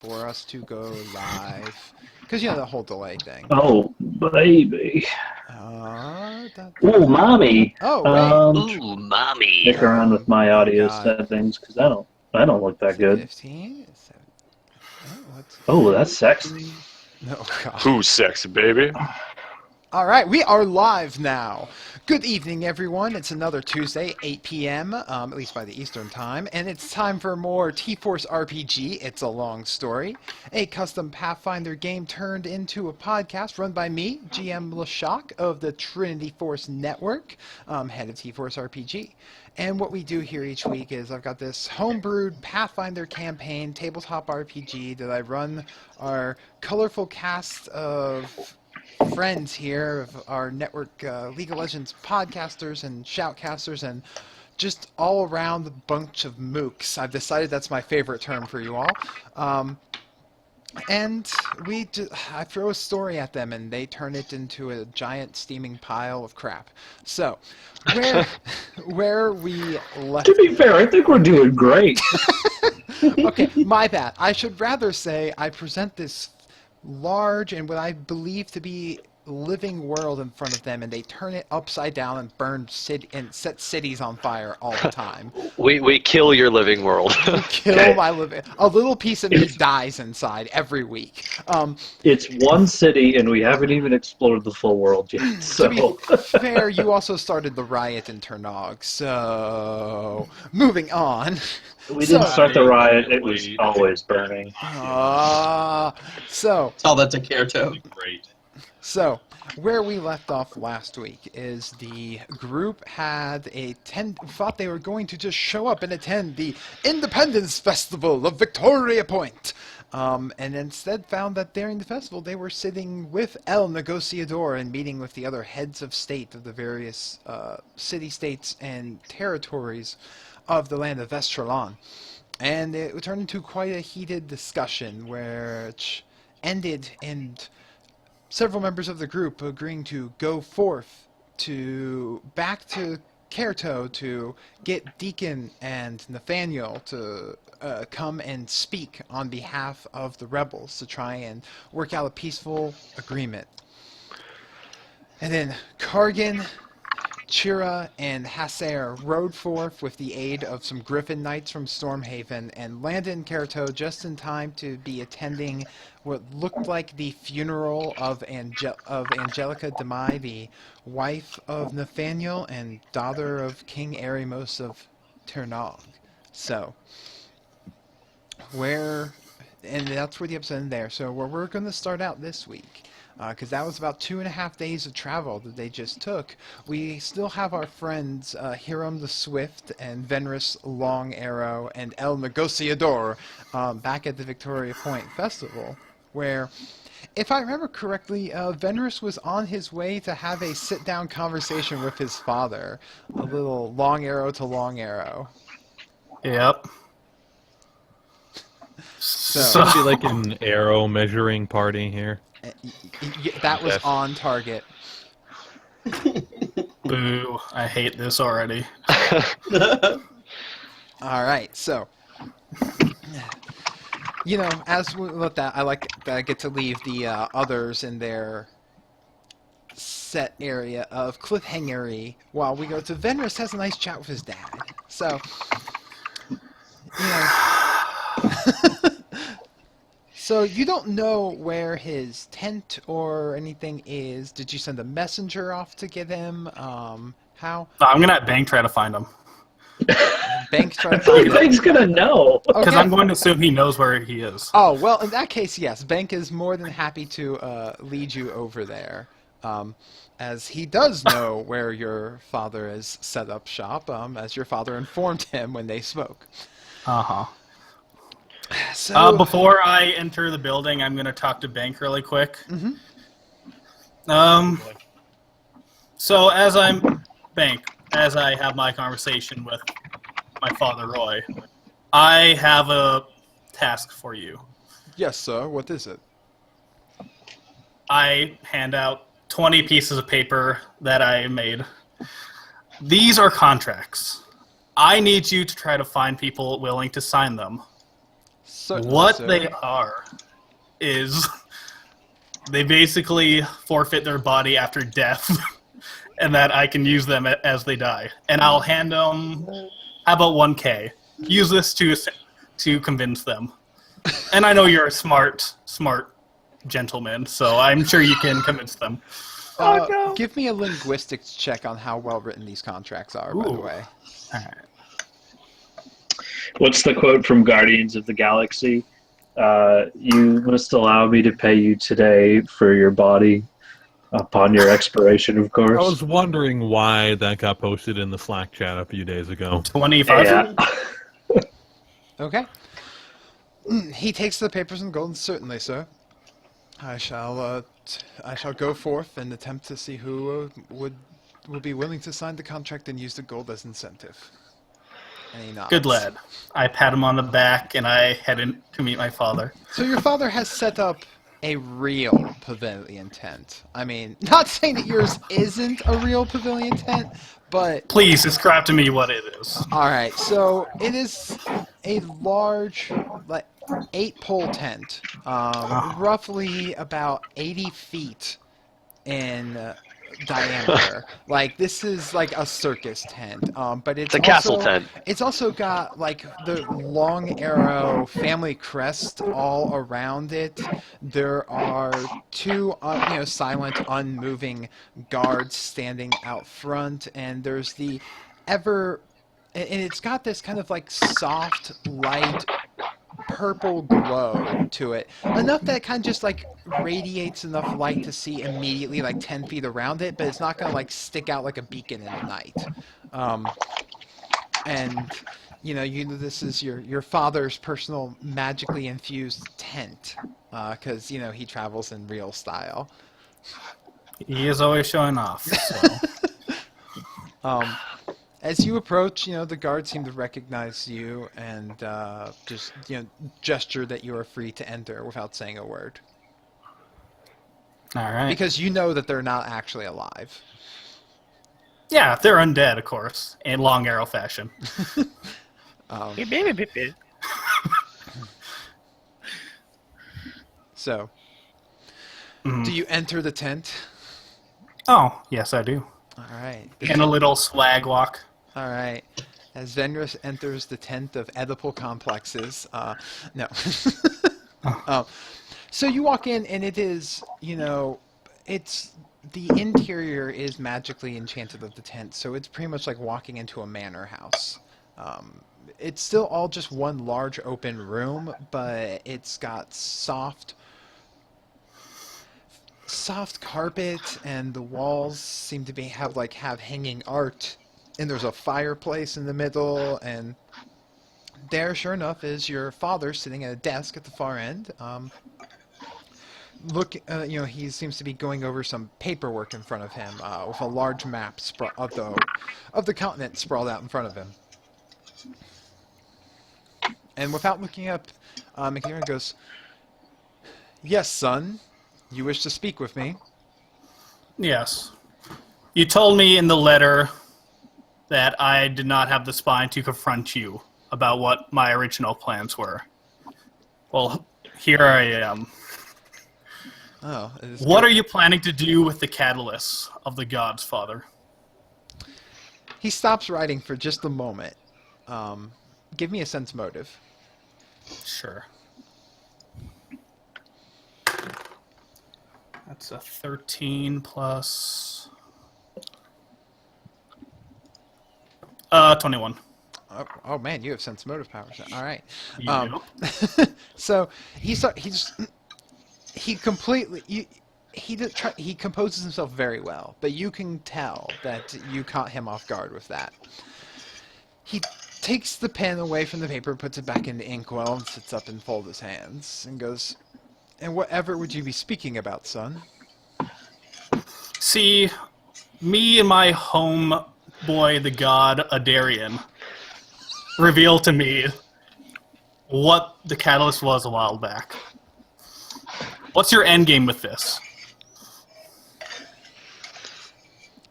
for us to go live. Because, you know, the whole delay thing. Oh, baby. Da- Ooh, mommy. Oh, wait. Ooh, mommy. Stick around with my We audio got settings because I don't look that good. 15? 7, what's... Oh, that's sexy. Oh, God. Who's sexy, baby? All right, we are live now. Good evening, everyone. It's another Tuesday, 8 p.m., at least by the Eastern Time, and it's time for more TForce RPG, It's a Long Story, a custom Pathfinder game turned into a podcast run by me, GM LaShock of the Trinity Force Network, head of TForce RPG. And what we do here each week is I've got this homebrewed Pathfinder campaign, tabletop RPG, that I run our colorful cast of friends here of our network, League of Legends podcasters and shoutcasters and just all around a bunch of mooks. I've decided that's my favorite term for you all. And I throw a story at them and they turn it into a giant steaming pile of crap. So, where we left... To be fair, I think we're doing great. Okay, my bad. I should rather say I present this large and what I believe to be living world in front of them, and they turn it upside down and set cities on fire all the time. We kill your living world. Kill my living. A little piece of me dies inside every week. It's one city, and we haven't even explored the full world yet. So. To be fair, you also started the riot in Turnog, so moving on. We didn't start the riot, it was always burning. So Tell that to Kyoto. Great. So, where we left off last week is the group had thought they were going to just show up and attend the Independence Festival of Victoria Point, and instead found that during the festival they were sitting with El Negociador and meeting with the other heads of state of the various city-states and territories of the land of Vestralan. And it turned into quite a heated discussion, which ended in several members of the group agreeing to go forth back to Kerto to get Deacon and Nathaniel to come and speak on behalf of the rebels to try and work out a peaceful agreement. And then Kargan, Chira, and Hasser rode forth with the aid of some Griffin Knights from Stormhaven and landed in Kerto just in time to be attending what looked like the funeral of Angelica Demai, the wife of Nathaniel and daughter of King Arimos of Turnog. So, and that's where the episode ended there. So where we're going to start out this week, because that was about 2.5 days of travel that they just took. We still have our friends Hiram the Swift and Venrus Long Arrow and El Negociador back at the Victoria Point Festival, where, if I remember correctly, Venrus was on his way to have a sit-down conversation with his father, a little Long Arrow to Long Arrow. Yep. So It's going to be like an arrow measuring party here. that was on target. Boo. I hate this already. All right, so, you know, as we let that, I like that I get to leave the others in their set area of cliffhangery while we go to Venrus has a nice chat with his dad. So, you know, so you don't know where his tent or anything is. Did you send a messenger off to get him? How? No, I'm going to have Bank try to find him. Bank try to I feel like find him. Bank's gonna know. Because Okay. I'm going to assume he knows where he is. Oh, well, in that case, yes. Bank is more than happy to lead you over there, as he does know where your father has set up shop, as your father informed him when they spoke. Uh-huh. So, Before I enter the building, I'm going to talk to Bank really quick. Mhm. So as I have my conversation with my father, Roy, I have a task for you. yes, sir. What is it? I hand out 20 pieces of paper that I made. These are contracts. I need you to try to find people willing to sign them. Certainly, What sir. they are is they basically forfeit their body after death, and that I can use them as they die. And I'll hand them, how about 1K? Use this to convince them. And I know you're a smart gentleman, so I'm sure you can convince them. Give me a linguistics check on how well written these contracts are, by the Ooh. way. All right. What's the quote from Guardians of the Galaxy? You must allow me to pay you today for your body upon your expiration, of I course. was wondering why that got posted in the Slack chat a few days ago. 25? Yeah. Okay. He takes the papers and gold. Certainly, sir. I shall go forth and attempt to see who would be willing to sign the contract and use the gold as incentive. And he nods. Good lad. I pat him on the back, and I head in to meet my father. So your father has set up a real pavilion tent. I mean, not saying that yours isn't a real pavilion tent, but... Please describe to me what it is. Alright, so it is a large, like, 8-pole tent, roughly about 80 feet in diameter. Like, this is like a circus tent, but it's It's a castle tent. It's also got like the Long Arrow family crest all around it. There are two, silent, unmoving guards standing out front, and there's the and it's got this kind of like soft, light purple glow to it, enough that it kind of just like radiates enough light to see immediately like 10 feet around it, but it's not gonna like stick out like a beacon in the night. And this is your father's personal magically infused tent, because he travels in real style. He is always showing off. So. As you approach, the guards seem to recognize you and just gesture that you are free to enter without saying a word. All right. Because you know that they're not actually alive. Yeah, they're undead, of course, in Long Arrow fashion. So, do you enter the tent? Oh, yes, I do. All right. And a little swag walk. All right. As Venrus enters the tent of Oedipal complexes, no. So you walk in, and it is, it's the interior is magically enchanted of the tent, so it's pretty much like walking into a manor house. It's still all just one large open room, but it's got soft carpet, and the walls seem to have hanging art, and there's a fireplace in the middle, and there, sure enough, is your father sitting at a desk at the far end. He seems to be going over some paperwork in front of him, with a large map of the continent sprawled out in front of him. And without looking up, McLaren goes, "Yes, son. You wish to speak with me?" Yes. You told me in the letter that I did not have the spine to confront you about what my original plans were. Well, here I am. Oh. What are you planning to do with the catalysts of the gods, Father? He stops writing for just a moment. Give me a sense motive. Sure. That's a 13 plus... 21. Oh man, you have sense motive powers. All right. Yep. So he composes himself very well, but you can tell that you caught him off guard with that. He takes the pen away from the paper, puts it back in the inkwell, and sits up and folds his hands and goes, "And whatever would you be speaking about, son?" See, me and my homeboy, the god Adarian, revealed to me what the catalyst was a while back. What's your end game with this?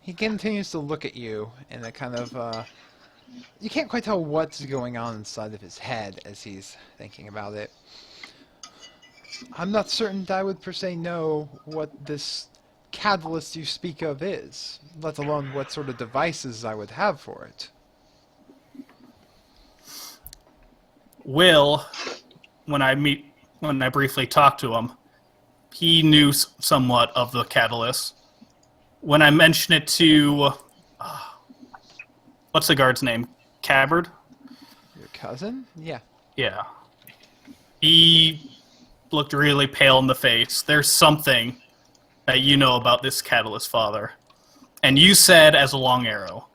He continues to look at you in a kind of You can't quite tell what's going on inside of his head as he's thinking about it. I'm not certain that I would per se know what this catalyst you speak of is, let alone what sort of devices I would have for it. Will, when I briefly talked to him, he knew somewhat of the catalyst. When I mentioned it to, what's the guard's name? Cabbard? Your cousin? Yeah. Yeah. He looked really pale in the face. There's something that you know about this catalyst, Father. And you said, as a long arrow,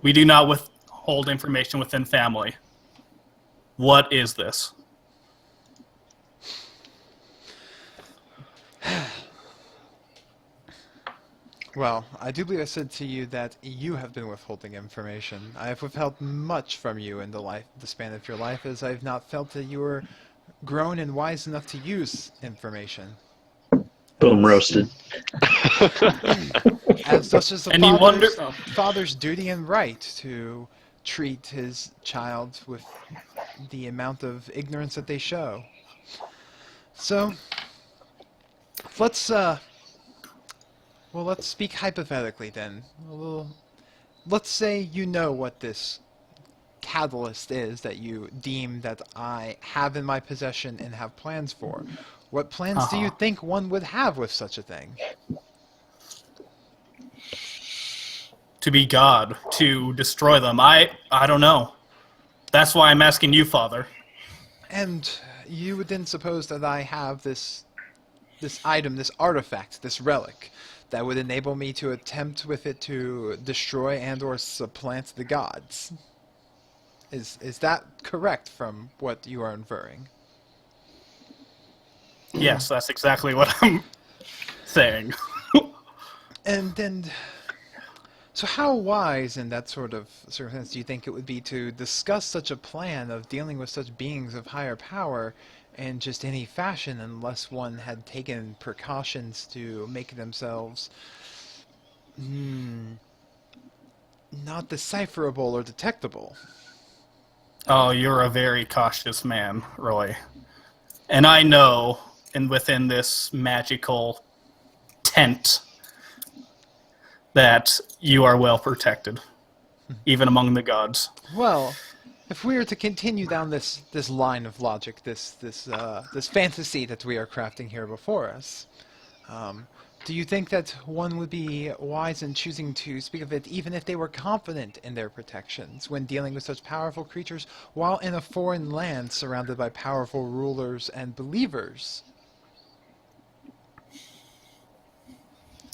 we do not withhold information within family. What is this? Well, I do believe I said to you that you have been withholding information. I have withheld much from you in the span of your life, as I have not felt that you were grown and wise enough to use information. Boom, roasted. As such as the father's duty and right to treat his child with the amount of ignorance that they show. So, let's speak hypothetically then. Let's say you know what this catalyst is that you deem that I have in my possession and have plans for. What plans do you think one would have with such a thing? To be God, to destroy them. I don't know. That's why I'm asking you, Father. And you would then suppose that I have this item, this artifact, this relic, that would enable me to attempt with it to destroy and or supplant the gods. Is that correct from what you are inferring? Yes, that's exactly what I'm saying. And then, so how wise in that sort of circumstance do you think it would be to discuss such a plan of dealing with such beings of higher power in just any fashion unless one had taken precautions to make themselves not decipherable or detectable? Oh, you're a very cautious man, Roy. And I know, within this magical tent, that you are well protected, even among the gods. Well, if we were to continue down this line of logic, this fantasy that we are crafting here before us, do you think that one would be wise in choosing to speak of it even if they were confident in their protections when dealing with such powerful creatures while in a foreign land surrounded by powerful rulers and believers?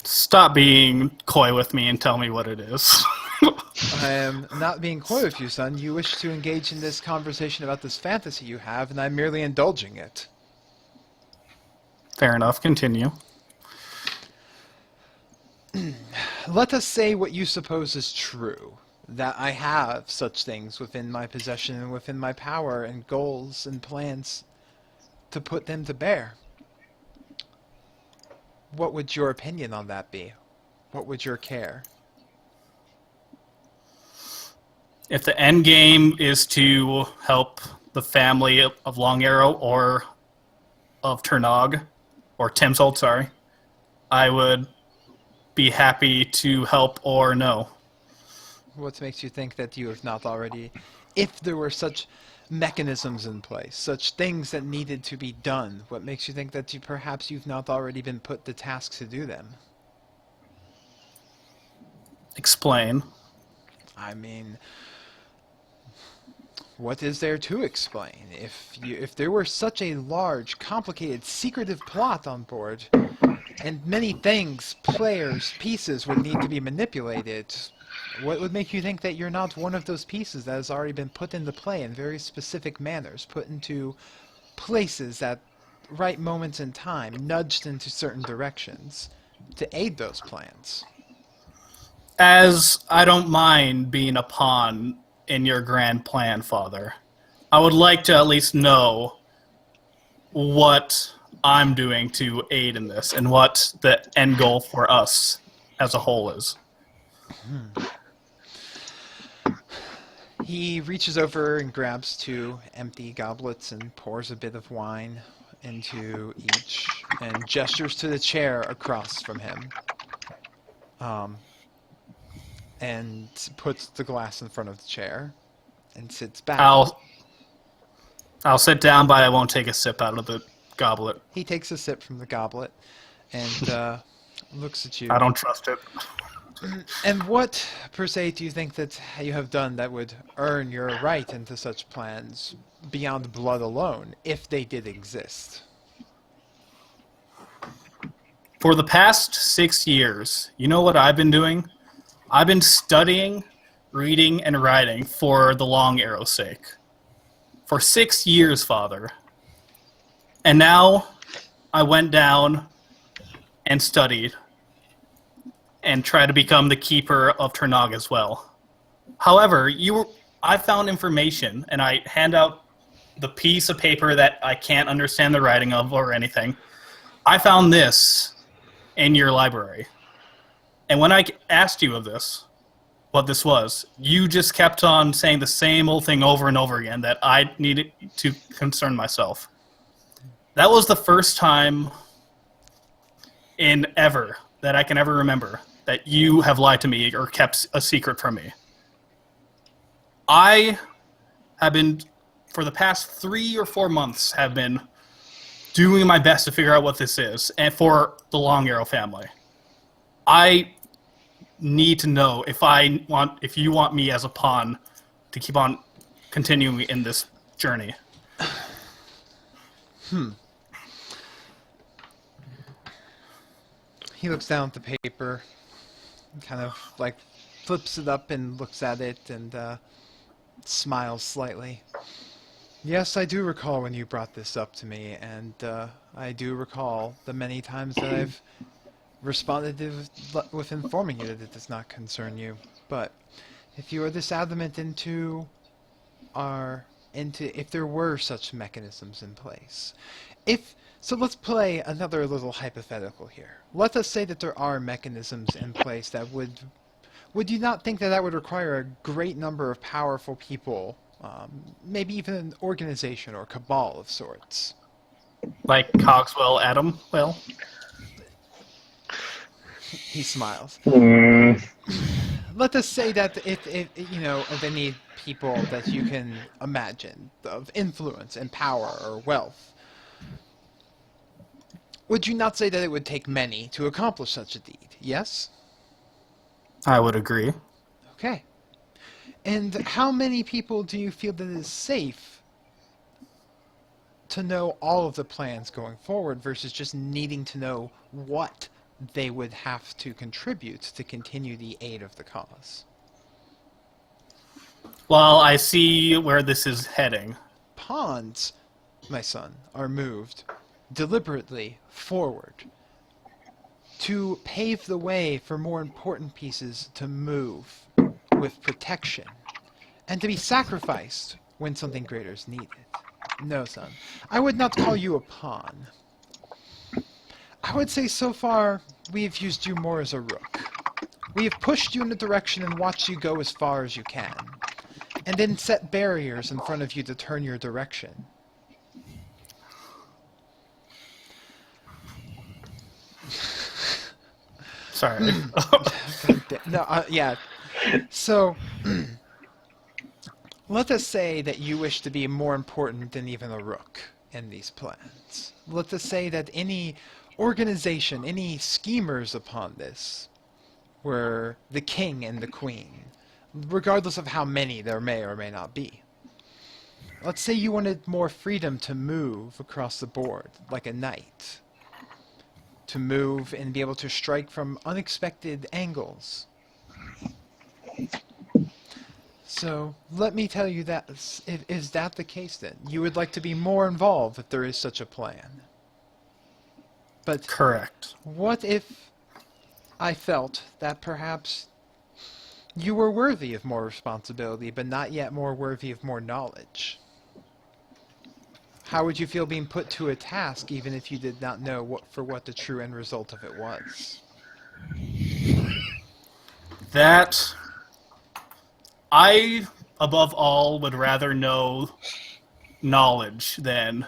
Stop being coy with me and tell me what it is. I am not being coy with you, son. You wish to engage in this conversation about this fantasy you have, and I'm merely indulging it. Fair enough, continue. Let us say what you suppose is true, that I have such things within my possession and within my power and goals and plans to put them to bear. What would your opinion on that be? What would your care? If the end game is to help the family of Long Arrow or of Turnog, or Timsold, sorry, I would be happy to help or no. What makes you think that you have not already, if there were such mechanisms in place, such things that needed to be done, what makes you think that perhaps you've not already been put the task to do them? Explain. I mean, what is there to explain? If there were such a large, complicated, secretive plot on board, and many things, players, pieces would need to be manipulated, what would make you think that you're not one of those pieces that has already been put into play in very specific manners, put into places at right moments in time, nudged into certain directions to aid those plans? As I don't mind being a pawn in your grand plan, Father, I would like to at least know what I'm doing to aid in this and what the end goal for us as a whole is. He reaches over and grabs 2 empty goblets and pours a bit of wine into each and gestures to the chair across from him. And puts the glass in front of the chair and sits back. I'll sit down, but I won't take a sip out of the goblet. He takes a sip from the goblet and looks at you. I don't trust it. And what, per se, do you think that you have done that would earn your right into such plans beyond blood alone, if they did exist? For the past 6 years, you know what I've been doing? I've been studying, reading, and writing for the Long Arrow's sake. For 6 years, Father. And now I went down and studied and tried to become the keeper of Turnag as well. However, I found information, and I hand out the piece of paper that I can't understand the writing of or anything. I found this in your library. And when I asked you of this, what this was, you just kept on saying the same old thing over and over again, that I needed to concern myself. That was the first time in ever that I can ever remember that you have lied to me or kept a secret from me. I have been, for the past 3 or 4 months, have been doing my best to figure out what this is, and for the Long Arrow family. I need to know if you want me as a pawn to keep on continuing in this journey. He looks down at the paper, kind of like flips it up and looks at it and smiles slightly. Yes, I do recall when you brought this up to me, and I do recall the many times that I've responded with informing you that it does not concern you. But if you are this adamant if there were such mechanisms in place, so let's play another little hypothetical here. Let us say that there are mechanisms in place that would you not think that that would require a great number of powerful people, maybe even an organization or cabal of sorts? Like Cogswell Adam? Well, he smiles. Mm, Let us say that if of any people that you can imagine of influence and power or wealth, would you not say that it would take many to accomplish such a deed? Yes? I would agree. Okay. And how many people do you feel that it is safe to know all of the plans going forward versus just needing to know what they would have to contribute to continue the aid of the cause? Well, I see where this is heading. Pawns, my son, are moved deliberately forward to pave the way for more important pieces to move with protection and to be sacrificed when something greater is needed. No, son, I would not call you a pawn. I would say so far we have used you more as a rook. We have pushed you in a direction and watched you go as far as you can, and then set barriers in front of you to turn your direction. Sorry. No, yeah. So, let us say that you wish to be more important than even a rook in these plans. Let us say that any organization, any schemers upon this, were the king and the queen, regardless of how many there may or may not be. Let's say you wanted more freedom to move across the board, like a knight. To move and be able to strike from unexpected angles. So, let me tell you that, is that the case then? You would like to be more involved if there is such a plan. But Correct. what if I felt that perhaps you were worthy of more responsibility, but not yet more worthy of more knowledge? How would you feel being put to a task even if you did not know what the true end result of it was? That I above all, would rather know knowledge than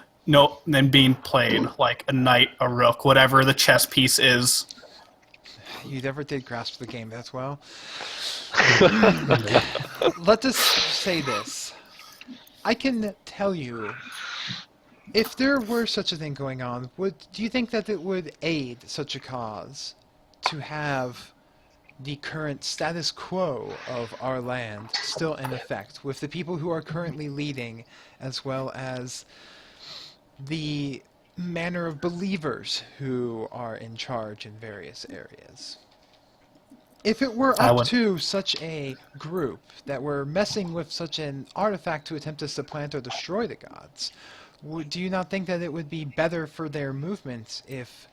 being played like a knight, a rook, whatever the chess piece is. You never did grasp the game that well. Let us say this. I can tell you, if there were such a thing going on, do you think that it would aid such a cause to have the current status quo of our land still in effect, with the people who are currently leading, as well as the manner of believers who are in charge in various areas? If it were up to such a group that were messing with such an artifact to attempt to supplant or destroy the gods, do you not think that it would be better for their movements if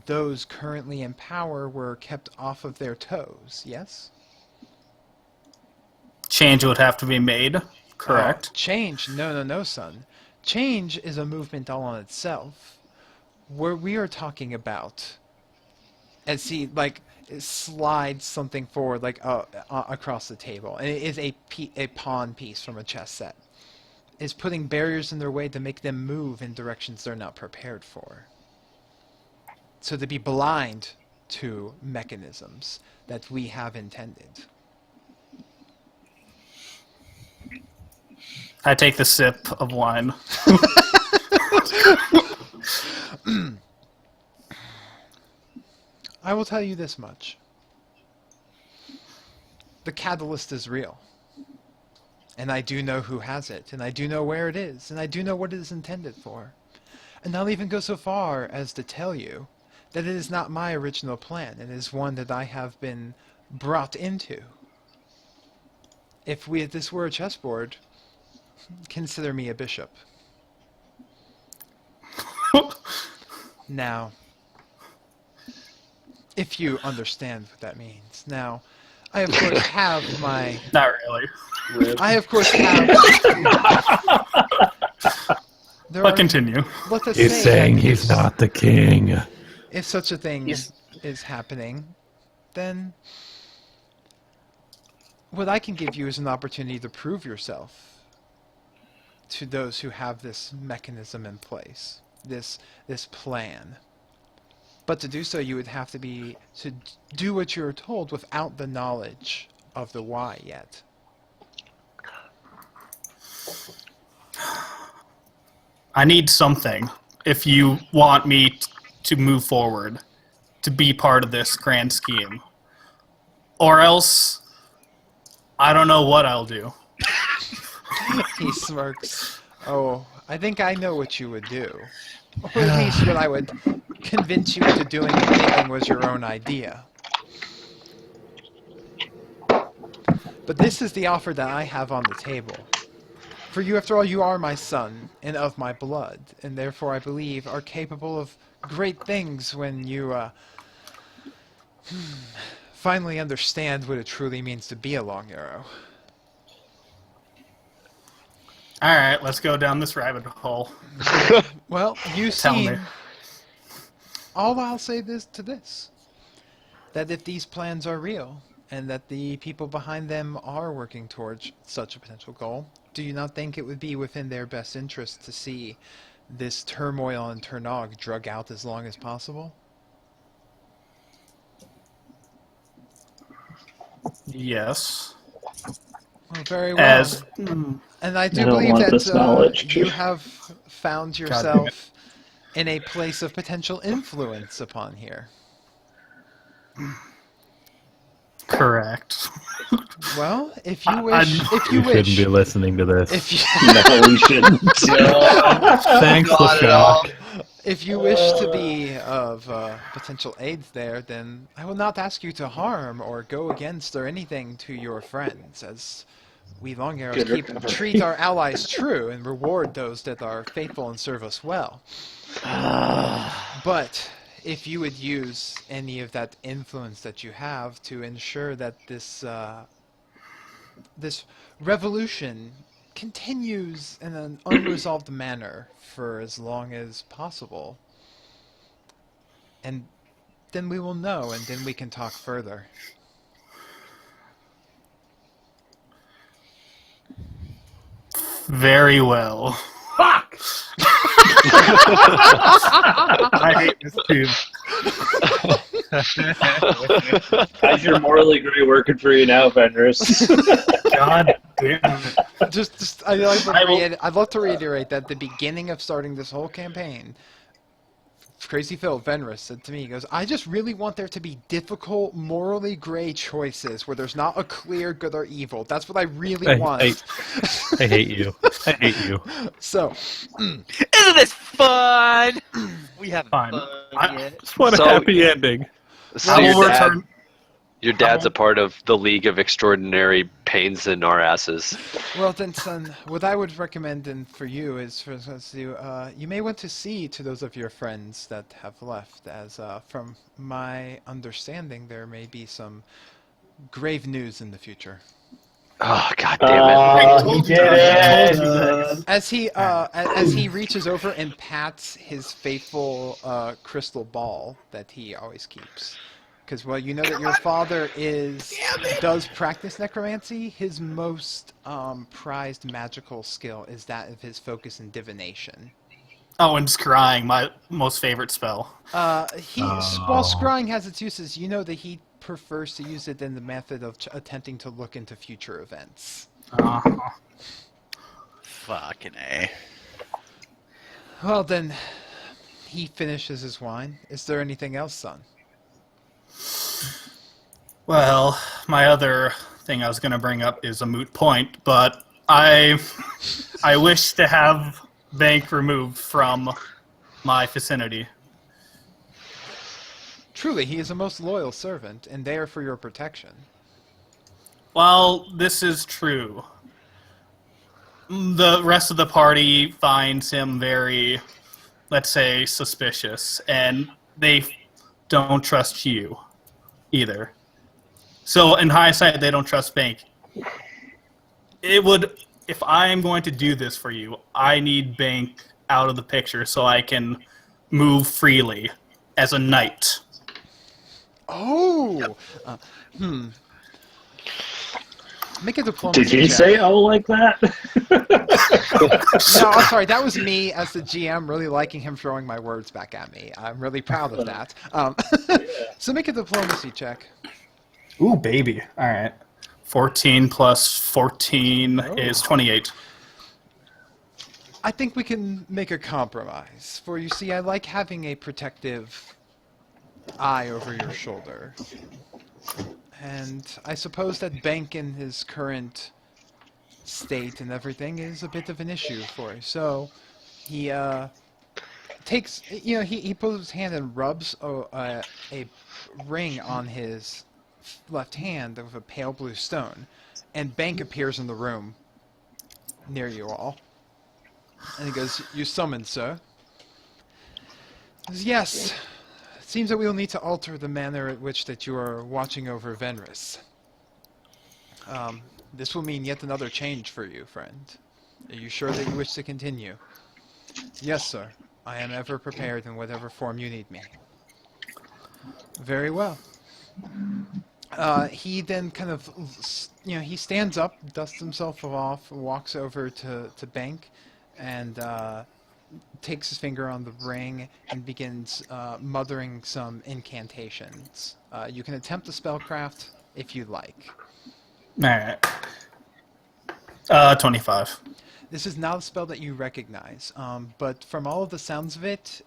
those currently in power were kept off of their toes, yes? Change would have to be made, correct? Change? No, son. Change is a movement all on itself. Where we are talking about, and see, like, slide something forward, like, across the table, and it is a pawn piece from a chess set. Is putting barriers in their way to make them move in directions they're not prepared for. So to be blind to mechanisms that we have intended. I take the sip of wine. I will tell you this much. The catalyst is real. And I do know who has it, and I do know where it is, and I do know what it is intended for. And I'll even go so far as to tell you that it is not my original plan. It is one that I have been brought into. If this were a chessboard, consider me a bishop. Now, if you understand what that means. Now, I of course have my... Not really. I of course have... But continue. He's saying he's not the king. If such a thing is happening, then what I can give you is an opportunity to prove yourself to those who have this mechanism in place, this plan. But to do so, you would have to do what you're told without the knowledge of the why yet. I need something if you want me to move forward, to be part of this grand scheme. Or else, I don't know what I'll do. He smirks. Oh, I think I know what you would do. Or at least what I would convince you into doing and thinking was your own idea. But this is the offer that I have on the table. For you, after all, you are my son, and of my blood, and therefore I believe are capable of great things when you finally understand what it truly means to be a Long Arrow. Alright, let's go down this rabbit hole. Well, you Tell see, me. all I'll say to this, that if these plans are real, and that the people behind them are working towards such a potential goal, do you not think it would be within their best interest to see this turmoil in Turnog drug out as long as possible? Yes. Well, very well. And I do believe that you have found yourself in a place of potential influence upon here. Correct. Well, if you wish, You shouldn't be listening to this. if you, No, we shouldn't. Thanks, LaShock. if you wish to be of potential aid there, then I will not ask you to harm or go against or anything to your friends, as we Long Arrows treat our allies true and reward those that are faithful and serve us well. But if you would use any of that influence that you have to ensure that this revolution continues in an unresolved manner for as long as possible, and then we will know, and then we can talk further. Very well. Fuck! I hate this too. How's your morally gray working for you now, Fenris? God damn it. I'd love to reiterate that at the beginning of starting this whole campaign, Crazy Phil Venrus said to me, he goes, I just really want there to be difficult, morally gray choices where there's not a clear good or evil. That's what I really want. I hate you. I hate you. So, Isn't this fun? We haven't Fine. fun yet. Just want a So- happy ending. So I your, will dad, return. your dad's a part of the League of Extraordinary Pains in Our Asses. well then, son, what I would recommend then for you is for us to, you may want to see to those of your friends that have left, as from my understanding, there may be some grave news in the future. Oh, god damn it. He did it! As he reaches over and pats his faithful crystal ball that he always keeps, because well, you know that your father does practice necromancy. His most prized magical skill is that of his focus in divination. Oh, and scrying, my most favorite spell. While scrying has its uses, you know that he prefers to use it in the method of attempting to look into future events. Fucking A. Well then, he finishes his wine. Is there anything else, son? Well, my other thing I was going to bring up is a moot point, but I wish to have Bank removed from my vicinity. Truly, he is a most loyal servant, and there for your protection. Well, this is true. The rest of the party finds him very, let's say, suspicious, and they don't trust you either. So, in hindsight, they don't trust Bank. If I am going to do this for you, I need Bank out of the picture so I can move freely as a knight. Oh! Make a diplomacy Did he check. say oh like that? No, I'm sorry. That was me as the GM really liking him throwing my words back at me. I'm really proud of that. So make a diplomacy check. Ooh, baby. All right. 14 plus 14 is 28. I think we can make a compromise. For you see, I like having a protective eye over your shoulder. And I suppose that Bank in his current state and everything is a bit of an issue for you. So he takes, he puts his hand and rubs a ring on his left hand of a pale blue stone, and Bank appears in the room near you all. And he goes, "You summoned, sir?" He says, "Yes. It seems that we will need to alter the manner at which that you are watching over Venris. This will mean yet another change for you, friend. Are you sure that you wish to continue?" "Yes, sir. I am ever prepared in whatever form you need me." "Very well." He then kind of, he stands up, dusts himself off, walks over to Bank, and takes his finger on the ring and begins muttering some incantations. You can attempt the spellcraft if you like. All right. 25. This is not a spell that you recognize, but from all of the sounds of it,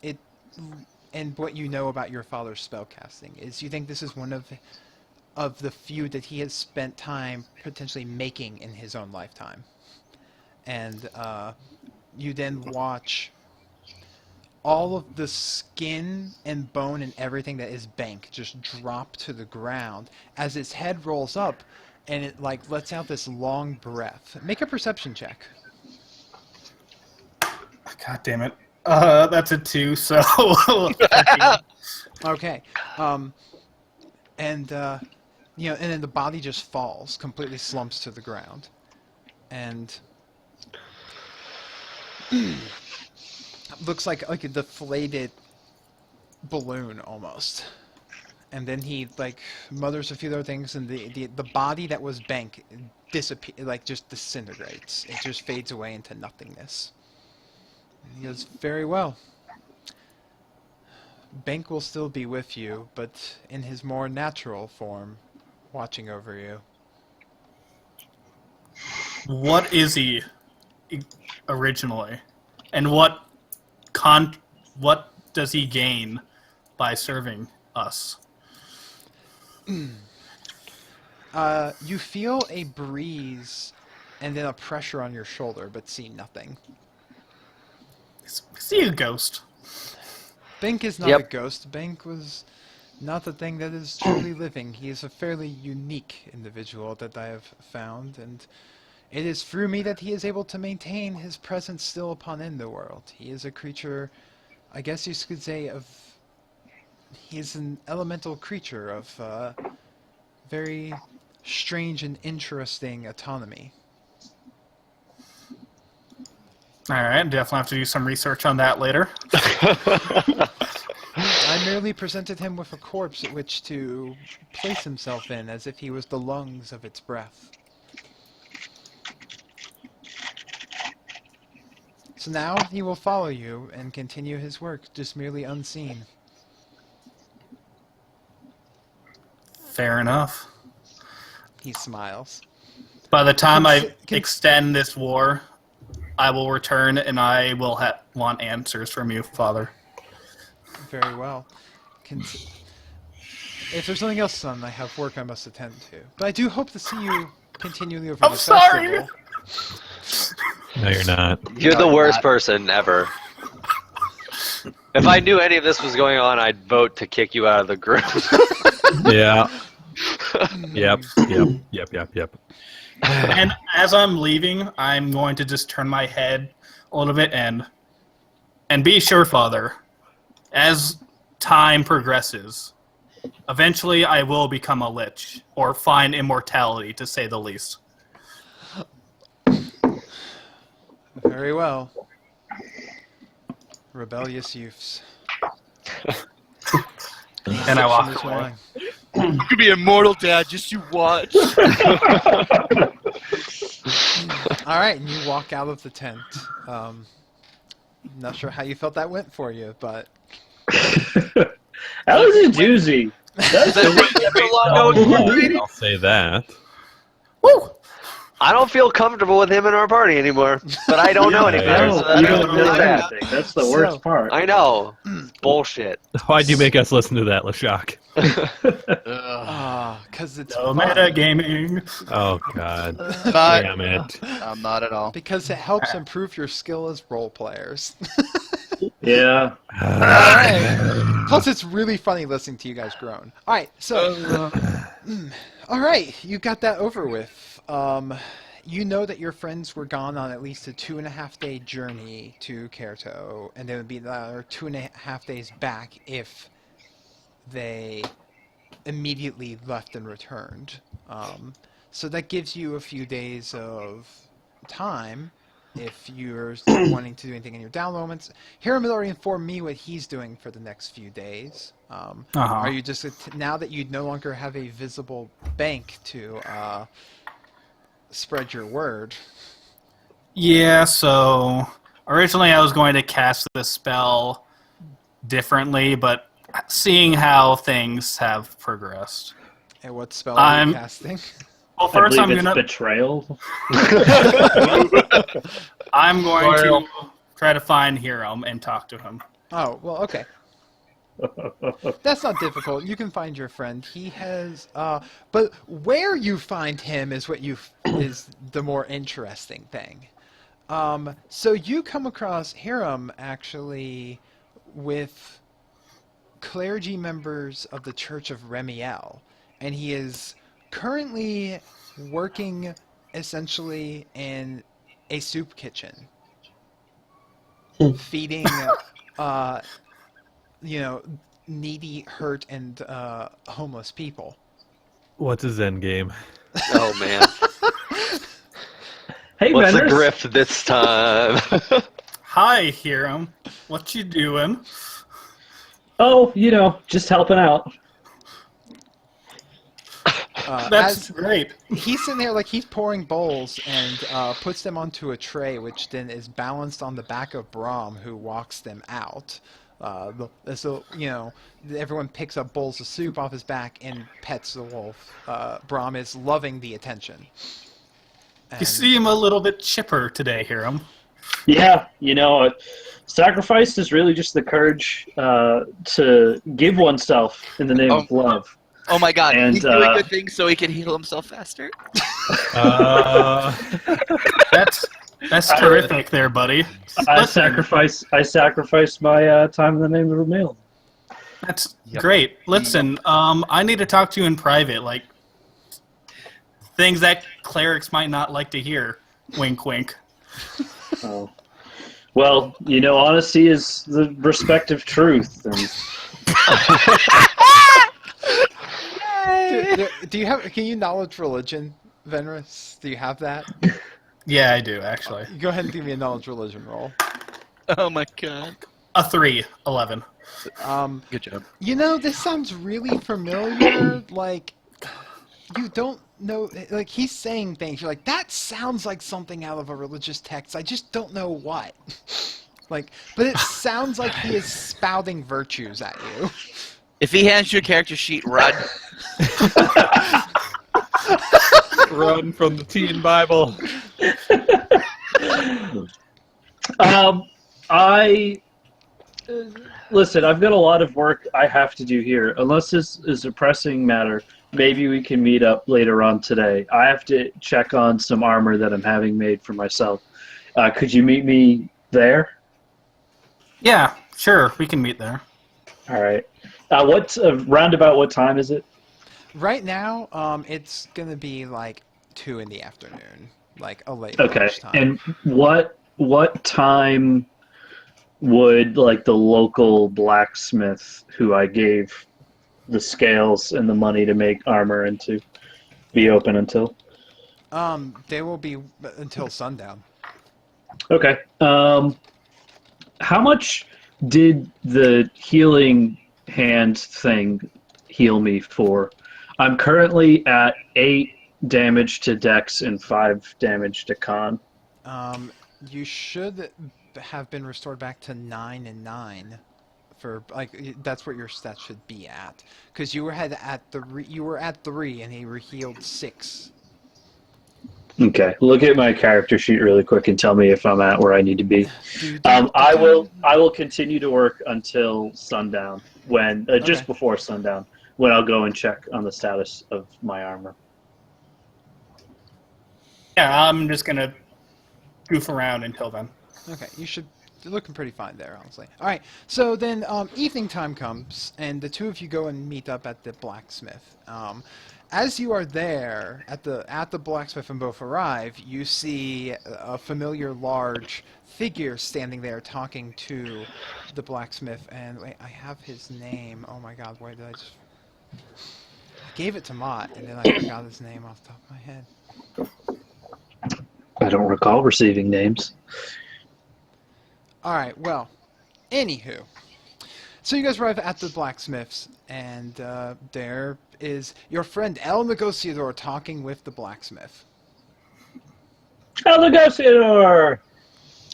and what you know about your father's spellcasting, is you think this is one of the few that he has spent time potentially making in his own lifetime. And you then watch all of the skin and bone and everything that is Bank just drop to the ground as his head rolls up and it lets out this long breath. Make a perception check. God damn it. That's a 2, so... Okay. And then the body just falls, completely slumps to the ground. And looks like a deflated balloon almost. And then he like mutters a few other things, and the body that was Bank just disintegrates. It just fades away into nothingness. And he goes, very well. Bank will still be with you, but in his more natural form, watching over you. What is he originally, and what does he gain by serving us? You feel a breeze and then a pressure on your shoulder, but see nothing. Is he a ghost? Bank is not Yep. a ghost. Bank was not the thing that is truly living. He is a fairly unique individual that I have found, and it is through me that he is able to maintain his presence still upon in the world. He is a creature, I guess you could say, he is an elemental creature of very strange and interesting autonomy. All right, definitely have to do some research on that later. I merely presented him with a corpse at which to place himself in, as if he was the lungs of its breath. So now he will follow you and continue his work, just merely unseen. Fair enough. He smiles. By the time I Can- extend this war, I will return and I will want answers from you, Father. Very well. If there's nothing else, son, I have work I must attend to. But I do hope to see you continually over I'm the sorry! festival. No, you're not. You're the worst person ever. If I knew any of this was going on, I'd vote to kick you out of the group. Yeah. Yep. And as I'm leaving, I'm going to just turn my head a little bit and be sure, Father, as time progresses, eventually I will become a lich, or find immortality, to say the least. Very well. Rebellious youths. And I walk This away. wine. You could be immortal, Dad. Just you watch. All right, and you walk out of the tent. Not sure how you felt that went for you, but That was a doozy. That's I'll say that. Woo! I don't feel comfortable with him in our party anymore, but I don't know any better, so you that's don't really know bad. anything. That's the worst part. I know. Bullshit. Why'd you make us listen to that, Lashak? because it's No fun. metagaming. Oh, God. Not, Damn it. I'm not at all. Because it helps improve your skill as role players. Yeah. Alright. Plus, it's really funny listening to you guys groan. Alright, so... Alright, you got that over with. You know that your friends were gone on at least a 2.5-day journey to Kyoto, and there would be another 2.5 days back if they immediately left and returned. So that gives you a few days of time if you're wanting to do anything in your down moments. Hiram had already informed me what he's doing for the next few days. Are you just, now that you no longer have a visible bank to spread your word? Yeah, so originally I was going to cast the spell differently, but seeing how things have progressed. And what spell are you I'm- casting? Well, I first believe I'm it's gonna betrayal. I'm going to try to find Hiram and talk to him. Oh, well, okay. That's not difficult. You can find your friend. He has, but where you find him is is the more interesting thing. So you come across Hiram actually with clergy members of the Church of Remiel, and he is currently working essentially in a soup kitchen, feeding, needy, hurt, and homeless people. What's his end game? Oh, man. Hey, What's the Manners. grift this time? Hi, Hiram. What you doing? Oh, just helping out. That's great. He's sitting there like he's pouring bowls and puts them onto a tray, which then is balanced on the back of Brahm, who walks them out. So, everyone picks up bowls of soup off his back and pets the wolf. Brahm is loving the attention. You seem a little bit chipper today, Hiram. Yeah, sacrifice is really just the courage to give oneself in the name of love. Oh my god, And, he's doing good things so he can heal himself faster? That's terrific there, buddy. I sacrifice my time in the name of a meal. That's great. Listen, I need to talk to you in private, like things that clerics might not like to hear. Wink, wink. Oh. Well, honesty is the respective truth. And... Can you knowledge religion, Venrus? Do you have that? Yeah, I do, actually. Go ahead and give me a knowledge religion roll. Oh my god. A 3, 11. Good job. This sounds really familiar. Like, you don't know. Like, he's saying things. You're like, that sounds like something out of a religious text. I just don't know what. But it sounds like he is spouting virtues at you. If he hands you a character sheet, run. Run from the teen Bible. Listen, I've got a lot of work I have to do here. Unless this is a pressing matter, maybe we can meet up later on today. I have to check on some armor that I'm having made for myself. Could you meet me there? Yeah, sure, we can meet there. All right. Roundabout what time is it? Right now, it's gonna be like 2 in the afternoon, like a late Okay. lunchtime. And what time would the local blacksmith who I gave the scales and the money to make armor into be open until? They will be until sundown. Okay. How much did the healing hand thing heal me for? I'm currently at 8 damage to Dex and 5 damage to Con. You should have been restored back to 9 and 9. That's what your stats should be at, because you were at 3 and he healed 6. Okay, look at my character sheet really quick and tell me if I'm at where I need to be. I will continue to work until sundown, just before sundown, when I'll go and check on the status of my armor. Yeah, I'm just gonna goof around until then. Okay, you're looking pretty fine there, honestly. All right, so then evening time comes, and the two of you go and meet up at the blacksmith. As you are there at the blacksmith and both arrive, you see a familiar large figure standing there talking to the blacksmith. And wait, I have his name. Oh my God, where did I just? I gave it to Mott, and then I forgot his name off the top of my head. I don't recall receiving names. All right, well, anywho. So you guys arrive at the blacksmith's, and there is your friend El Negociador talking with the blacksmith. El Negociador!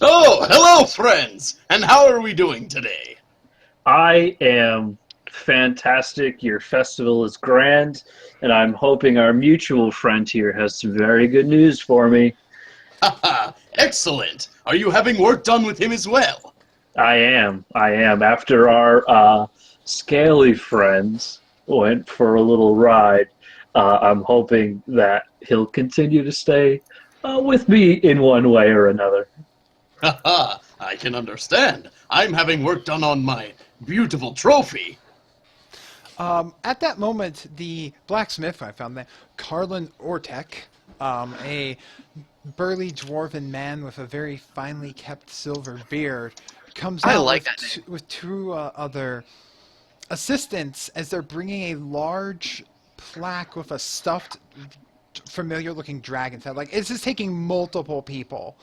Oh, hello, friends! And how are we doing today? I am fantastic. Your festival is grand, and I'm hoping our mutual friend here has some very good news for me. Haha, excellent! Are you having work done with him as well? I am. After our scaly friends went for a little ride, I'm hoping that he'll continue to stay with me in one way or another. Haha, I can understand. I'm having work done on my beautiful trophy. At that moment, the blacksmith, I found that, Karlin Ortek, a burly dwarven man with a very finely kept silver beard, comes out with two other assistants as they're bringing a large plaque with a stuffed, familiar-looking dragon's head. Like, it's just taking multiple people.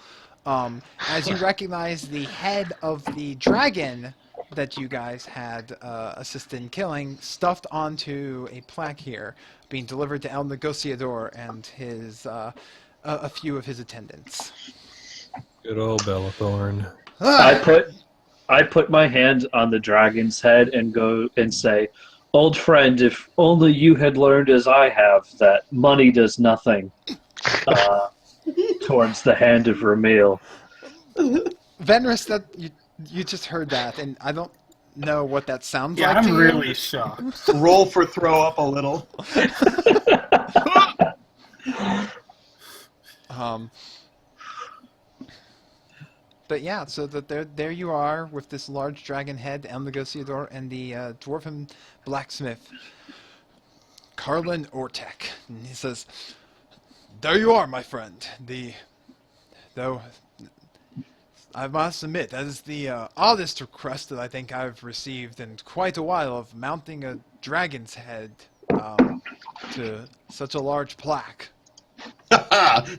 As you recognize the head of the dragon that you guys had assisted in killing stuffed onto a plaque here, being delivered to El Negociador and his a few of his attendants. Good old Bellathorn. I put my hand on the dragon's head and go and say, "Old friend, if only you had learned as I have that money does nothing." Towards the hand of Ramil. Venris, that you just heard that, and I don't know what that sounds Yeah, like to I'm you. really shocked. Roll for throw up a little. But yeah, so that there you are with this large dragon head, El Negociador, and the dwarven blacksmith, Carlin Ortek. And he says, "There you are, my friend. Though I must admit, that is the oddest request that I think I've received in quite a while, of mounting a dragon's head to such a large plaque."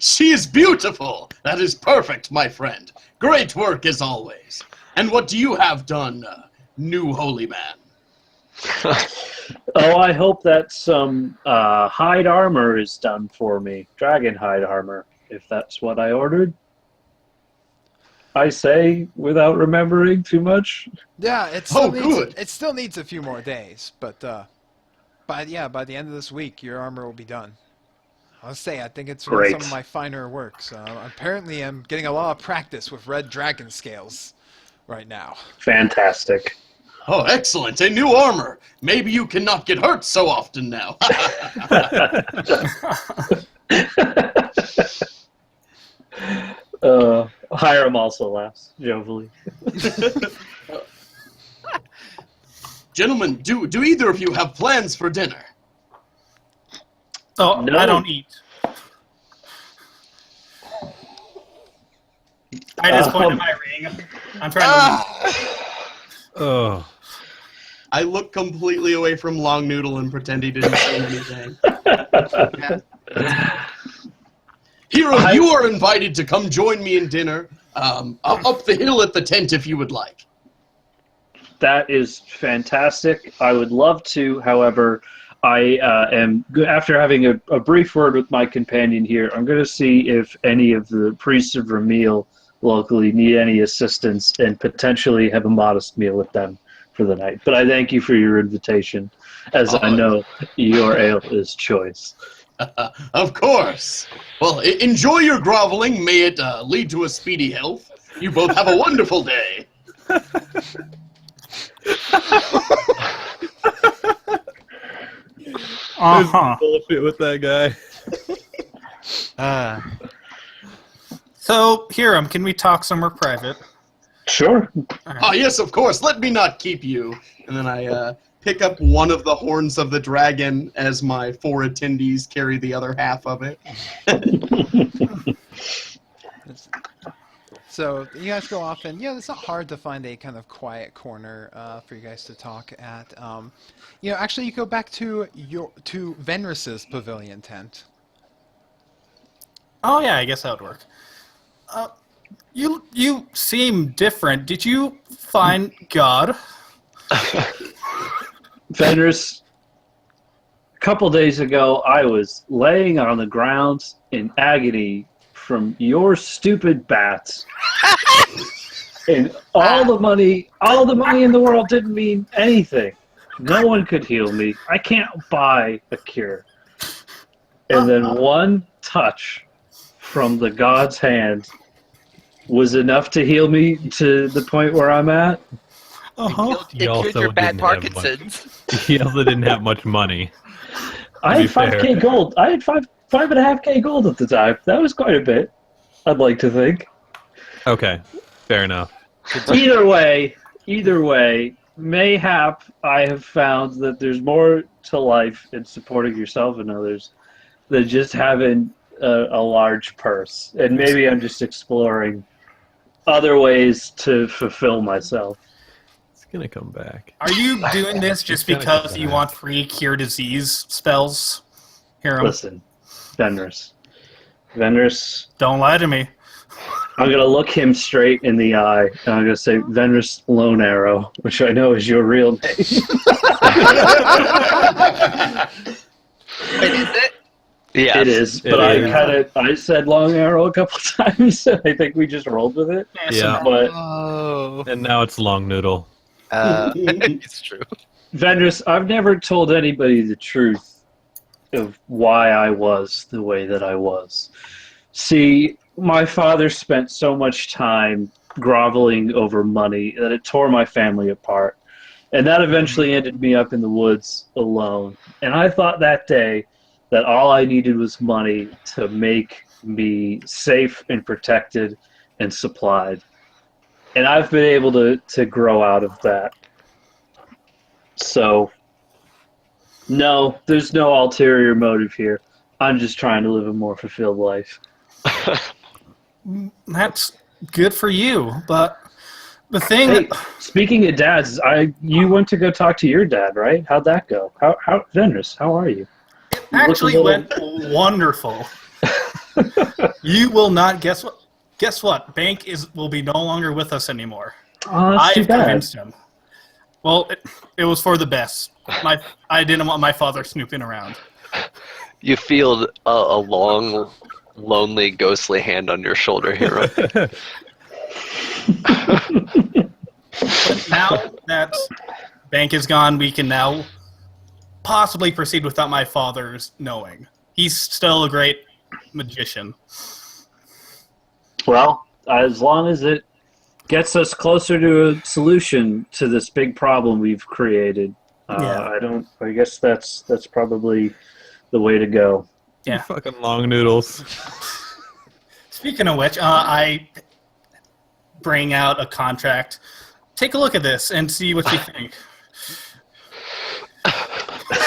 She is beautiful! That is perfect, my friend. Great work as always. And what do you have done, new holy man? Oh, I hope that some hide armor is done for me. Dragon hide armor, if that's what I ordered. I say, without remembering too much. Yeah, it still needs a few more days, but by the end of this week, your armor will be done. I'll say, I think it's some Great. of my finer works. Apparently, I'm getting a lot of practice with red dragon scales right now. Fantastic. Oh, excellent. A new armor. Maybe you cannot get hurt so often now. Hiram also laughs jovially. Gentlemen, do either of you have plans for dinner? Oh, No. I don't eat. I just point at my ring. I'm trying Oh, I look completely away from Long Noodle and pretend he didn't say anything. Hero, you are invited to come join me in dinner up the hill at the tent if you would like. That is fantastic. I would love to. However, I am after having a brief word with my companion here. I'm going to see if any of the priests of Ramil locally need any assistance and potentially have a modest meal with them for the night. But I thank you for your invitation, as I know your ale is choice. Of course. Well, enjoy your groveling. May it lead to a speedy health. You both have a wonderful day. bullshit with that guy. So, Hiram, can we talk somewhere private? Sure. Oh, yes, of course. Let me not keep you. And then I pick up one of the horns of the dragon as my 4 attendees carry the other half of it. So you guys go off, and it's not hard to find a kind of quiet corner for you guys to talk at. Actually, you go back to Venris's pavilion tent. Oh yeah, I guess that would work. You seem different. Did you find God? Fenris, a couple days ago, I was laying on the ground in agony from your stupid bats. And all the money in the world didn't mean anything. No one could heal me. I can't buy a cure. And then one touch from the god's hand was enough to heal me to the point where I'm at. It cured your bad Parkinson's. He also didn't have much money. I had 5K gold. I had 5.5K gold at the time. That was quite a bit, I'd like to think. Okay, fair enough. Either way, mayhap I have found that there's more to life in supporting yourself and others than just having a large purse. And maybe I'm just exploring other ways to fulfill myself. It's gonna come back. Are you doing this just because you want free cure disease spells, Hiram? Listen, Venris. Don't lie to me. I'm going to look him straight in the eye, and I'm going to say, Venrus Lone Arrow, which I know is your real name. Wait, is it? Yes. It is, but I said Long Arrow a couple times, and I think we just rolled with it. Yeah. But Oh. And now it's Long Noodle. It's true. Venrus, I've never told anybody the truth of why I was the way that I was. See, my father spent so much time groveling over money that it tore my family apart. And that eventually ended me up in the woods alone. And I thought that day that all I needed was money to make me safe and protected and supplied. And I've been able to grow out of that. So, no, there's no ulterior motive here. I'm just trying to live a more fulfilled life. That's good for you, but the thing... Hey, speaking of dads, you went to go talk to your dad, right? How'd that go? How Venrus, how are you? It actually went wonderful. You will not guess what? Guess what? Bank will be no longer with us anymore. Oh, that's too I've bad. convinced him. Well, it was for the best. I didn't want my father snooping around. You feel a long, lonely, ghostly hand on your shoulder, Hero. But now that Bank is gone, we can now possibly proceed without my father's knowing. He's still a great magician. Well, as long as it gets us closer to a solution to this big problem we've created, I guess that's probably the way to go. Yeah. You fucking long noodles. Speaking of which, I bring out a contract. Take a look at this and see what you think.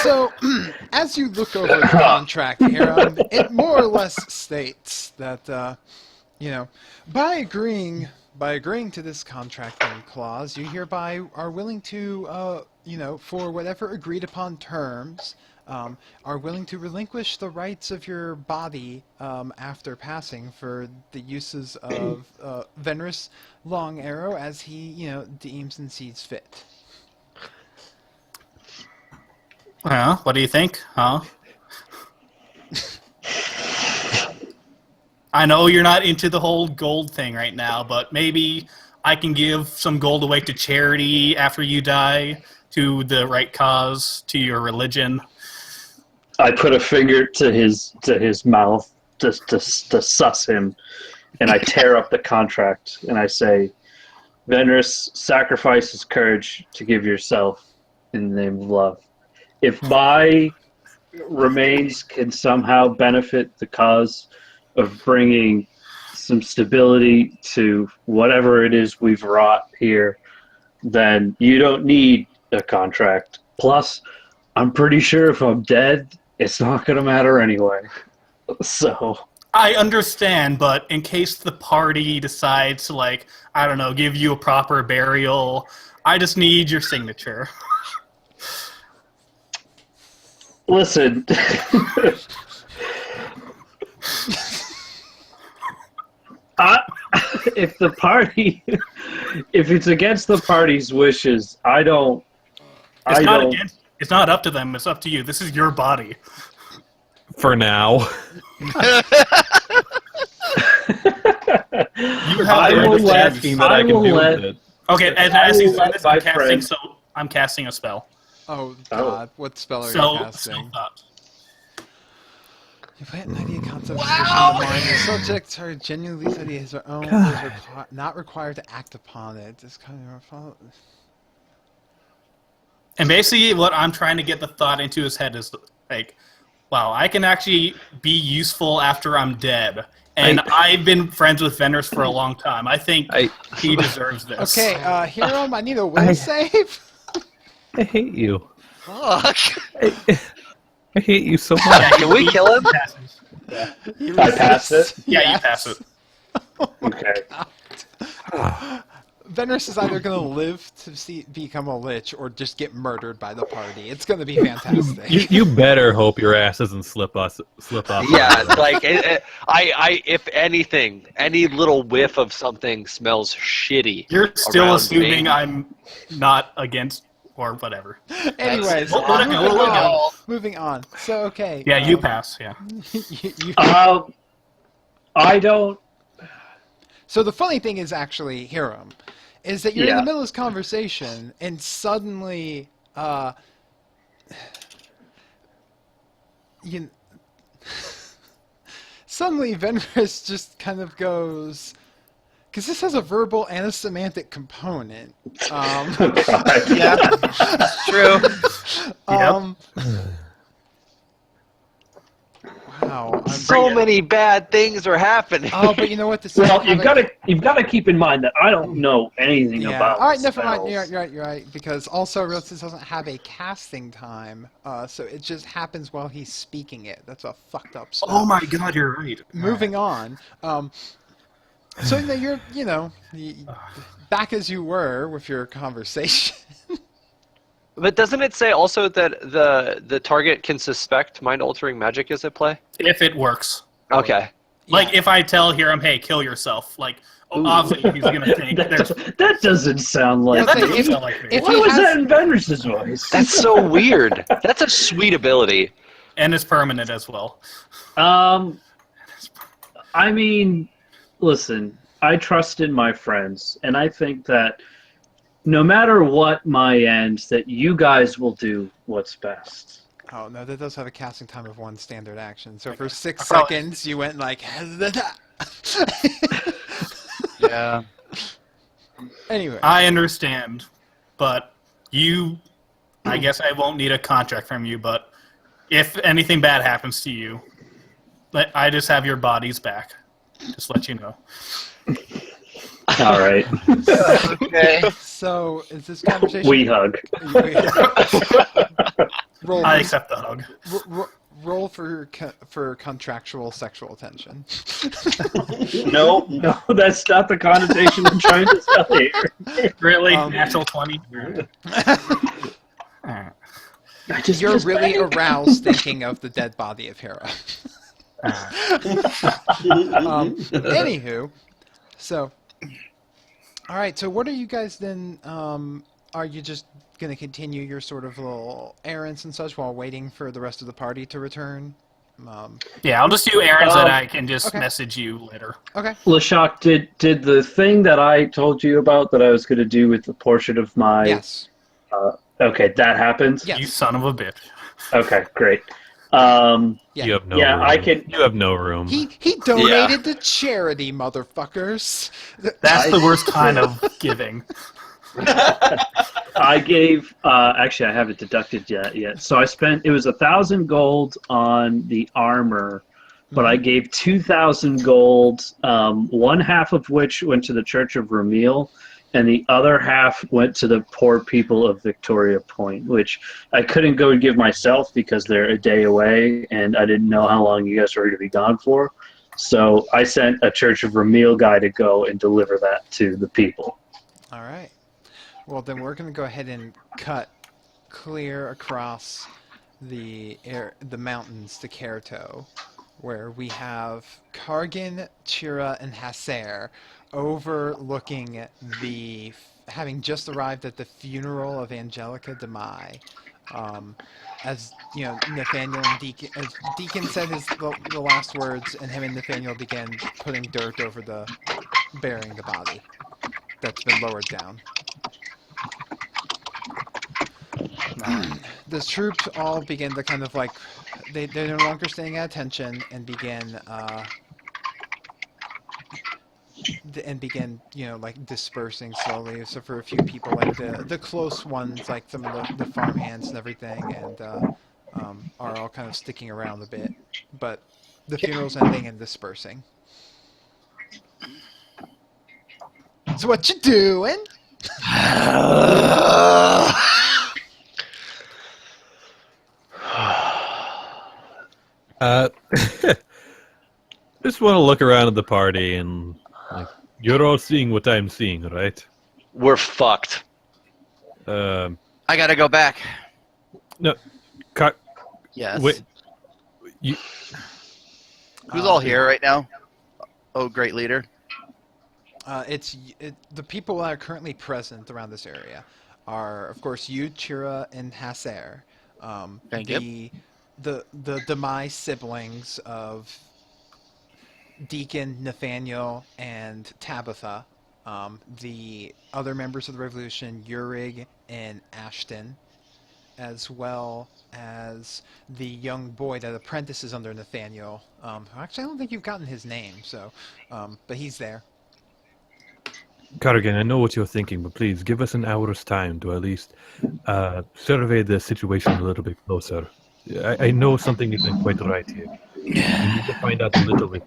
So, as you look over the contract here, it more or less states that, by agreeing to this contracting clause, you hereby are willing to, for whatever agreed upon terms, are willing to relinquish the rights of your body after passing for the uses of Venrus Long Arrow as he, deems and sees fit. Well, what do you think, huh? I know you're not into the whole gold thing right now, but maybe I can give some gold away to charity after you die, to the right cause, to your religion. I put a finger to his mouth to suss him, and I tear up the contract, and I say, Venrus sacrifices courage to give yourself in the name of love. If my remains can somehow benefit the cause of bringing some stability to whatever it is we've wrought here, then you don't need a contract. Plus, I'm pretty sure if I'm dead, it's not going to matter anyway. So I understand, but in case the party decides to, give you a proper burial, I just need your signature. Listen, if it's against the party's wishes, It's not up to them. It's up to you. This is your body. For now. You have asking that I can do with it. Okay, and as you said this, I'm casting a spell. Oh, God. What spell are you casting? You plant an idea concept in the mind. The subjects are genuinely these ideas are own. Not required to act upon it. This kind of And basically, what I'm trying to get the thought into his head is wow, I can actually be useful after I'm dead. And I've been friends with Venrus for a long time. I think he deserves this. Okay, Hero, I need a will save. I hate you. Fuck. I hate you so much. Yeah, can we kill him? I pass it? Yeah, you pass it. Okay. Venrus is either going to live to become a lich or just get murdered by the party. It's going to be fantastic. You better hope your ass doesn't slip off. Yeah, like I if anything, any little whiff of something smells shitty. You're still around assuming me. I'm not against or whatever. Anyways, We'll let it go, we'll let it go. moving on. So, okay. Yeah, you pass. Yeah. you- I don't. So the funny thing is actually, Hiram, is that you're in Yeah. the middle of this conversation and suddenly, suddenly Venrus just kind of goes, because this has a verbal and a semantic component. Yeah, it's true. Wow. So many bad things are happening. Oh, but you know what? Well, you've got to keep in mind that I don't know anything about. All right, never mind. spells. You're right. Because also, Rosis doesn't have a casting time, so it just happens while he's speaking it. That's a fucked up spell. Oh my god, you're right. Moving on. So you're back as you were with your conversation. But doesn't it say also that the target can suspect mind-altering magic is at play? If it works. Okay. Like, if I tell Hiram, hey, kill yourself, like, obviously he's going to think there's... That doesn't sound like. That Let's say doesn't if- sound like me. if Why he was has- that in Venrus' voice? That's so weird. That's a sweet ability. And it's permanent as well. I mean, listen, I trust in my friends, and I think that no matter what my end, that you guys will do what's best. Oh no, that does have a casting time of 1 standard action. So for 6 probably- seconds, you went like. Yeah. Anyway. I understand, but I guess I won't need a contract from you, but if anything bad happens to you, I just have your bodies back. Just let you know. All right. Okay. So is this conversation? We hug. roll. I accept the hug. Roll for contractual sexual tension. No, that's not the connotation I'm trying to sell here. Really? Natural 20? Alright. You're really aroused thinking of the dead body of Hera. Anywho, so, all right. So, what are you guys then? Are you just gonna continue your sort of little errands and such while waiting for the rest of the party to return? Yeah, I'll just do errands that I can just okay. message you later. Okay. Lashak, did the thing that I told you about that I was going to do with the portion of my... Yes. Okay, that happens? Yes. You son of a bitch. Okay, great. Yeah. You have no Yeah, room. I can- You have no room. He donated to charity, motherfuckers. That's the worst kind of giving. I gave, actually I haven't deducted yet. So I spent, it was 1,000 gold on the armor, but I gave 2,000 gold, one half of which went to the Church of Ramil, and the other half went to the poor people of Victoria Point, which I couldn't go and give myself because they're a day away, and I didn't know how long you guys were going to be gone for. So I sent a Church of Ramil guy to go and deliver that to the people. All right. Well, then we're going to go ahead and cut clear across the mountains to Kerto, where we have Kargan, Chira, and Hasser overlooking having just arrived at the funeral of Angelica Demai. As you know, Nathaniel and Deacon, as Deacon said the last words, and him and Nathaniel began putting dirt over burying the body that's been lowered down. The troops all begin to kind of like they're no longer staying at attention and begin like dispersing slowly. So for a few people, like the close ones, like some of the farmhands and everything, and are all kind of sticking around a bit. But the funeral's ending and dispersing. So what you doing? Just want to look around at the party and like, you're all seeing what I'm seeing, right? we're fucked. I gotta go back. No, cut. Yes. Wait. You, Who's all here right now? Oh, great leader. The people that are currently present around this area are, of course, you, Chira, and Hasser. Thank you. The demise siblings of Deacon, Nathaniel, and Tabitha. The other members of the Revolution, Urig and Ashton, as well as the young boy that apprentices under Nathaniel. Actually, I don't think you've gotten his name, so, but he's there. Carrigan, I know what you're thinking, but please give us an hour's time to at least survey the situation a little bit closer. I know something isn't quite right here. We need to find out a little bit.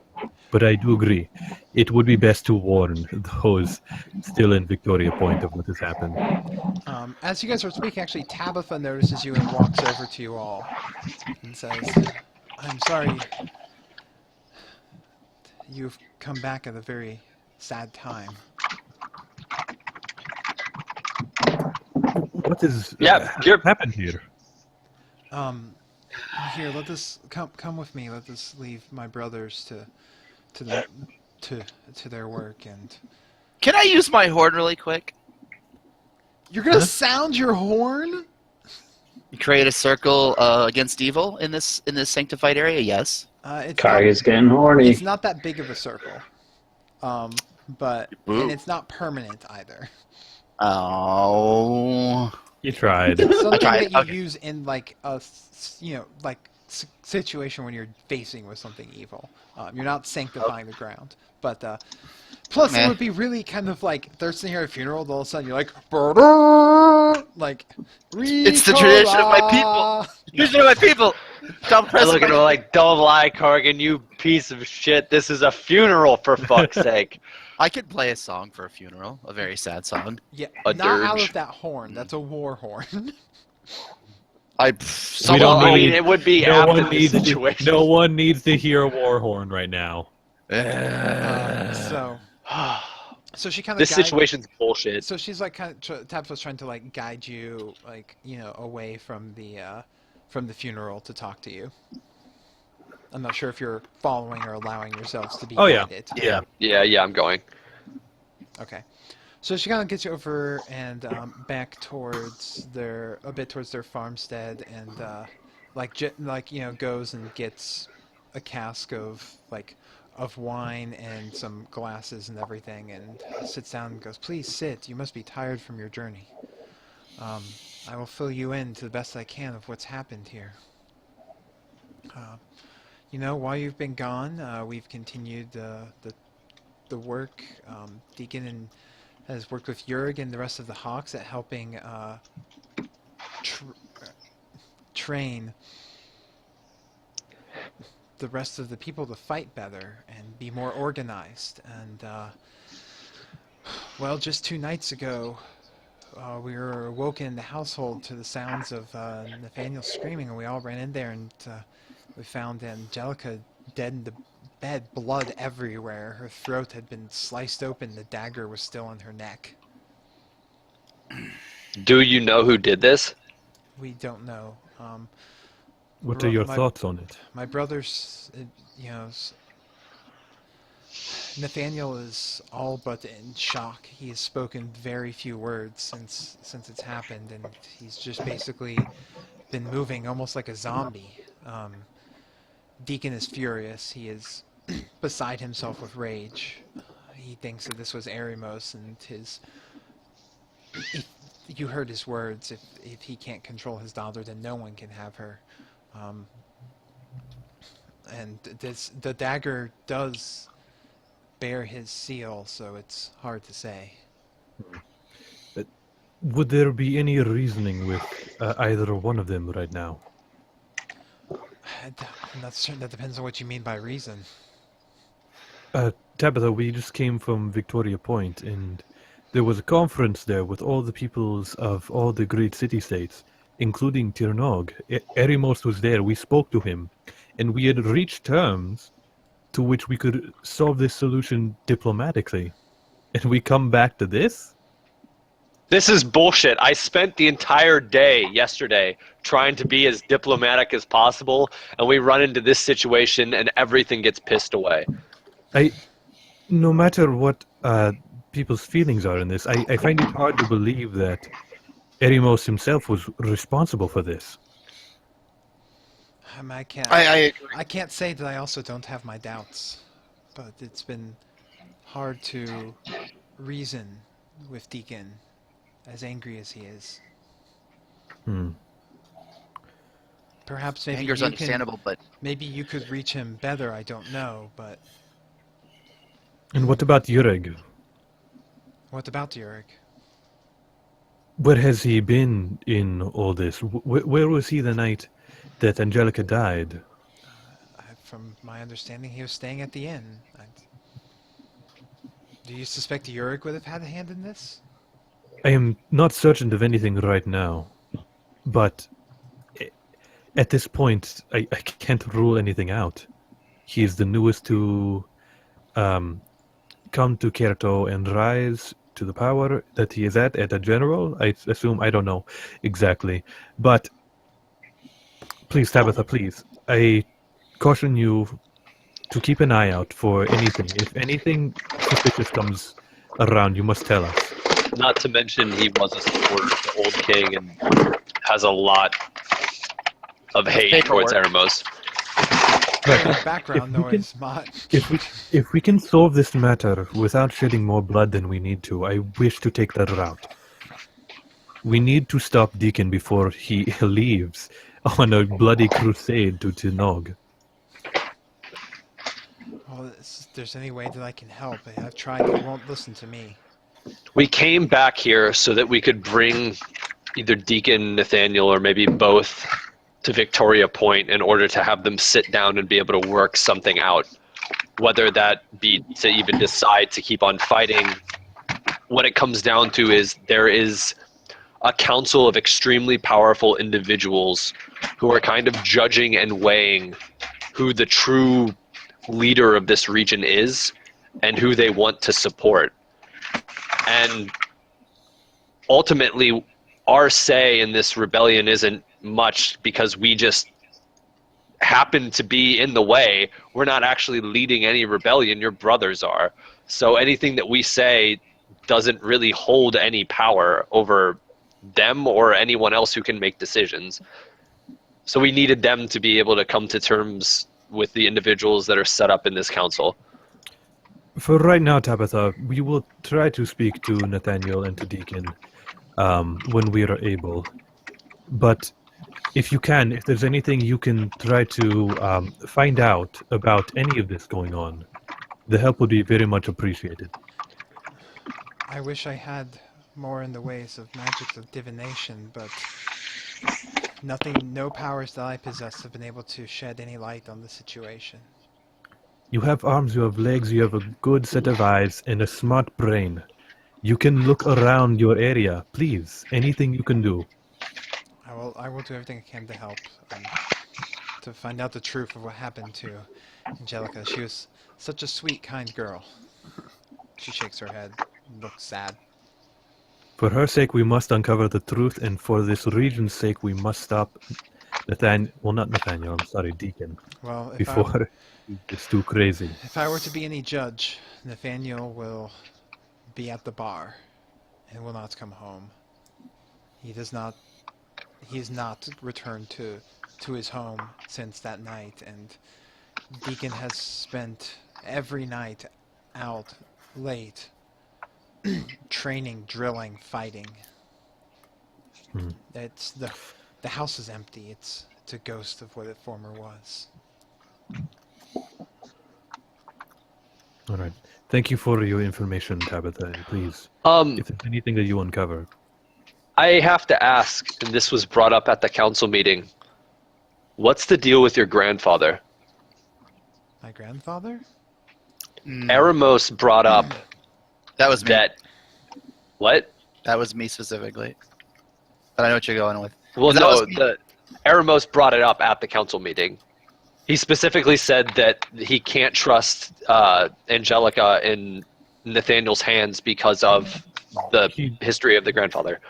But I do agree. It would be best to warn those still in Victoria Point of what has happened. As you guys are speaking, actually, Tabitha notices you and walks over to you all and says, "I'm sorry. You've come back at a very sad time." What is happened here? Here, let us come with me. Let us leave my brothers to their work. And Can I use my horn really quick? you're gonna sound your horn? Create a circle against evil in this sanctified area? Yes. Karya's getting horny. It's not that big of a circle, but and it's not permanent either. Oh. You tried. It's something tried, that you okay. use in like a situation when you're facing with something evil. You're not sanctifying the ground, but plus it would be really kind of like thirsting here at a funeral. All of a sudden you're like, like It's the tradition of my people. Tradition of my people. Don't I press look at him like, don't lie, Corrigan, you piece of shit. This is a funeral, for fuck's sake. I could play a song for a funeral, a very sad song. Yeah, A not out dirge. of that horn. That's a war horn. We don't I mean, need- it would be No after one the needs situation. no one needs to hear a war horn right now. So she kind of This situation's bullshit. So she's like kind of Tabitha's trying to like guide you like away from the funeral to talk to you. I'm not sure if you're following or allowing yourselves to be guided. Yeah, I'm going. Okay. So she kind of gets you over and back towards their farmstead and goes and gets a cask of wine and some glasses and everything and sits down and goes, "Please sit. You must be tired from your journey. I will fill you in to the best I can of what's happened here. While you've been gone, we've continued the work. Deacon has worked with Jurg and the rest of the Hawks at helping train the rest of the people to fight better and be more organized. And, just 2 nights ago, we were awoken in the household to the sounds of Nathaniel screaming, and we all ran in there, and we found Angelica dead in the bed, blood everywhere. Her throat had been sliced open, the dagger was still in her neck. Do you know who did this? We don't know. What are your thoughts on it? My brother's, Nathaniel is all but in shock. He has spoken very few words since it's happened, and he's just basically been moving almost like a zombie. Deacon is furious. He is beside himself with rage. He thinks that this was Arimos, and you heard his words. If he can't control his daughter, then no one can have her. And the dagger does bear his seal, so it's hard to say. Would there be any reasoning with either one of them right now? I'm not certain. That depends on what you mean by reason. Tabitha, we just came from Victoria Point, and there was a conference there with all the peoples of all the great city-states, including Tirnog. Erimos was there. We spoke to him, and we had reached terms to which we could solve this solution diplomatically. And we come back to this? This is bullshit. I spent the entire day yesterday trying to be as diplomatic as possible, and we run into this situation and everything gets pissed away. No matter what people's feelings are in this, I find it hard to believe that Erimos himself was responsible for this. I can't. I agree. I can't say that I also don't have my doubts, but it's been hard to reason with Deacon, as angry as he is. Perhaps maybe Anger's understandable, but maybe you could reach him better. I don't know, but And what about Jureg? what about Yurik? Where has he been in all this? Where was he the night that Angelica died? From my understanding, he was staying at the inn. Do you suspect Yurik would have had a hand in this? I am not certain of anything right now, but at this point, I can't rule anything out. He is the newest to come to Kerto and rise to the power that he is at a general, I assume. I don't know exactly. But please, Tabitha, please, I caution you to keep an eye out for anything. If anything suspicious comes around, you must tell us. Not to mention he was a supporter of the Old King and has a lot of hate towards Eremos. Background noise, Mott. If we can solve this matter without shedding more blood than we need to, I wish to take that route. We need to stop Deacon before he leaves on a bloody crusade to Tinog. Well, if there's any way that I can help, I've tried. They won't listen to me. We came back here so that we could bring either Deacon, Nathaniel, or maybe both to Victoria Point in order to have them sit down and be able to work something out. Whether that be to even decide to keep on fighting. What it comes down to is there is a council of extremely powerful individuals who are kind of judging and weighing who the true leader of this region is and who they want to support. And ultimately, our say in this rebellion isn't much because we just happen to be in the way. We're not actually leading any rebellion. Your brothers are. So anything that we say doesn't really hold any power over them or anyone else who can make decisions. So we needed them to be able to come to terms with the individuals that are set up in this council. For right now, Tabitha, we will try to speak to Nathaniel and to Deacon when we are able. But if you can, if there's anything you can try to find out about any of this going on, the help would be very much appreciated. I wish I had more in the ways of magic of divination, but no powers that I possess have been able to shed any light on the situation. You have arms, you have legs, you have a good set of eyes, and a smart brain. You can look around your area, please. Anything you can do. I will do everything I can to help, to find out the truth of what happened to Angelica. She was such a sweet, kind girl. She shakes her head, looks sad. For her sake, we must uncover the truth, and for this region's sake, we must stop not Nathaniel, I'm sorry, Deacon. Well, Before it's too crazy. If I were to be any judge, Nathaniel will be at the bar and will not come home. He has not returned to his home since that night, and Deacon has spent every night out late training, drilling, fighting. It's the house is empty. It's a ghost of what it former was. All right. Thank you for your information, Tabitha, and please, if there's anything that you uncover. I have to ask, and this was brought up at the council meeting, what's the deal with your grandfather? My grandfather? Eremos brought up that was me. that... What? That was me specifically. But I know what you're going with. Well, no, Eremos brought it up at the council meeting. He specifically said that he can't trust Angelica in Nathaniel's hands because of the He- history of the grandfather.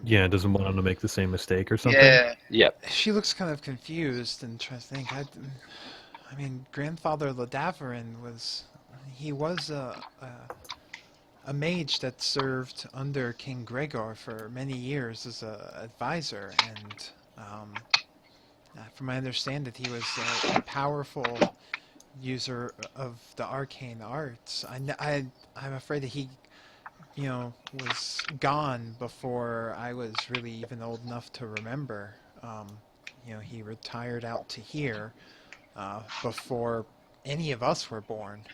Yeah, doesn't want him to make the same mistake or something. Yeah. Yep. She looks kind of confused and tries to think. I mean, Grandfather Ladavarin was... He was a mage that served under King Gregor for many years as a advisor, and from my understanding, he was a powerful user of the arcane arts. I'm afraid that he, was gone before I was really even old enough to remember. He retired out to here before any of us were born,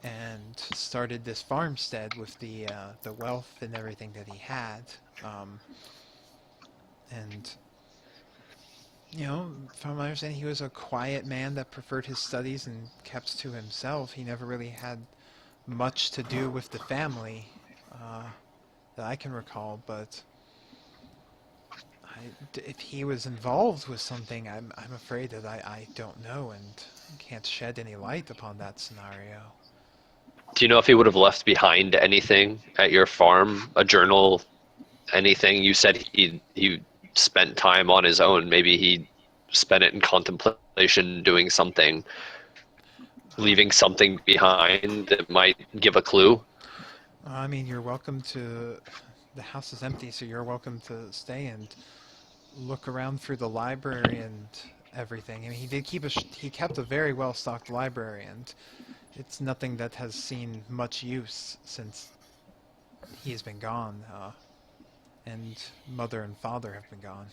and started this farmstead with the wealth and everything that he had. And from my understanding, he was a quiet man that preferred his studies and kept to himself. He never really had much to do with the family that I can recall, but if he was involved with something, I'm afraid that I don't know and can't shed any light upon that scenario. Do you know if he would have left behind anything at your farm? A journal, anything? You said he spent time on his own. Maybe he spent it in contemplation, doing something, leaving something behind that might give a clue. I mean, you're welcome to... The house is empty, so you're welcome to stay and look around through the library and everything. I mean, he kept a very well-stocked library, and it's nothing that has seen much use since he's been gone, and mother and father have been gone.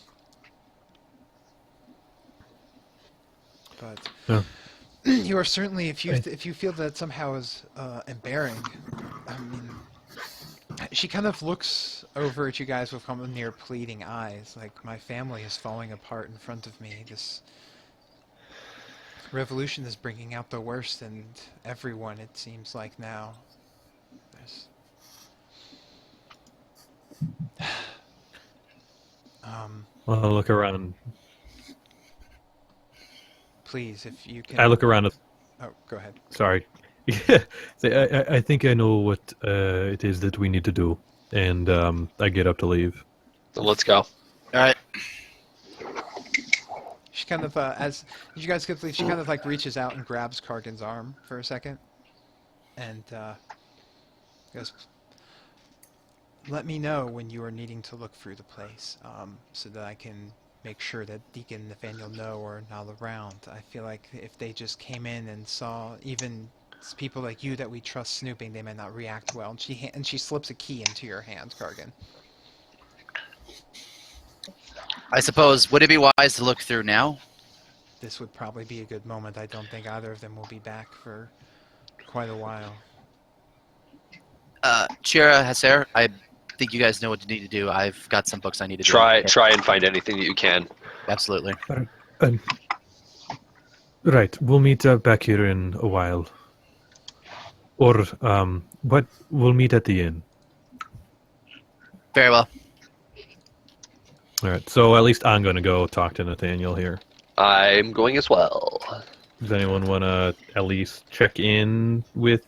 But Yeah. you are certainly, if you feel that somehow is embarrassing, I mean, she kind of looks over at you guys with kind of near pleading eyes, like, my family is falling apart in front of me. This revolution is bringing out the worst in everyone, it seems like now. There's... Well, I look around. Please, if you can... I look around. Oh, go ahead. Sorry. Yeah, I think I know what it is that we need to do, and I get up to leave. So let's go. All right. She kind of, as you guys get to leave, she kind of like reaches out and grabs Kargan's arm for a second, and goes, "Let me know when you are needing to look through the place, so that I can make sure that Deacon and Nathaniel know we're not around. I feel like if they just came in and saw even people like you that we trust snooping, they might not react well." And she slips a key into your hand, Kargan. I suppose, would it be wise to look through now? This would probably be a good moment. I don't think either of them will be back for quite a while. Chira, Haser, I think you guys know what you need to do. I've got some books I need to Try do. and find anything that you can. Absolutely. Right, we'll meet back here in a while. Or, what? We'll meet at the inn. Very well. All right, so at least I'm going to go talk to Nathaniel here. I'm going as well. Does anyone want to at least check in with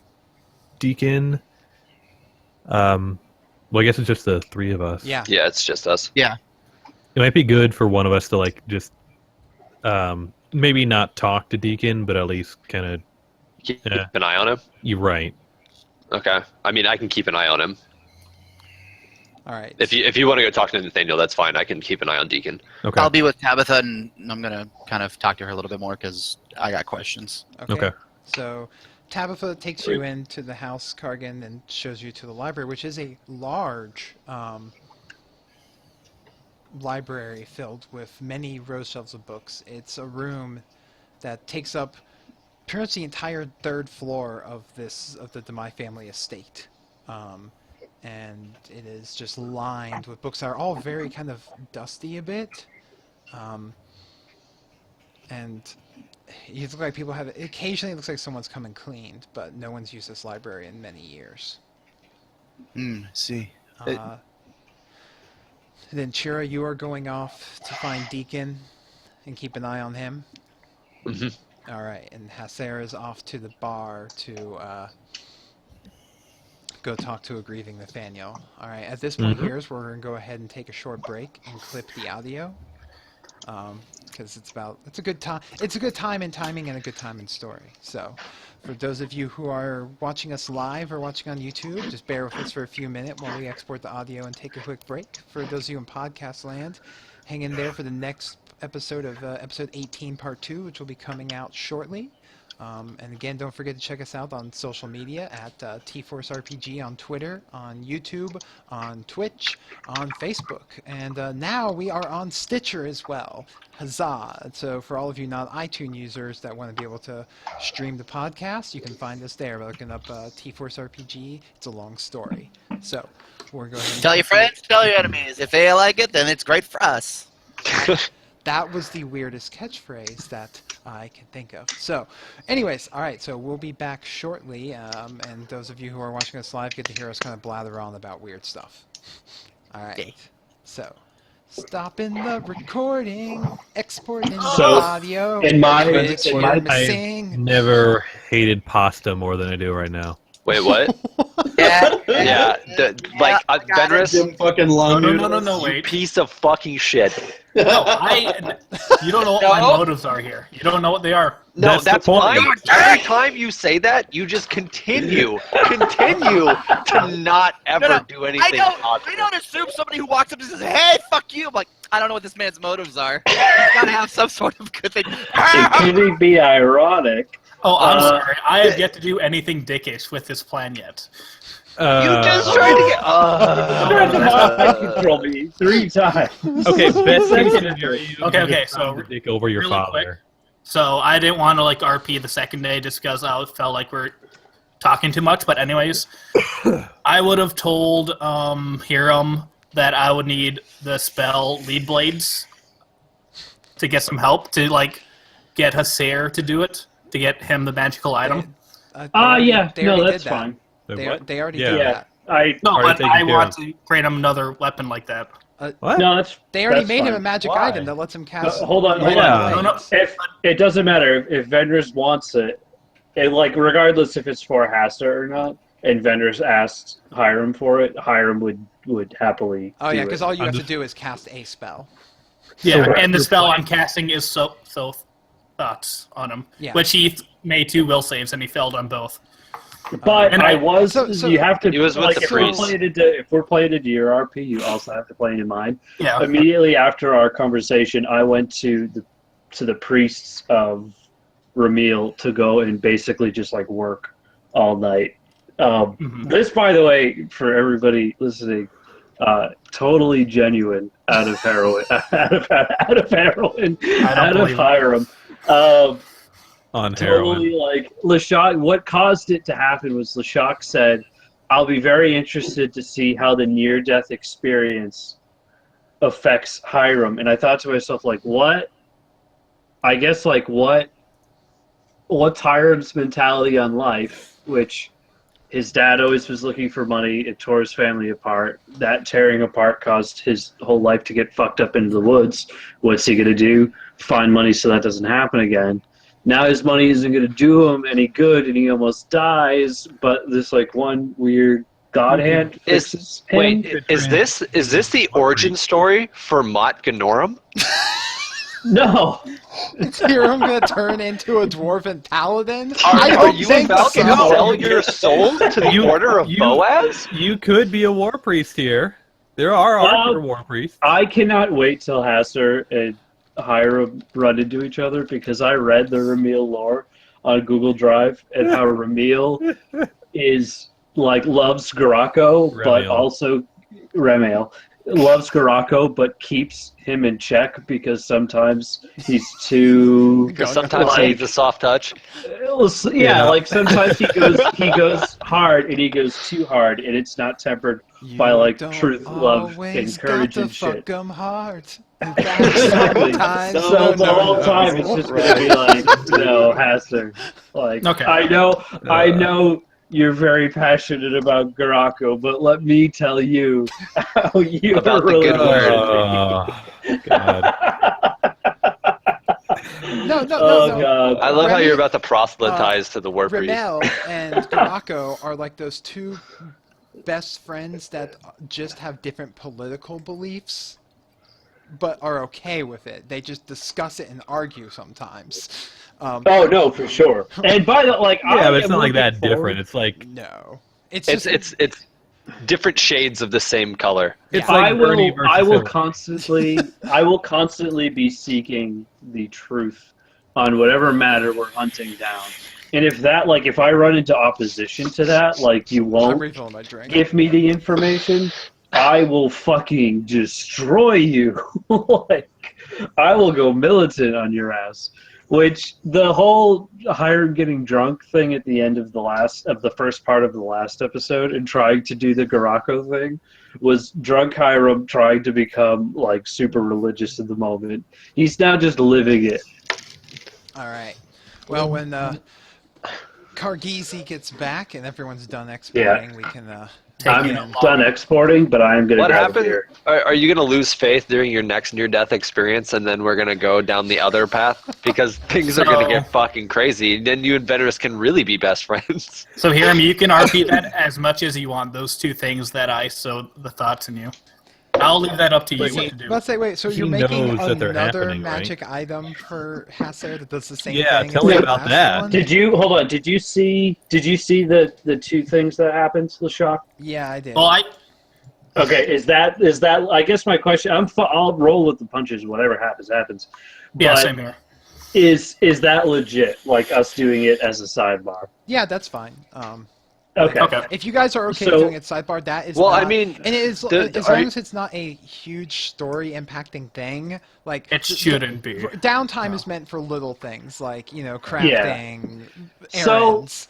Deacon? Well, I guess it's just the three of us. Yeah. Yeah, it's just us. Yeah. It might be good for one of us to, like, just maybe not talk to Deacon, but at least kind of... Keep an eye on him. You're right. Okay. I mean, I can keep an eye on him. All right. If you want to go talk to Nathaniel, that's fine. I can keep an eye on Deacon. Okay. I'll be with Tabitha, and I'm going to kind of talk to her a little bit more because I got questions. Okay. So Tabitha takes you into the house, Kargan, and shows you to the library, which is a large library filled with many row shelves of books. It's a room that takes up pretty much the entire third floor of the DeMai family estate. And it is just lined with books that are all very kind of dusty a bit. And you look like people have... Occasionally it looks like someone's come and cleaned, but no one's used this library in many years. See. Then Chira, you are going off to find Deacon and keep an eye on him. All right, and Haser is off to the bar to go talk to a grieving Nathaniel. All right. At this point, here's where we're gonna go ahead and take a short break and clip the audio, because it's a good time. It's a good time in timing and a good time in story. So, for those of you who are watching us live or watching on YouTube, just bear with us for a few minutes while we export the audio and take a quick break. For those of you in podcast land, hang in there for the next episode of episode 18, part 2, which will be coming out shortly. And again, don't forget to check us out on social media at TForce RPG on Twitter, on YouTube, on Twitch, on Facebook. And now we are on Stitcher as well. Huzzah! So for all of you non-iTunes users that want to be able to stream the podcast, you can find us there by looking up TForce RPG. It's a long story. So we're going to Tell your friends, tell your enemies. If they like it, then it's great for us. That was the weirdest catchphrase that I can think of. So, anyways, all right, so we'll be back shortly, and those of you who are watching us live get to hear us kind of blather on about weird stuff. All right, Okay. So, stopping the recording, exporting the So, audio. in my- Chris, in you're my- missing. Never hated pasta more than I do right now. Wait, what? Yeah. Yeah, Venris, Jim fucking No, long no, you wait. piece of fucking shit. No, you don't know what my No. motives are here. You don't know what they are. No, That's the that's point. fine. Every time you say that, you just continue to not ever No, do anything I positive. don't assume somebody who walks up and says, "Hey, fuck you." I'm like, I don't know what this man's motives are. He's gotta have some sort of good thing. Could it be ironic? Oh, I'm Uh, sorry. I have yet to do anything dickish with this plan yet. You just tried to get. Control me 3 times. Okay, best case scenario. Okay, so take over your really father. quick. So I didn't want to RP the second day just because I felt like we're talking too much. But anyways, I would have told Hiram that I would need the spell Lead Blades to get some help to get Hasair to do it, to get him the magical item. Yeah. They No, already that's did that. fine. They already Yeah. did Yeah. that. No, Already but taken I care want of. to create him another weapon like that. What? No, that's They already that's made him fine. a magic Why? item that lets him cast. Hold on. Yeah. No. If it doesn't matter if Vendors wants it, regardless if it's for Haster or not, and Vendors asked Hiram for it, Hiram would happily. Oh do yeah, because it. all you have to do is cast a spell. Yeah, So and the you're spell playing- I'm casting is so thoughts on him, Yeah. which he made 2 will saves and he failed on both. But And I I- was. so- you have to. He was with the if we're priest. playing if we're playing a DRP, you also have to play in mind. Yeah, Immediately after our conversation, I went to the priests of Ramil to go and basically just work all night. Mhm. This, by the way, for everybody listening, totally genuine out of heroin, out of heroin, I don't out of believe it. Hiram. On heroin. Totally Lashak. What caused it to happen was Lashak said, "I'll be very interested to see how the near-death experience affects Hiram." And I thought to myself, what? I guess what's Hiram's mentality on life? Which his dad always was looking for money. It tore his family apart. That tearing apart caused his whole life to get fucked up into the woods. What's he gonna do? Find money so that doesn't happen again. Now his money isn't going to do him any good, and he almost dies. But this one weird god hand fixes him. Wait, is this the origin story for Mott Ganorum? No, Is Hiram gonna turn into a dwarven paladin? Are don't you think about to so. sell your soul to the Order of Boaz? You could be a war priest here. There are archer war priests. I cannot wait till Hasser and Hiram run into each other because I read the Ramil lore on Google Drive and how Ramil is loves Garako, but Ramiel. also Ramiel loves Garako, but keeps him in check because sometimes he's too. Because sometimes he needs a soft touch. Yeah, sometimes he goes hard and he goes too hard, and it's not tempered by don't truth, love, always and courage got and to shit. fuck 'em hard. Exactly. Sometimes So the whole time it's just gonna be no, Haster. Okay. I know you're very passionate about Garako, but let me tell you how you About the really good are. God. No. God. I love how Remy- you're about to proselytize to the war priest. Ramel and Garako are those two best friends that just have different political beliefs, but are okay with it. They just discuss it and argue sometimes. Oh no, for sure. And by the like, Yeah, but it's not like that different. It's like No. It's different shades of the same color. it's Yeah. like Bernie versus I will Hillary. constantly be seeking the truth on whatever matter we're hunting down. And if I run into opposition to that, like you I'm won't refilling my drink. give me the information, I will fucking destroy you. Like, I will go militant on your ass. Which the whole Hiram getting drunk thing at the end of the first part of the last episode and trying to do the Garako thing was drunk Hiram trying to become like super religious in the moment. He's now just living it. All right. Well, when Cargizi gets back and everyone's done exporting, we can take I'm in. done exporting, but I am going to What grab a happened? beer. Are you going to lose faith during your next near-death experience, and then we're going to go down the other path? Because things are going to get fucking crazy. Then you and Ventress can really be best friends. So, Hiram, you can RP that as much as you want, those two things that I sowed the thoughts in you. I'll leave that up to you what to do. Let's say, wait, so He you're making knows that they're another happening, magic item for Hasser that does the same Yeah, thing? tell as me the about last that. one? Did you see the two things that happened, LeShock? Yeah, I did. Well, Okay, is that I guess my question, I'll roll with the punches, whatever happens. yeah, But same here. is that legit, like us doing it as a sidebar? Yeah, that's fine. Okay. If you guys are okay So- doing it sidebar, that is Well, not, I mean, and it is the- as long as it's not a huge story impacting thing. Like It shouldn't be. Downtime is meant for little things like crafting, So- errands.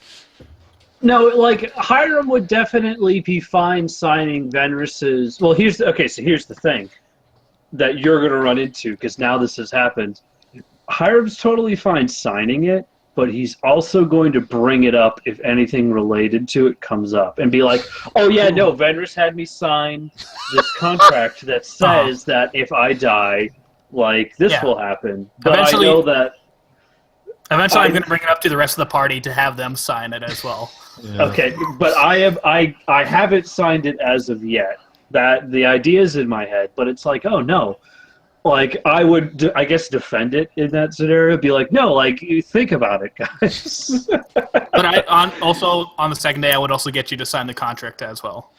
No, like Hiram would definitely be fine signing Ventress's. Well, here's the thing that you're going to run into because now this has happened. Hiram's totally fine signing it, but he's also going to bring it up if anything related to it comes up and be like, "Oh yeah, no, Ventress had me sign this contract that says that if I die, like this Yeah. will happen." But Eventually- I know that. Eventually, I'm going to bring it up to the rest of the party to have them sign it as well. Yeah. Okay, but I haven't signed it as of yet. That the idea is in my head, but it's like, oh no, like I would, I guess, defend it in that scenario. Be like, no, like you think about it, guys. But also on the second day, I would also get you to sign the contract as well.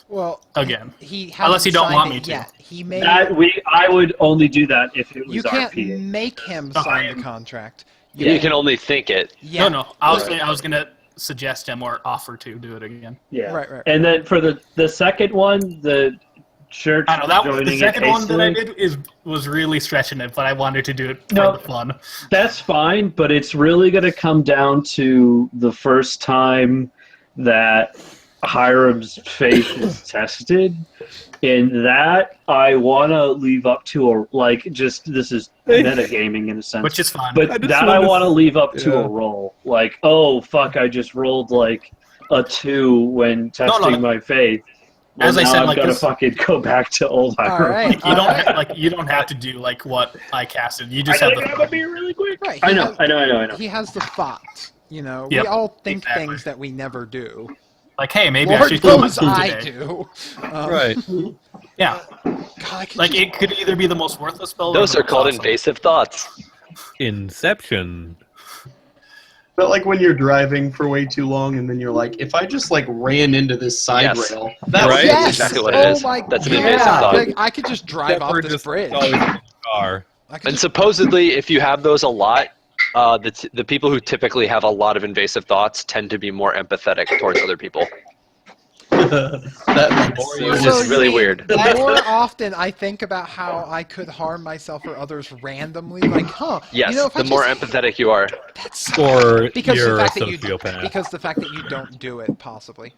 Well, Again, he unless you don't hasn't want signed me it to. yet. He may. I would only do that if it was You can't RP. make him No, sign the contract. You can only think it. Yeah. No, I was going to suggest him or offer to do it again. Yeah, Right. And then for the second one, the church I don't know, joining the second one that I hastily, did was really stretching it, but I wanted to do it for No. the fun. That's fine, but it's really going to come down to the first time that Hiram's faith is tested. In that, I want to leave up to this is metagaming in a sense. Which is fine. But I just that I wanna- want to leave up to Yeah. a roll. Like, oh, fuck, I just rolled like a 2 when testing my faith. Well, As I now said, I'm like going to this- fucking go back to old All Hiram. right. You don't have to do like what I casted. You just I have gotta the grab a beer really quick. Right. I know. He has the thought. Yep, we all think exactly. things that we never do. like, hey, maybe I Lord should kill knows myself I today. do. Right. Yeah, God, I could like just- it could either be the most worthless spell. Those or are called awesome. invasive thoughts. Inception. But like when you're driving for way too long, and then you're like, if I just like ran into this side Yes. rail, that Right? would Yes! Exactly what it Oh is. my That's an God. invasive thought. Like, I could just drive Except off for this just bridge. always in the car. I could And just- supposedly, if you have those a lot, the people who typically have a lot of invasive thoughts tend to be more empathetic towards other people. that makes Which sense. So is really you- weird. The more often I think about how I could harm myself or others randomly, like, Yes, if I the more just- empathetic you are. that's Or because you're the a fact that you sociopath. because the fact that you don't do it, possibly,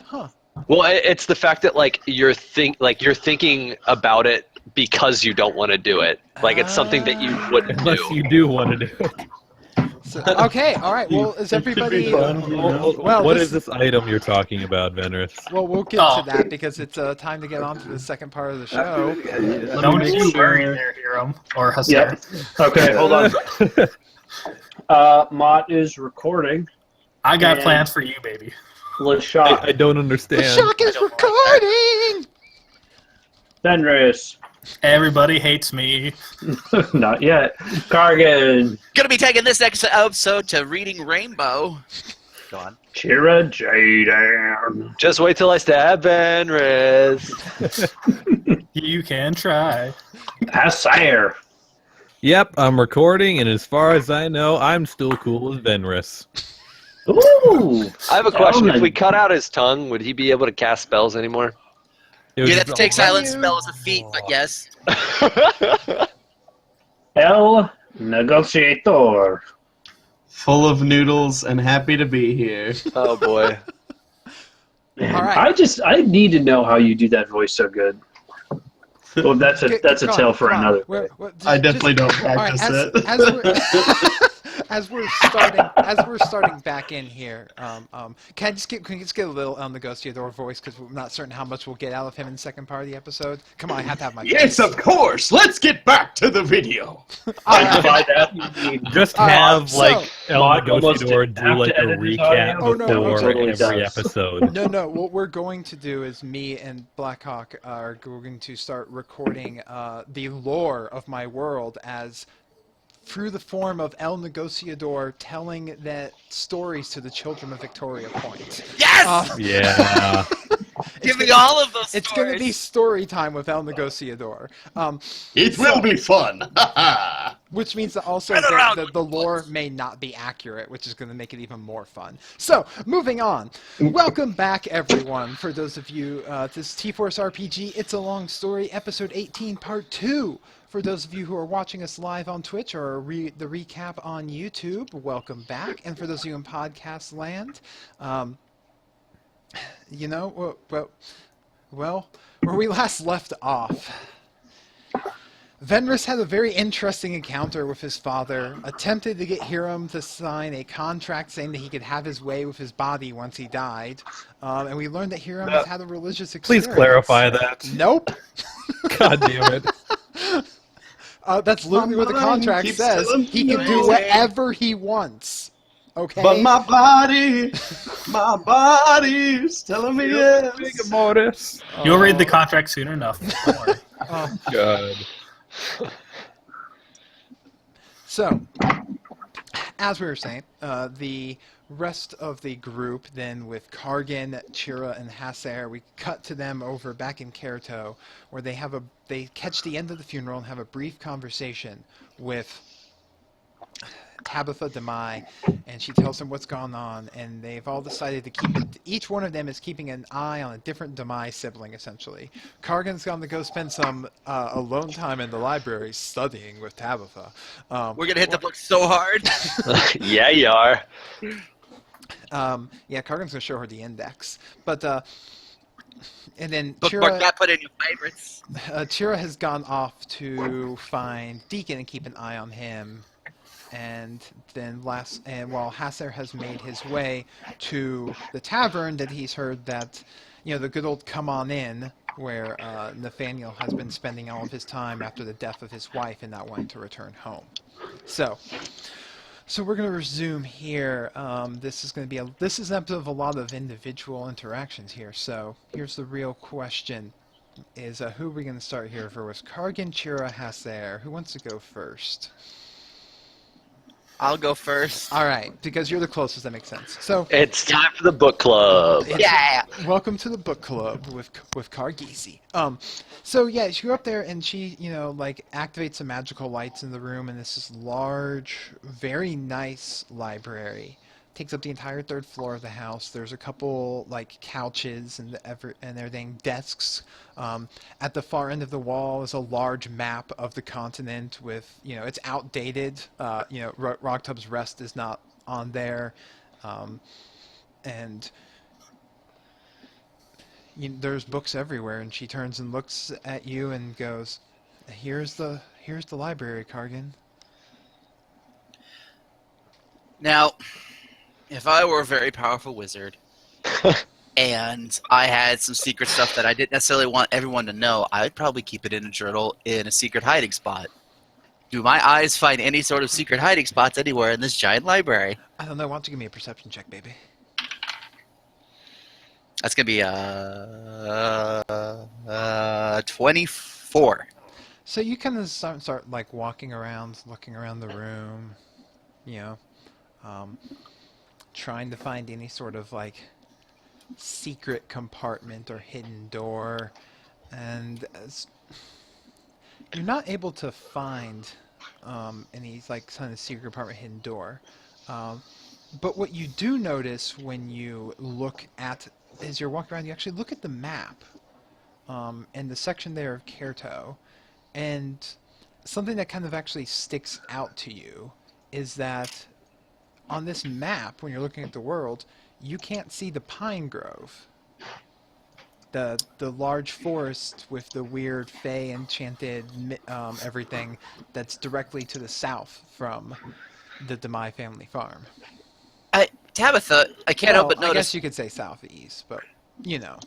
Well, it's the fact that like you're thinking about it because you don't want to do it. Like it's something that you wouldn't Unless do. you do want to do it. So, okay, all right. Well, is everybody? What Well, is this item you're talking about, Ventress? Well, we'll get Oh. to that because it's time to get on to the second part of the show. Don't you worry there, Hiram or Hasser. Yep. Okay, hold on. Mott is recording. I got And- plans for you, baby. LaShock. I don't The understand. shock is recording! Fenris. Everybody hates me. Not yet. Kargan. Gonna be taking this next episode to Reading Rainbow. Go on. Kira Jaden. Just wait till I stab Benris. You can try. Asair. Yep, I'm recording, and as far as I know, I'm still cool with Venris. Ooh. I have a question. Oh, If we cut out his tongue, would he be able to cast spells anymore? It You'd was have to take all- silent spell as a feat, but yes. El Negociator. Full of noodles and happy to be here. Oh boy. Man, All right. I need to know how you do that voice so good. Well, that's a Come on, tale for come on. another. I definitely don't All right, practice it. as we're starting back in here, can we just get a little on the Negotiador voice, because we're not certain how much we'll get out of him in the second part of the episode. Come on, I have to have my Yes, of course. Let's get back to the video. All right. By that, you mean Just All right, have, so- like, El Mark almost Negotiador didn't do, have like, to a edit his recap audio. Oh, no, before totally every does. episode. No. What we're going to do is me and Blackhawk are going to start recording the lore of my world as through the form of El Negociador telling that stories to the children of Victoria Point. Yes! Yeah. Give me all of those It's stories. going to be story time with El Negociador. It will be fun. Which means that also Spread around the lore may not be accurate, which is going to make it even more fun. So, moving on. Welcome back, everyone. For those of you, this is TForce RPG, It's a Long Story, Episode 18, Part 2. For those of you who are watching us live on Twitch or the recap on YouTube, welcome back. And for those of you in podcast land, you know, well, where we last left off, Venris had a very interesting encounter with his father, attempted to get Hiram to sign a contract saying that he could have his way with his body once he died, and we learned that Hiram has had a religious experience. Please clarify that. Nope. God damn it. That's literally what the My mind contract keeps says. telling He me can do no. whatever he wants. Okay? But my body's telling me yes. Mortis. You'll read the contract soon enough. Don't worry. God. So, as we were saying, the rest of the group, then with Kargan, Chira, and Hasser, we cut to them over back in Kerto, where they catch the end of the funeral and have a brief conversation with Tabitha Demai, and she tells them what's gone on, and they've all decided to keep it. Each one of them is keeping an eye on a different Demai sibling, essentially. Kargan's going to go spend some alone time in the library studying with Tabitha. We're gonna hit the book so hard. Yeah, you are. Yeah, Kargan's going to show her the index. But, and then Bookmark that, put in your favorites. Chira has gone off to find Deacon and keep an eye on him. And then while Hasser has made his way to the tavern, that he's heard that, the good old come on in, where Nathaniel has been spending all of his time after the death of his wife and not wanting to return home. So we're going to resume here. This is an episode of a lot of individual interactions here. So here's the real question: is who are we going to start here for? Was Kargan, Chira, Hasser? Who wants to go first? I'll go first. All right, because you're the closest. That makes sense. So It's time for the book club. Yeah. welcome to the book club with Kargisi. So yeah, she go up there and she, activates some magical lights in the room, and this is large, very nice library. Takes up the entire third floor of the house. There's a couple couches and everything, desks. At the far end of the wall is a large map of the continent with, it's outdated. Rocktub's Rest is not on there, and there's books everywhere. And she turns and looks at you and goes, "Here's the library, Kargan." Now, if I were a very powerful wizard and I had some secret stuff that I didn't necessarily want everyone to know, I would probably keep it in a journal in a secret hiding spot. Do my eyes find any sort of secret hiding spots anywhere in this giant library? I don't know. Why don't you give me a perception check, baby? That's gonna be 24. So you kind of start like walking around, looking around the room, you know, trying to find any sort of like secret compartment or hidden door, and you're not able to find any like kind of secret compartment, hidden door. But what you do notice when you look at, as you're walking around, you actually look at the map, and the section there of Kerto, and something that kind of actually sticks out to you is that on this map, when you're looking at the world, you can't see the pine grove. The large forest with the weird fey enchanted everything that's directly to the south from the Demai family farm. Tabitha, I can't help but I guess notice. you could say southeast, but you know.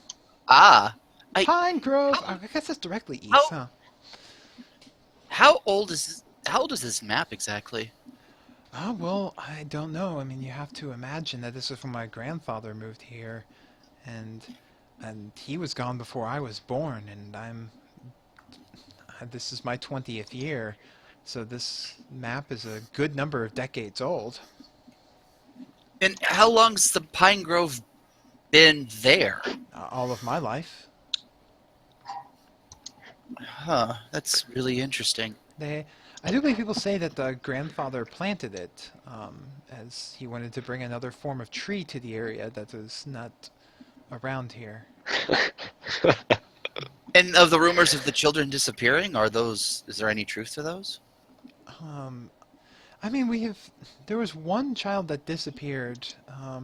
Ah, Pine Grove. I guess that's directly east, huh? how old is this map exactly? Oh, well, I don't know. I mean, you have to imagine that this is when my grandfather moved here, and he was gone before I was born, and this is my 20th year, so this map is a good number of decades old. And how long's the Pine Grove been there? All of my life. Huh, that's really interesting. I do believe people say that the grandfather planted it, as he wanted to bring another form of tree to the area that is not around here. And of the rumors of the children disappearing, is there any truth to those? I mean, there was one child that disappeared, I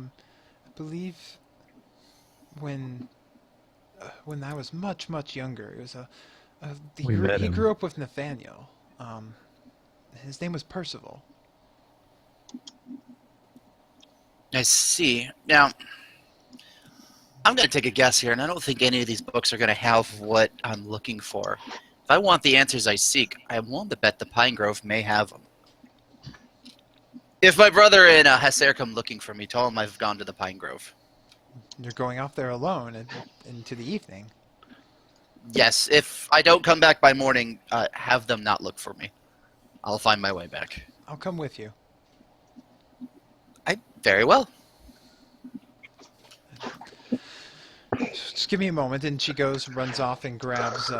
believe when I was much, much younger. It was he grew up with Nathaniel. His name was Percival. I see. Now, I'm going to take a guess here, and I don't think any of these books are going to have what I'm looking for. If I want the answers I seek, I am willing to bet the Pine Grove may have them. If my brother and Hesser come looking for me, tell him I've gone to the Pine Grove. You're going off there alone into the evening. Yes, if I don't come back by morning, have them not look for me. I'll find my way back. I'll come with you. Very well. Just give me a moment, and she runs off and grabs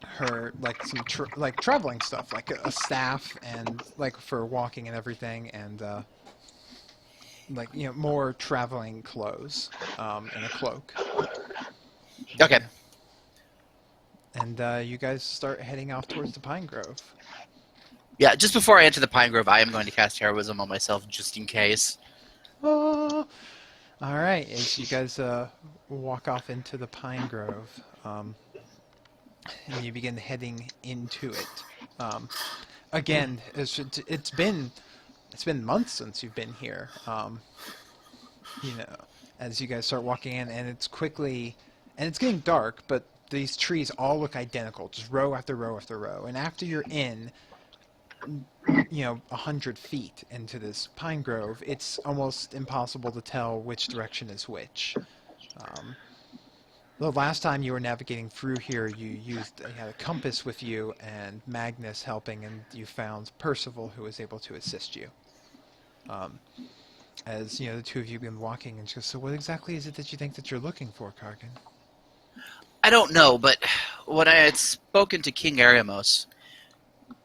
her like some traveling stuff, like a staff and like for walking and everything, and more traveling clothes and a cloak. Okay. And you guys start heading off towards the Pine Grove. Yeah, just before I enter the Pine Grove, I am going to cast Heroism on myself just in case. Oh. All right, as you guys walk off into the Pine Grove, and you begin heading into it. Again, it's been months since you've been here. As you guys start walking in, and it's getting dark, but these trees all look identical, just row after row after row. And after you're in, 100 feet into this pine grove, it's almost impossible to tell which direction is which. The last time you were navigating through here, you had a compass with you and Magnus helping, and you found Percival, who was able to assist you. As the two of you have been walking, and she goes, "So what exactly is it that you think that you're looking for, Kargan?" I don't know, but when I had spoken to King Ariamos,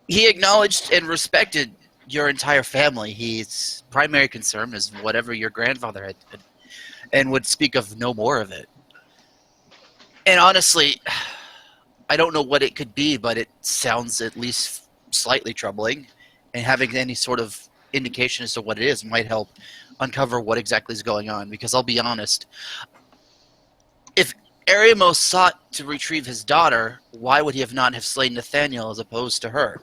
he acknowledged and respected your entire family. His primary concern is whatever your grandfather had done, and would speak of no more of it. And honestly, I don't know what it could be, but it sounds at least slightly troubling, and having any sort of indication as to what it is might help uncover what exactly is going on, because I'll be honest, if Ariamos sought to retrieve his daughter, why would he not have slain Nathaniel as opposed to her?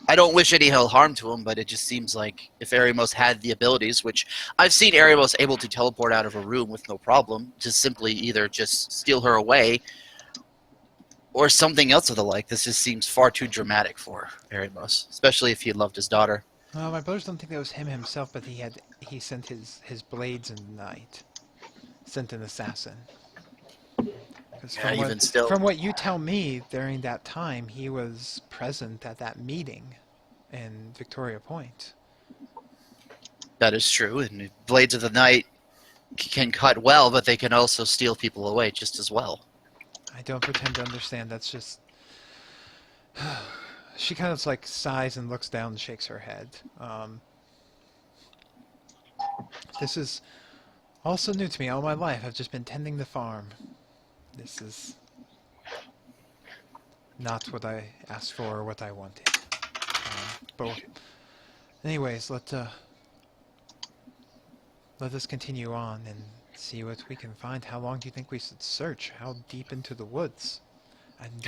I don't wish any harm to him, but it just seems like if Ariamos had the abilities, which I've seen Ariamos able to teleport out of a room with no problem, to simply either just steal her away or something else of the like. This just seems far too dramatic for Ariamos, especially if he loved his daughter. My brothers don't think that was him himself, but he sent his blades in the night. sent an assassin. 'Cause Yeah, even still. from what you tell me, during that time, he was present at that meeting in Victoria Point. That is true, and Blades of the Night can cut well, but they can also steal people away just as well. I don't pretend to understand. That's just... She kind of like sighs and looks down and shakes her head. This is also new to me all my life. I've just been tending the farm. This is not what I asked for or what I wanted. But anyways, let us continue on and see what we can find. How long do you think we should search? How deep into the woods? And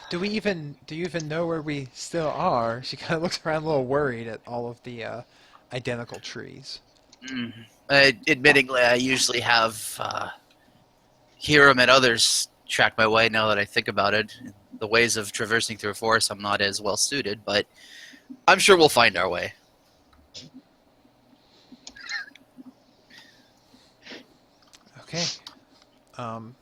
do you even know where we still are? She kind of looks around a little worried at all of the identical trees. Admittingly, I usually have Hiram and others track my way now that I think about it. The ways of traversing through a forest, I'm not as well suited, but I'm sure we'll find our way. Okay.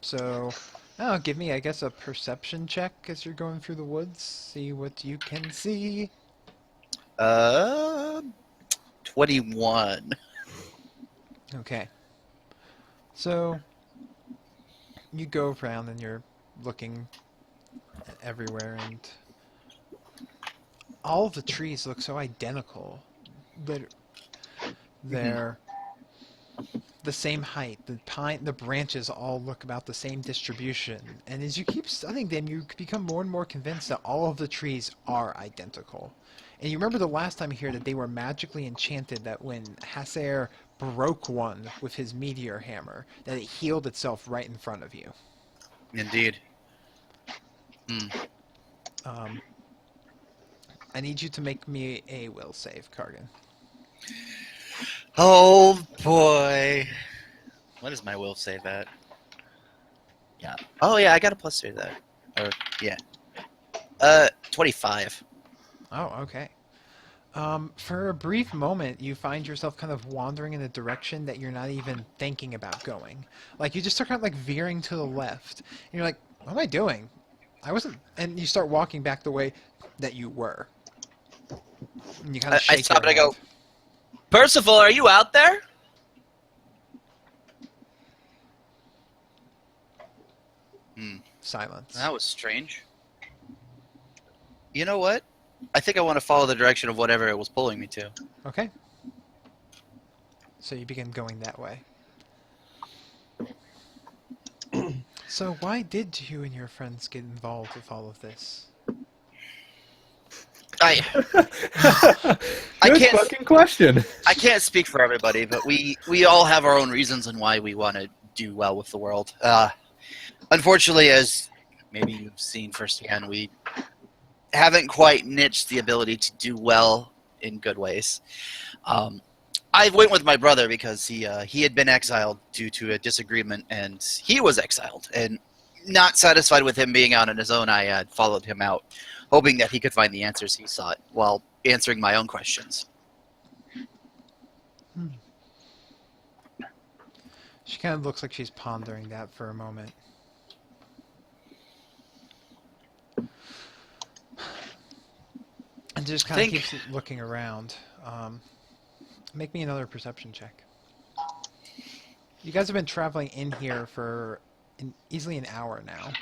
So... Oh, give me, I guess, a perception check as you're going through the woods. See what you can see. 21. Okay. So, you go around and you're looking everywhere, and all of the trees look so identical. They're the same height. The branches all look about the same distribution. And as you keep studying them, you become more and more convinced that all of the trees are identical. And you remember the last time here that they were magically enchanted, that when Hasser broke one with his meteor hammer, that it healed itself right in front of you. Indeed. I need you to make me a will save, Kargan. Oh boy. What is my will save at? Yeah. Oh yeah, I got a plus 3 to that. Or yeah. 25. Oh, okay. For a brief moment, you find yourself kind of wandering in a direction that you're not even thinking about going. Like, you just start kind of like veering to the left. And you're like, what am I doing? I wasn't... And you start walking back the way that you were. And you kind of shake I stop your and I go, head. Percival, are you out there? Silence. That was strange. You know what? I think I want to follow the direction of whatever it was pulling me to. Okay. So you begin going that way. So why did you and your friends get involved with all of this? I Good can't fucking question. I can't speak for everybody, but we all have our own reasons and why we want to do well with the world. Unfortunately, as maybe you've seen firsthand, we haven't quite niched the ability to do well in good ways. I went with my brother because he had been exiled due to a disagreement, and he was exiled. And not satisfied with him being out on his own, I followed him out, hoping that he could find the answers he sought while answering my own questions. She kind of looks like she's pondering that for a moment. And just kind of keeps looking around. Make me another perception check. You guys have been traveling in here for easily an hour now,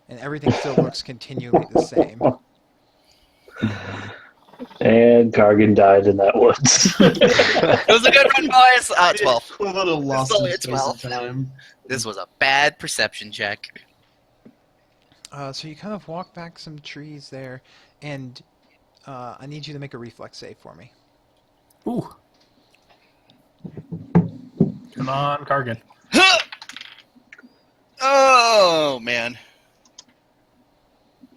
and everything still looks continually the same. And Kargan died in that woods. It was a good run, boys. 12. Equivalent of lost only in a space 12. and time. This was a bad perception check. So you kind of walk back some trees there, and I need you to make a reflex save for me. Ooh. Come on, Kargan. Oh, man.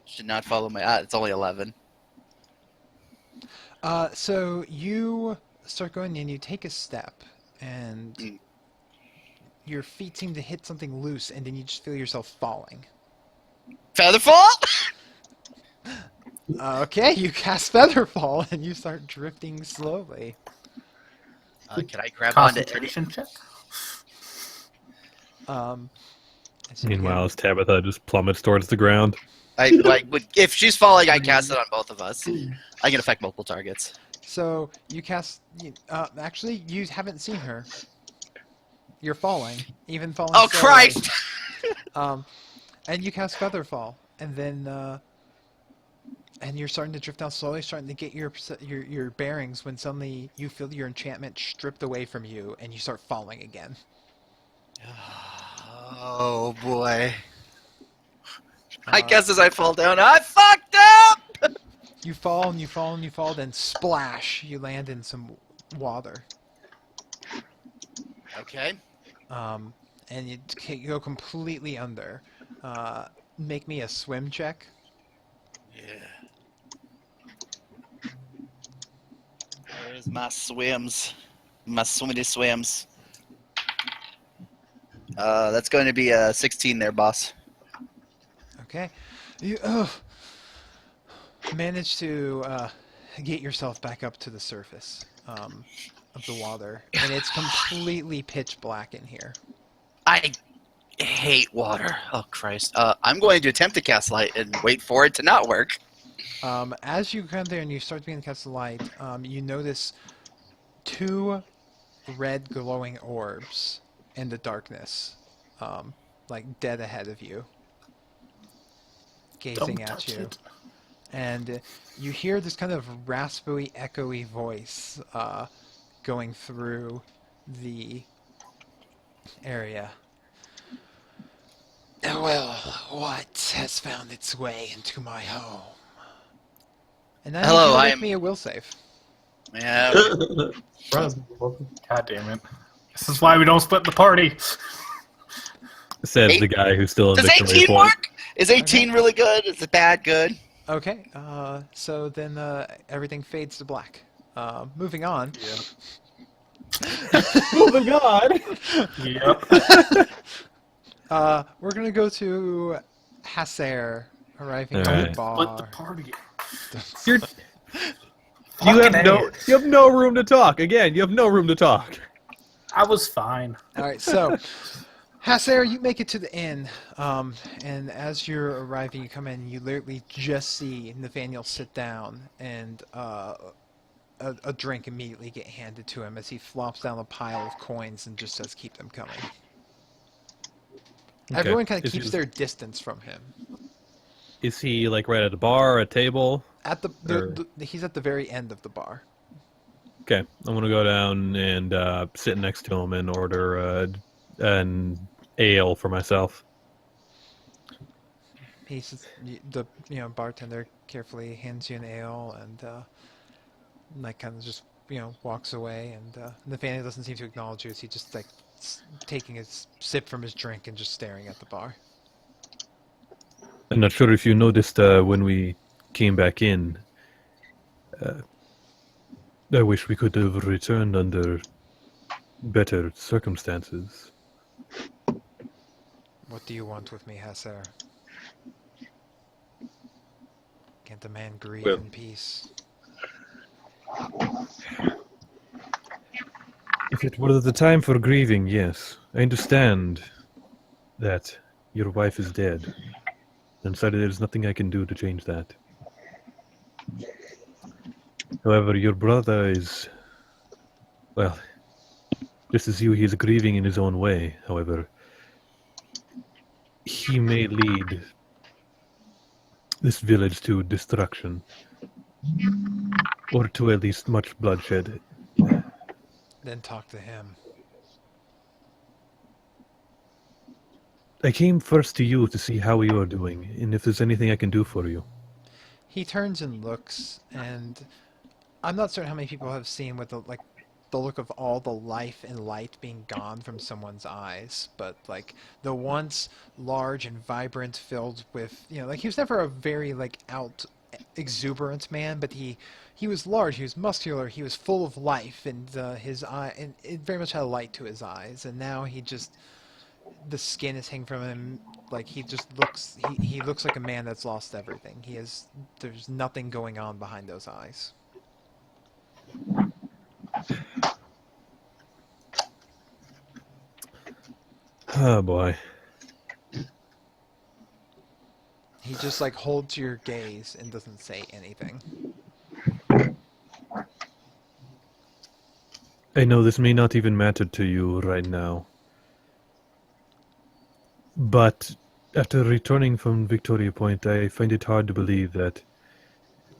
Should not follow my... it's only 11. So you start going and you take a step, and your feet seem to hit something loose, and then you just feel yourself falling. Featherfall? Okay, you cast Featherfall, and you start drifting slowly. Can I grab onto any... Concentration check? So Meanwhile, as Tabitha just plummets towards the ground. If she's falling, I cast it on both of us. I can affect multiple targets. So you cast. Actually, you haven't seen her. You're falling, even falling. Oh slowly. Christ! And you cast Featherfall, and then and you're starting to drift down slowly, starting to get your bearings. When suddenly you feel your enchantment stripped away from you, and you start falling again. Oh boy! I guess as I fall down, I fucked up. You fall and you fall and you fall, then splash! You land in some water. Okay. And you go completely under. Make me a swim check. Yeah. Where's my swims? My swimmity swims. That's going to be a 16 there, boss. Okay. You manage to get yourself back up to the surface of the water, and it's completely pitch black in here. I hate water. Oh Christ! I'm going to attempt to cast light and wait for it to not work. As you come there and you start to begin to cast the light, you notice 2 red glowing orbs in the darkness, like dead ahead of you, gazing Don't at touch you. it. And you hear this kind of raspy, echoey voice going through the area. Well, what has found its way into my home? And now Hello, you I make am- me a will save. Yeah. Surprise. God damn it! This is why we don't split the party. Says Eight- the guy who's still in Does Victoria 18 Point. work? Is 18 really good? Is it bad good? Okay, so then everything fades to black. Moving on. Moving on. Yep. We're gonna go to Hasser arriving All at right. the Split the bar. party. You have Fucking you have no room to talk. Again, you have no room to talk. I was fine. All right, so Hasser, you make it to the inn, and as you're arriving, you come in. You literally just see Nathaniel sit down, and a drink immediately get handed to him as he flops down a pile of coins and just says, "Keep them coming." Okay. Everyone kind of Is keeps he- their distance from him. Is he like right at the bar, a table? At he's at the very end of the bar. Okay, I'm gonna go down and sit next to him and order an ale for myself. He's the bartender carefully hands you an ale and like kind of just walks away, and Nathaniel doesn't seem to acknowledge you as he just like taking a sip from his drink and just staring at the bar. I'm not sure if you noticed when we came back in. I wish we could have returned under better circumstances. What do you want with me, Hasser? Can't the man grieve Well- in peace? If it were the time for grieving, yes. I understand that your wife is dead. And sorry, there's nothing I can do to change that. However, your brother is... Well, just as you, he is grieving in his own way. However, he may lead this village to destruction. Or to at least much bloodshed. Then talk to him. I came first to you to see how you are doing, and if there's anything I can do for you. He turns and looks, and I'm not certain how many people have seen with the look of all the life and light being gone from someone's eyes, but like the once large and vibrant, filled with he was never a very exuberant man, but he was large, he was muscular, he was full of life, and his eye, and it very much had a light to his eyes, and now the skin is hanging from him, like he looks like a man that's lost everything. There's nothing going on behind those eyes. Oh boy. He just like holds your gaze and doesn't say anything. I know this may not even matter to you right now, but after returning from Victoria Point, I find it hard to believe that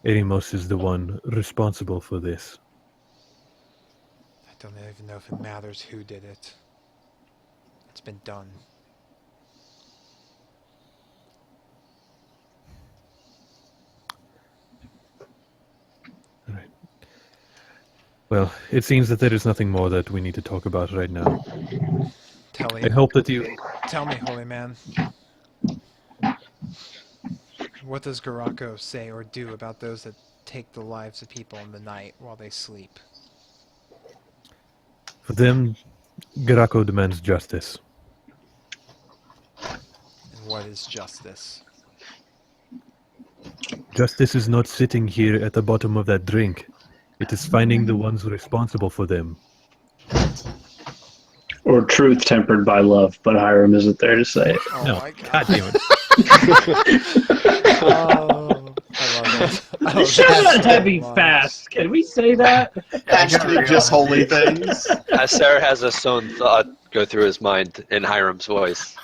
Erimos is the one responsible for this. I don't even know if it matters who did it. It's been done. All right. Well, it seems that there is nothing more that we need to talk about right now. I hope that you... Tell me, holy man. What does Garako say or do about those that take the lives of people in the night while they sleep? For them, Garako demands justice. And what is justice? Justice is not sitting here at the bottom of that drink. It is finding the ones responsible for them. Or truth tempered by love, but Hiram isn't there to say it. Oh No, my god. God damn it. Oh, I love it. I love Shut that up, so heavy much. fast. Can we say that? Hashtag just holy things. As Sarah has a own thought go through his mind in Hiram's voice.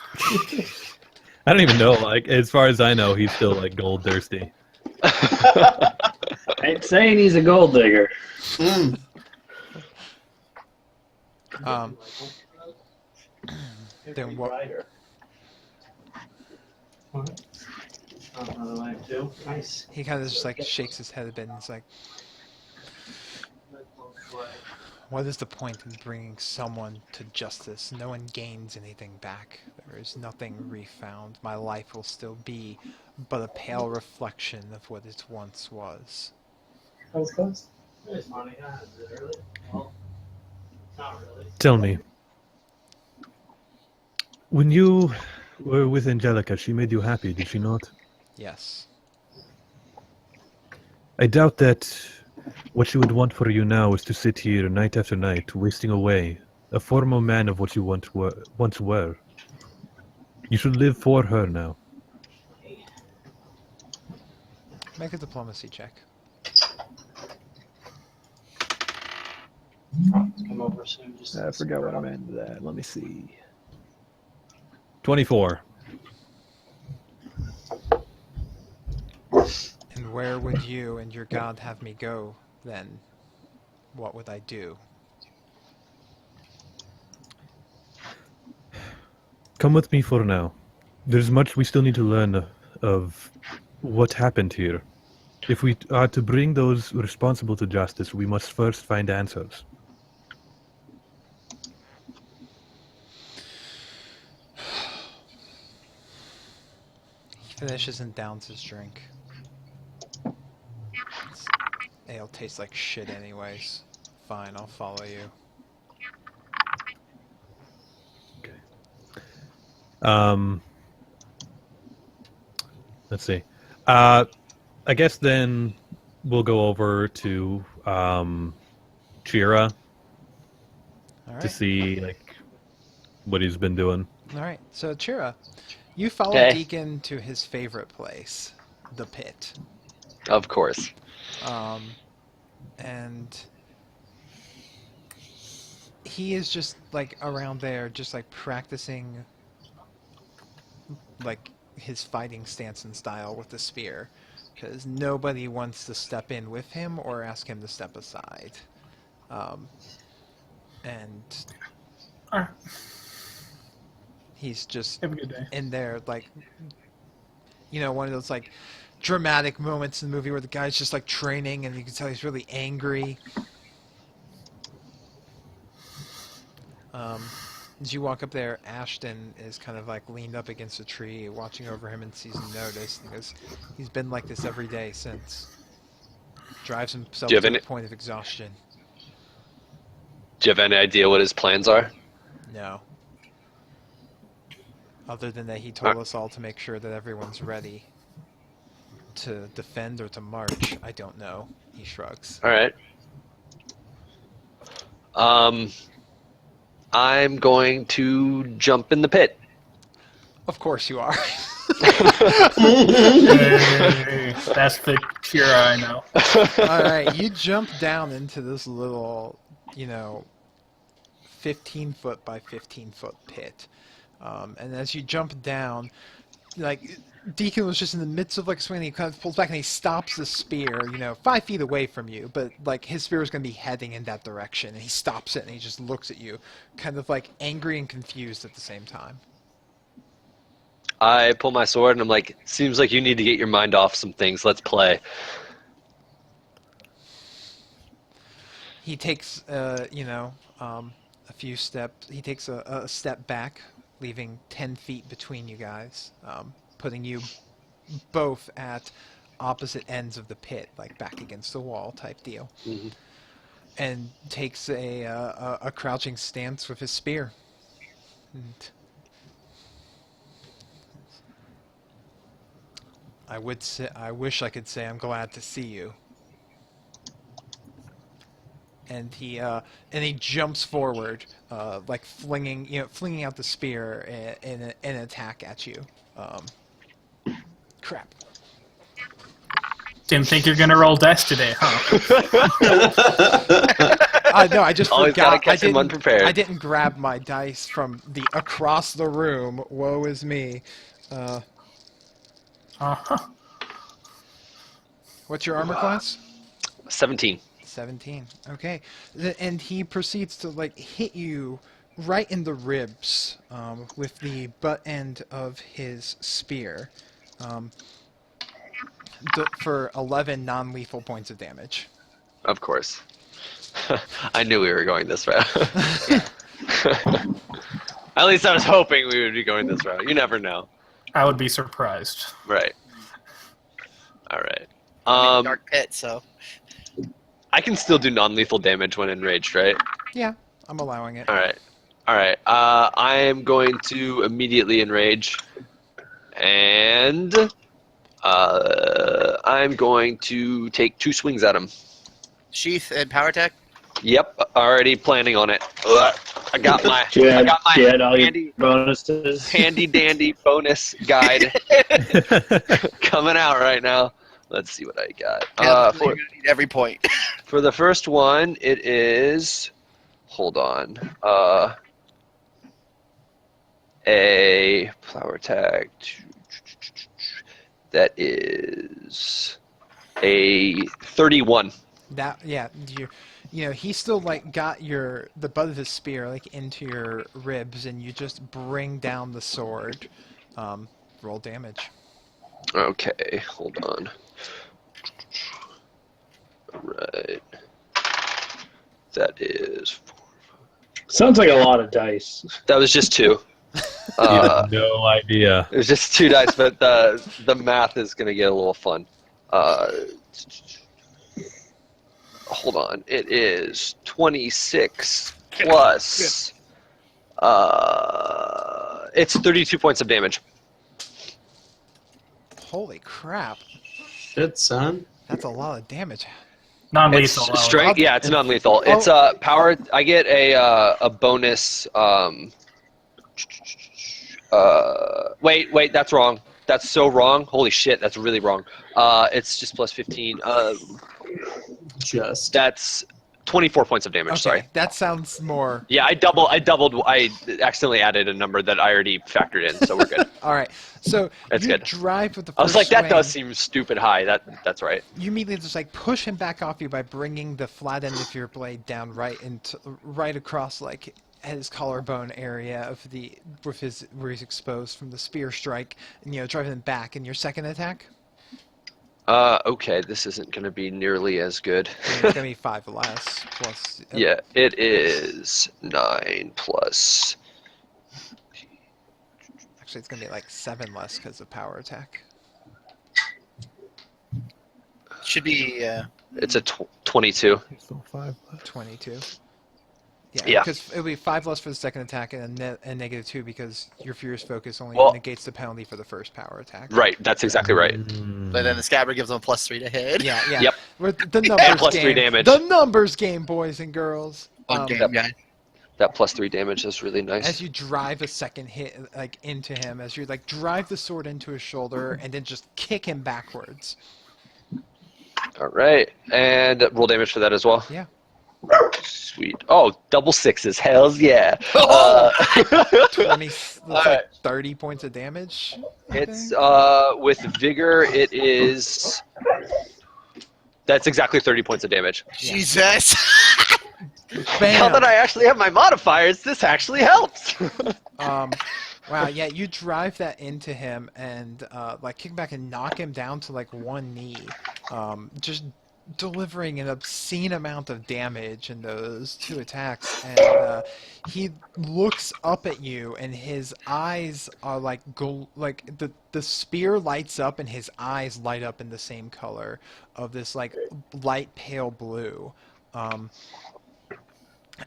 I don't even know, like, as far as I know, he's still, like, gold thirsty. I ain't saying he's a gold digger. Mm. Then what? He kind of just like shakes his head a bit and is like, what is the point in bringing someone to justice? No one gains anything back. There is nothing refound. My life will still be but a pale reflection of what it once was. Tell me, when you were with Angelica, she made you happy, did she not? Yes. I doubt that what she would want for you now is to sit here night after night, wasting away, a former man of what you once were. You should live for her now. Make a diplomacy check. I forgot what I meant to that. Let me see. 24. And where would you and your god have me go, then? What would I do? Come with me for now. There's much we still need to learn of what happened here. If we are to bring those responsible to justice, we must first find answers. He finishes and downs his drink. Ale tastes like shit anyways. Fine, I'll follow you. Let's see. I guess then we'll go over to Chira Alright. to see like what he's been doing. Alright, so Chira, you follow Okay. Deacon to his favorite place, the pit. Of course. And he is just like around there, just like practicing like his fighting stance and style with the spear, because nobody wants to step in with him or ask him to step aside. And Alright. he's just Have a good day. in there, like, you know, one of those like dramatic moments in the movie where the guy's just like training and you can tell he's really angry. As you walk up there, Ashton is kind of like leaned up against a tree, watching over him and sees you notice, because he's been like this every day since. Drives himself Do you have to any- a point of exhaustion. Do you have any idea what his plans are? No. Other than that, he told us all to make sure that everyone's ready to defend or to march. I don't know. He shrugs. All right. I'm going to jump in the pit. Of course you are. Hey, that's the Kira I know. All right, you jump down into this little, 15-foot by 15-foot pit. And as you jump down, like, Deacon was just in the midst of, like, swinging, he kind of pulls back and he stops the spear, 5 feet away from you, but, like, his spear is going to be heading in that direction, and he stops it and he just looks at you, kind of, like, angry and confused at the same time. I pull my sword and I'm like, seems like you need to get your mind off some things. Let's play. He takes, a few steps. He takes a step back, leaving 10 feet between you guys, putting you both at opposite ends of the pit, like back against the wall type deal. Mm-hmm. And takes a crouching stance with his spear. And I wish I could say I'm glad to see you. And he jumps forward, like flinging out the spear in an attack at you. Crap. Didn't think you're gonna roll dice today, huh? No, I just Always gotta forgot. catch him unprepared. I didn't grab my dice from across the room. Woe is me. Uh-huh. What's your armor class? 17. 17. Okay. And he proceeds to, like, hit you right in the ribs with the butt end of his spear for 11 non-lethal points of damage. Of course. I knew we were going this route. At least I was hoping we would be going this route. You never know. I would be surprised. Right. All right. Dark pit, so. I can still do non-lethal damage when enraged, right? Yeah, I'm allowing it. All right. All right. I am going to immediately enrage, and I'm going to take 2 swings at him. Sheath and power attack? Yep, already planning on it. Ugh, I got my All your handy bonuses. dandy bonus guide coming out right now. Let's see what I got. You're gonna need every point. For the first one, it is. Hold on. A flower attack. That is a 31. He still, like, got the butt of his spear, like, into your ribs, and you just bring down the sword. Roll damage. Okay, hold on. Alright. That is. Sounds like a lot of dice. That was just 2. You have no idea. It was just 2 dice, but the math is going to get a little fun. Hold on. It is 26 plus. It's 32 points of damage. Holy crap. Shit, son. That's a lot of damage. Non-lethal. It's strength. Yeah, it's non-lethal. Oh. It's power. I get a bonus. Wait, that's wrong. That's so wrong. Holy shit, that's really wrong. It's just plus 15. That's 24 points of damage. Okay, Sorry. that sounds more. Yeah, I doubled. I accidentally added a number that I already factored in, so we're good. All right, so That's you good. drive with the first I was like, that swing. does seem stupid high. That's right. You immediately just, like, push him back off you by bringing the flat end of your blade down right across, like, his collarbone area of where he's exposed from the spear strike, and driving him back. In your second attack, Okay, this isn't going to be nearly as good. it's gonna be 5 less plus. Yeah, it is 9 plus. Actually, it's gonna be like 7 less because of power attack. Should be. It's a 22. Still 5 left. 22. Yeah. Because it'll be 5 less for the second attack and negative 2 because your Furious Focus only negates the penalty for the first power attack. Right, that's exactly right. But then the scabbard gives him a +3 to hit. Yeah. Yep. The numbers plus game. 3 damage. The numbers game, boys and girls. Fun game, guy. That +3 damage is really As nice. you drive a second hit like into him, as you like drive the sword into his shoulder and then just kick him backwards. All right, and roll damage for that as well. Yeah. Sweet. Oh, double sixes. Hells yeah. Oh! 20, that's like 30 points of damage. I It's think. with vigor. It is. That's exactly 30 points of damage. Jesus. Bam. Now that I actually have my modifiers, this actually helps. Wow, yeah, you drive that into him and like kick back and knock him down to like one knee, just delivering an obscene amount of damage in those two attacks. And he looks up at you, and his eyes are like the spear lights up, and his eyes light up in the same color of this like light pale blue.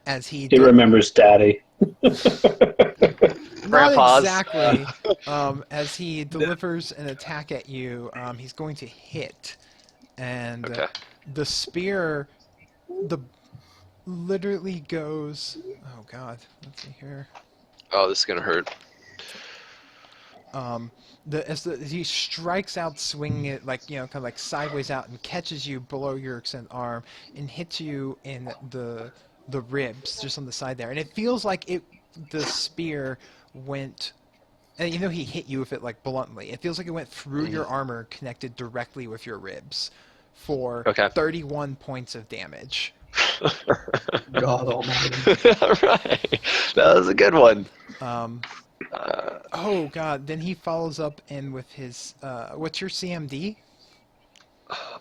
As he remembers Daddy. Not Grandpa's. exactly. As he delivers an attack at you, he's going to hit, and Okay. the spear, literally goes. Oh God, let's see here. Oh, this is gonna hurt. He strikes out, swinging it like kind of like sideways out, and catches you below your extended arm and hits you in the ribs, just on the side there, and it feels like the spear went. And he hit you with it like bluntly. It feels like it went through your armor, connected directly with your ribs, for 31 points of damage. God almighty. All right, that was a good one. Oh God! Then he follows up in with his. What's your CMD?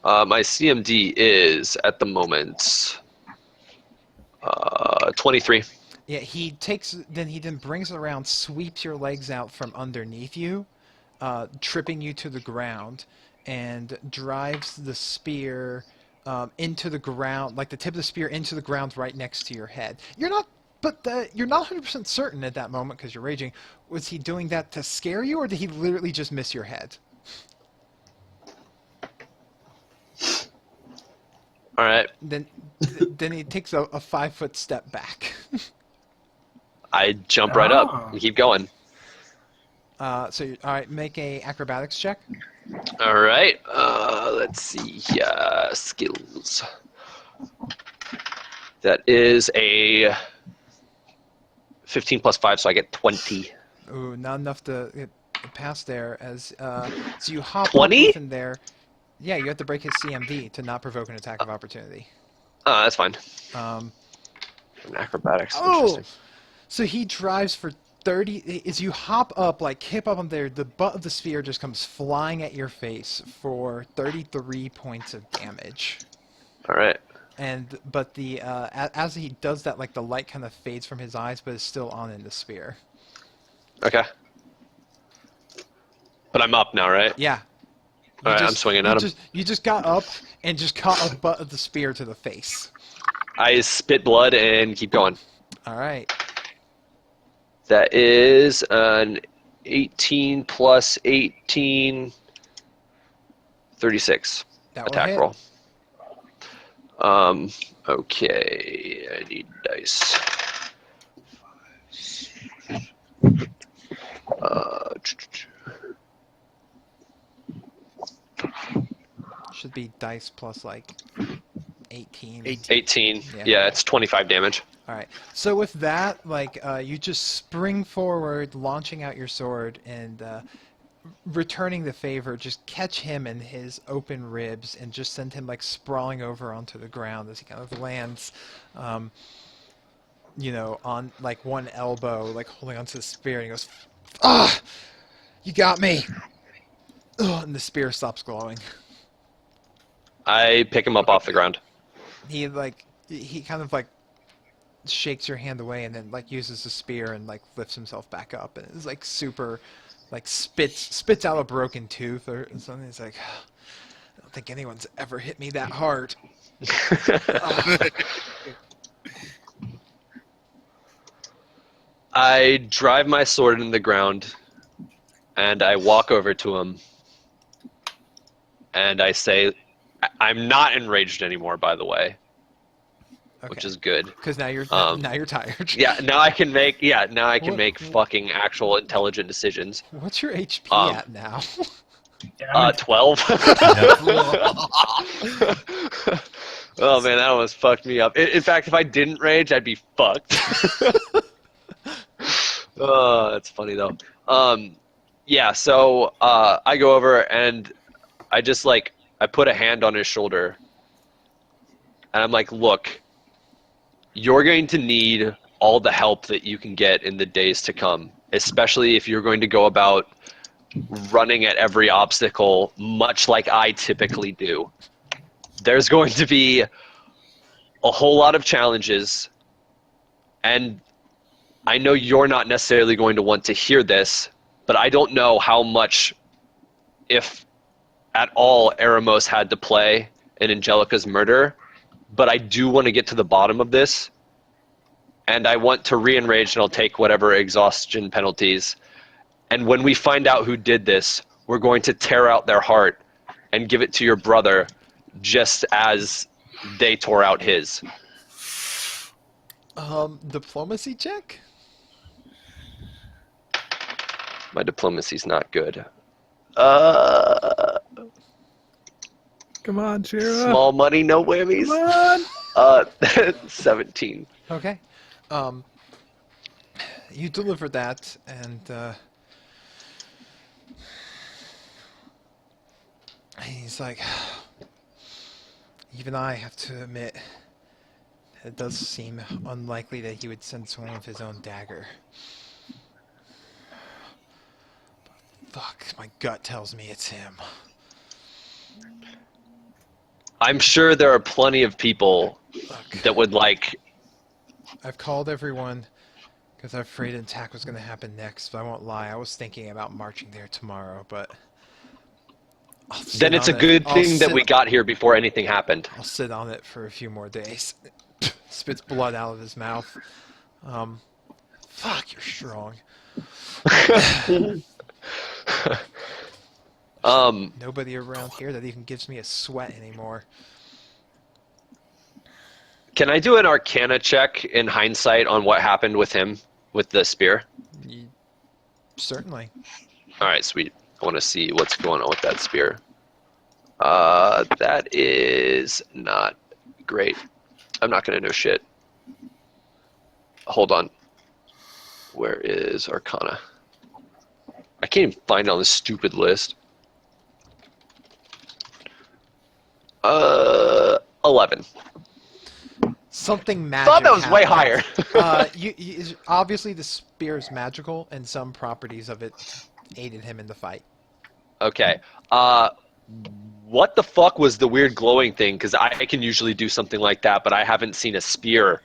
My CMD is at the moment 23. Yeah, he then brings it around, sweeps your legs out from underneath you, tripping you to the ground, and drives the spear into the ground, like the tip of the spear into the ground right next to your head. You're not 100% certain at that moment because you're raging. Was he doing that to scare you, or did he literally just miss your head? All right. Then he takes a 5-foot step back. I jump right up and keep going. All right, make a acrobatics check. All right. Let's see. Skills. That is a 15 plus 5, so I get 20. Ooh, not enough to get past there. As so you hop 20? up within there. Yeah, you have to break his CMD to not provoke an attack of opportunity. That's fine. Acrobatics. Interesting. So he drives for 30. As you hop up, like hip up on there, the butt of the spear just comes flying at your face for 33 points of damage. All right. But as he does that, like the light kind of fades from his eyes, but is still on in the spear. Okay. But I'm up now, right? Yeah. All right, I'm swinging at him. You just got up and just caught a butt of the spear to the face. I spit blood and keep going. All right. That is an 18 plus 18, 36 That will attack hit. roll. Okay, I need dice. Should be dice plus like 18. 18. Yeah. Yeah, it's 25 damage. All right. So with that, like you just spring forward, launching out your sword, and returning the favor, just catch him in his open ribs and just send him like sprawling over onto the ground as he kind of lands, on like one elbow, like holding onto the spear, and he goes, "Ah, you got me!" Ugh, and the spear stops glowing. I pick him up off the ground. He kind of like shakes your hand away and then like uses the spear and like lifts himself back up and is like super like spits out a broken tooth or something. He's like, I don't think anyone's ever hit me that hard. I drive my sword in the ground and I walk over to him and I say, I'm not enraged anymore, by the way. which is good. Because now you're tired. Now I can make What- make fucking actual intelligent decisions. What's your HP at now? Yeah, I'm 12. Yeah. Oh man, that almost fucked me up. In fact, if I didn't rage, I'd be fucked. Oh, that's funny though. So I go over and I just I put a hand on his shoulder and I'm like, look, you're going to need all the help that you can get in the days to come, especially if you're going to go about running at every obstacle, much like I typically do. There's going to be a whole lot of challenges, and I know you're not necessarily going to want to hear this, but I don't know how much, if at all, Eremos had to play in Angelica's murder, but I do want to get to the bottom of this, and I want to re-enrage, and I'll take whatever exhaustion penalties. And when we find out who did this, we're going to tear out their heart and give it to your brother, just as they tore out his. Diplomacy check? My diplomacy's not good. Come on, cheer up. Small money, no whammies. Come on. 17. Okay. You delivered that, and he's like, even I have to admit, it does seem unlikely that he would send someone with his own dagger. Fuck, my gut tells me it's him. I'm sure there are plenty of people Look, that would I've called everyone because I'm afraid an attack was going to happen next, but I won't lie, I was thinking about marching there tomorrow, but... Then it's a good thing that we got here before anything happened. I'll sit on it for a few more days. Spits blood out of his mouth. Fuck, you're strong. Nobody around here that even gives me a sweat anymore. Can I do an Arcana check in hindsight on what happened with him with the spear? Certainly. All right, sweet. I want to see what's going on with that spear. That is not great. I'm not going to know shit. Hold on. Where is Arcana? I can't even find it on this stupid list. 11. Something magic. Thought that was way higher. Obviously, the spear is magical, and some properties of it aided him in the fight. Okay. What the fuck was the weird glowing thing? Because I can usually do something like that, but I haven't seen a spear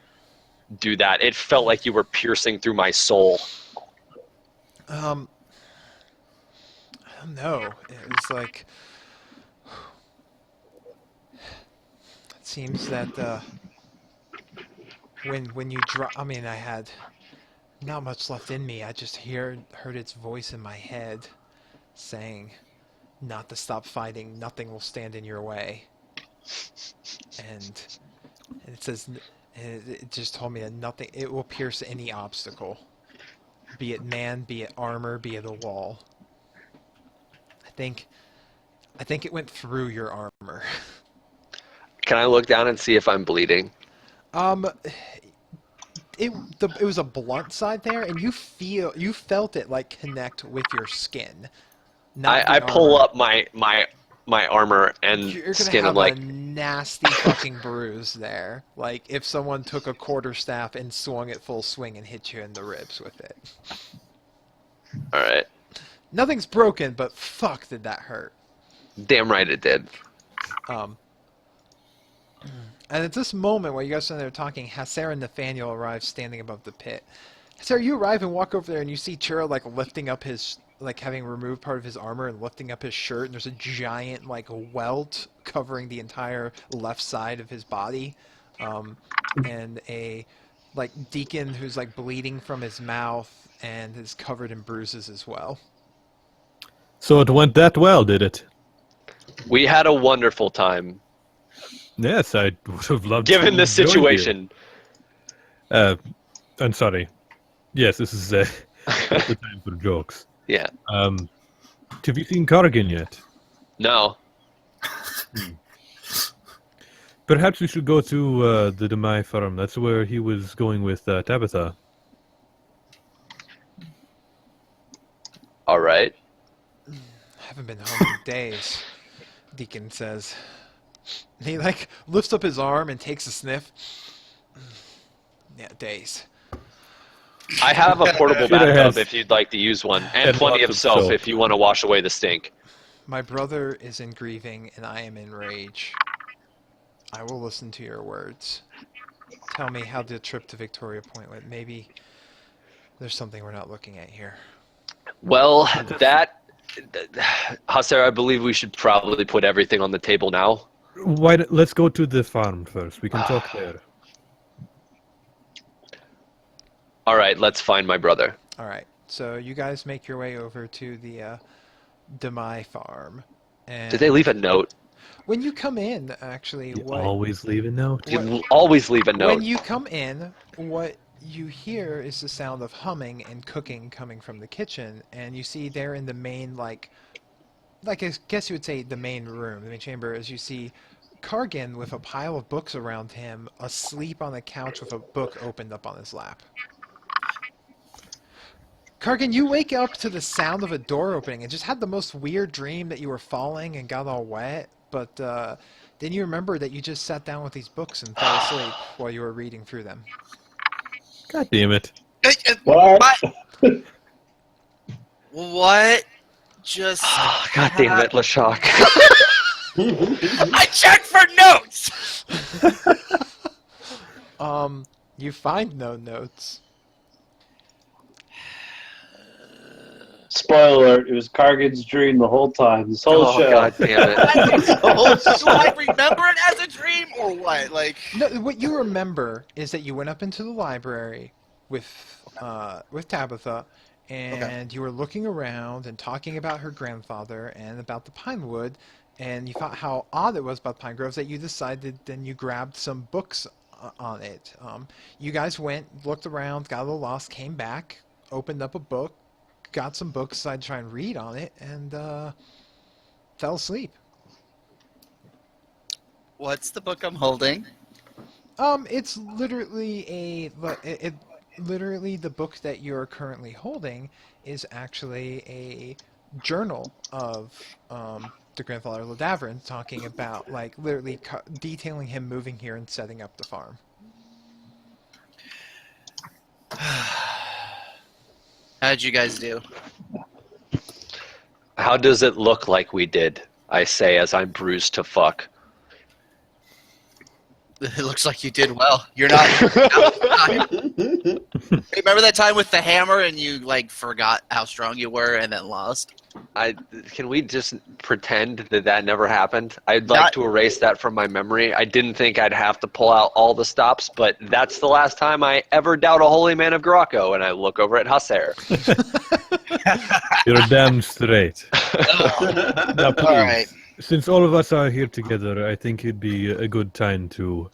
do that. It felt like you were piercing through my soul. I don't know. It was like... It seems that when you drop... I mean, I had not much left in me. I just heard its voice in my head saying not to stop fighting. Nothing will stand in your way. And it says... It just told me that nothing... It will pierce any obstacle. Be it man, be it armor, be it a wall. I think it went through your armor. Can I look down and see if I'm bleeding? It was a blunt side there, and you felt it like connect with your skin. I pull up my armor and You're gonna skin. have I'm like, a nasty fucking bruise there. Like if someone took a quarterstaff and swung it full swing and hit you in the ribs with it. all right, Nothing's broken, but fuck, did that hurt. damn right it did. And at this moment, while you guys are there talking, Hasser and Nathaniel arrive standing above the pit. Hasser, you arrive and walk over there, and you see Churro like lifting up his, like having removed part of his armor and lifting up his shirt, and there's a giant like welt covering the entire left side of his body, and a like deacon who's like bleeding from his mouth and is covered in bruises as well. So it went that well, did it? We had a wonderful time. Yes, I would have loved Given to the join you. situation. I'm sorry. Yes, this is not the time for jokes. Yeah. Have you seen Corrigan yet? No. Perhaps we should go to the Demai farm. That's where he was going with Tabitha. All right. Haven't been home in days, Deacon says. He, like, lifts up his arm and takes a sniff. Yeah, days. I have a portable Shoulda bathtub has- if you'd like to use one, and and plenty lots of of soap soap. if you want to wash away the stink. My brother is in grieving, and I am in rage. I will listen to your words. Tell me how the trip to Victoria Point went. Maybe there's something we're not looking at here. Well, Hasser, I believe we should probably put everything on the table now. Let's go to the farm first. We can talk there. All right, let's find my brother. All right, so you guys make your way over to the Demai farm. And Did they leave a note? when you come in, actually, You what always leave a note. You always leave a note. when you come in, what you hear is the sound of humming and cooking coming from the kitchen, and you see there in the main, like I guess you would say the main room, the main chamber, as you see Kargan with a pile of books around him, asleep on the couch with a book opened up on his lap. Kargan, you wake up to the sound of a door opening and just had the most weird dream that you were falling and got all wet, but then you remember that you just sat down with these books and fell asleep while you were reading through them. God damn it. What? What just... God damn it, Lashak. I checked for notes! You find no notes. Spoiler alert, it was Kargan's dream the whole time. This whole Oh, show. God damn it. Do I remember it as a dream or what? Like, No, what you remember is that you went up into the library with Tabitha, and you were looking around and talking about her grandfather and about the Pinewood, and you thought how odd it was about Pine Groves that you decided, then you grabbed some books on it. You guys went, looked around, got a little lost, came back, opened up a book, got some books, decided to try and read on it, and fell asleep. what's the book I'm holding? It's literally literally the book that you're currently holding is actually a journal of the grandfather Ladavrin, talking about, like, literally detailing him moving here and setting up the farm. How'd you guys do? How does it look like we did? I say as I'm bruised to fuck. It looks like you did well. You're not. Remember that time with the hammer and you, like, forgot how strong you were and then lost? Can we just pretend that never happened? I'd like to erase that from my memory. I didn't think I'd have to pull out all the stops, but that's the last time I ever doubt a holy man of Graco, and I look over at Hasser. You're damn straight. Now, please, All right. since all of us are here together, I think it'd be a good time to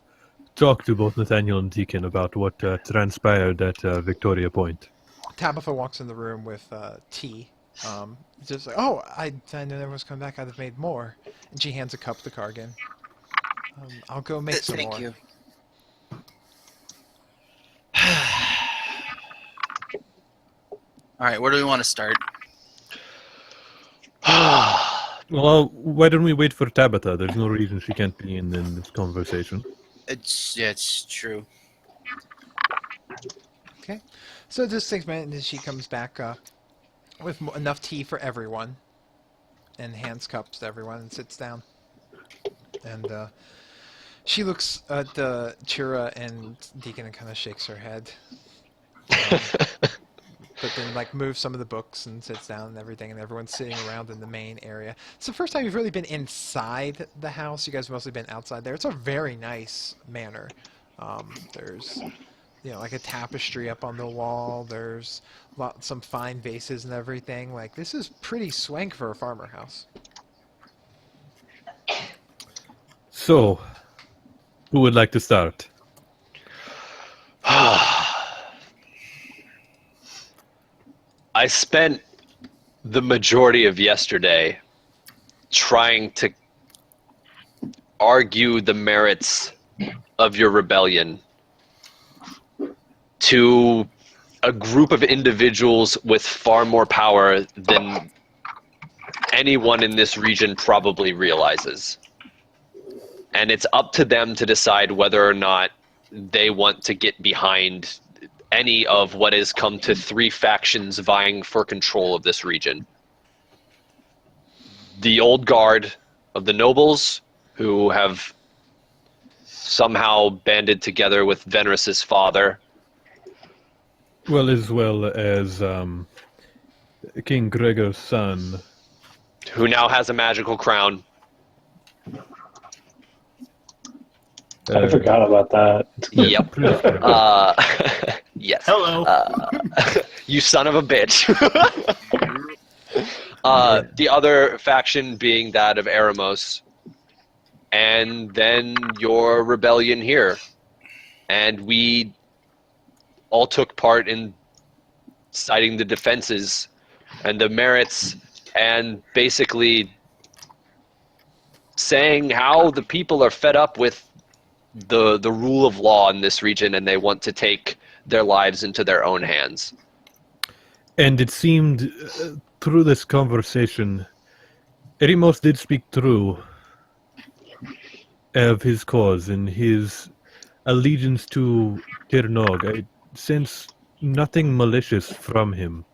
talk to both Nathaniel and Deacon about what transpired at Victoria Point. Tabitha walks in the room with tea. Just like, oh, I knew everyone was coming back. I'd have made more. And she hands a cup to Kargan. I'll go make some more. Thank you. All right, where do we want to start? Well, why don't we wait for Tabitha? There's no reason she can't be in this conversation. It's true. Okay. So just 6 minutes, and she comes back with enough tea for everyone, and hands cups to everyone, and sits down. And she looks at Chira and Deacon and kind of shakes her head. But then, like, moves some of the books and sits down and everything, and everyone's sitting around in the main area. It's the first time you've really been inside the house. You guys have mostly been outside there. It's a very nice manor. There's, like a tapestry up on the wall. There's some fine vases and everything. Like, this is pretty swank for a farmer house. So, Who would like to start? I spent the majority of yesterday trying to argue the merits of your rebellion to a group of individuals with far more power than anyone in this region probably realizes. And it's up to them to decide whether or not they want to get behind any of what has come to 3 factions vying for control of this region. The old guard of the nobles, who have somehow banded together with Venerus's father. Well, as well as King Gregor's son. Who now has a magical crown. I forgot about that. Yep. Yes. Hello. You son of a bitch. The other faction being that of Eremos. And then your rebellion here. And we all took part in citing the defenses and the merits and basically saying how the people are fed up with the rule of law in this region and they want to take their lives into their own hands. And it seemed through this conversation, Erimos did speak true of his cause and his allegiance to Tirnog. I sense nothing malicious from him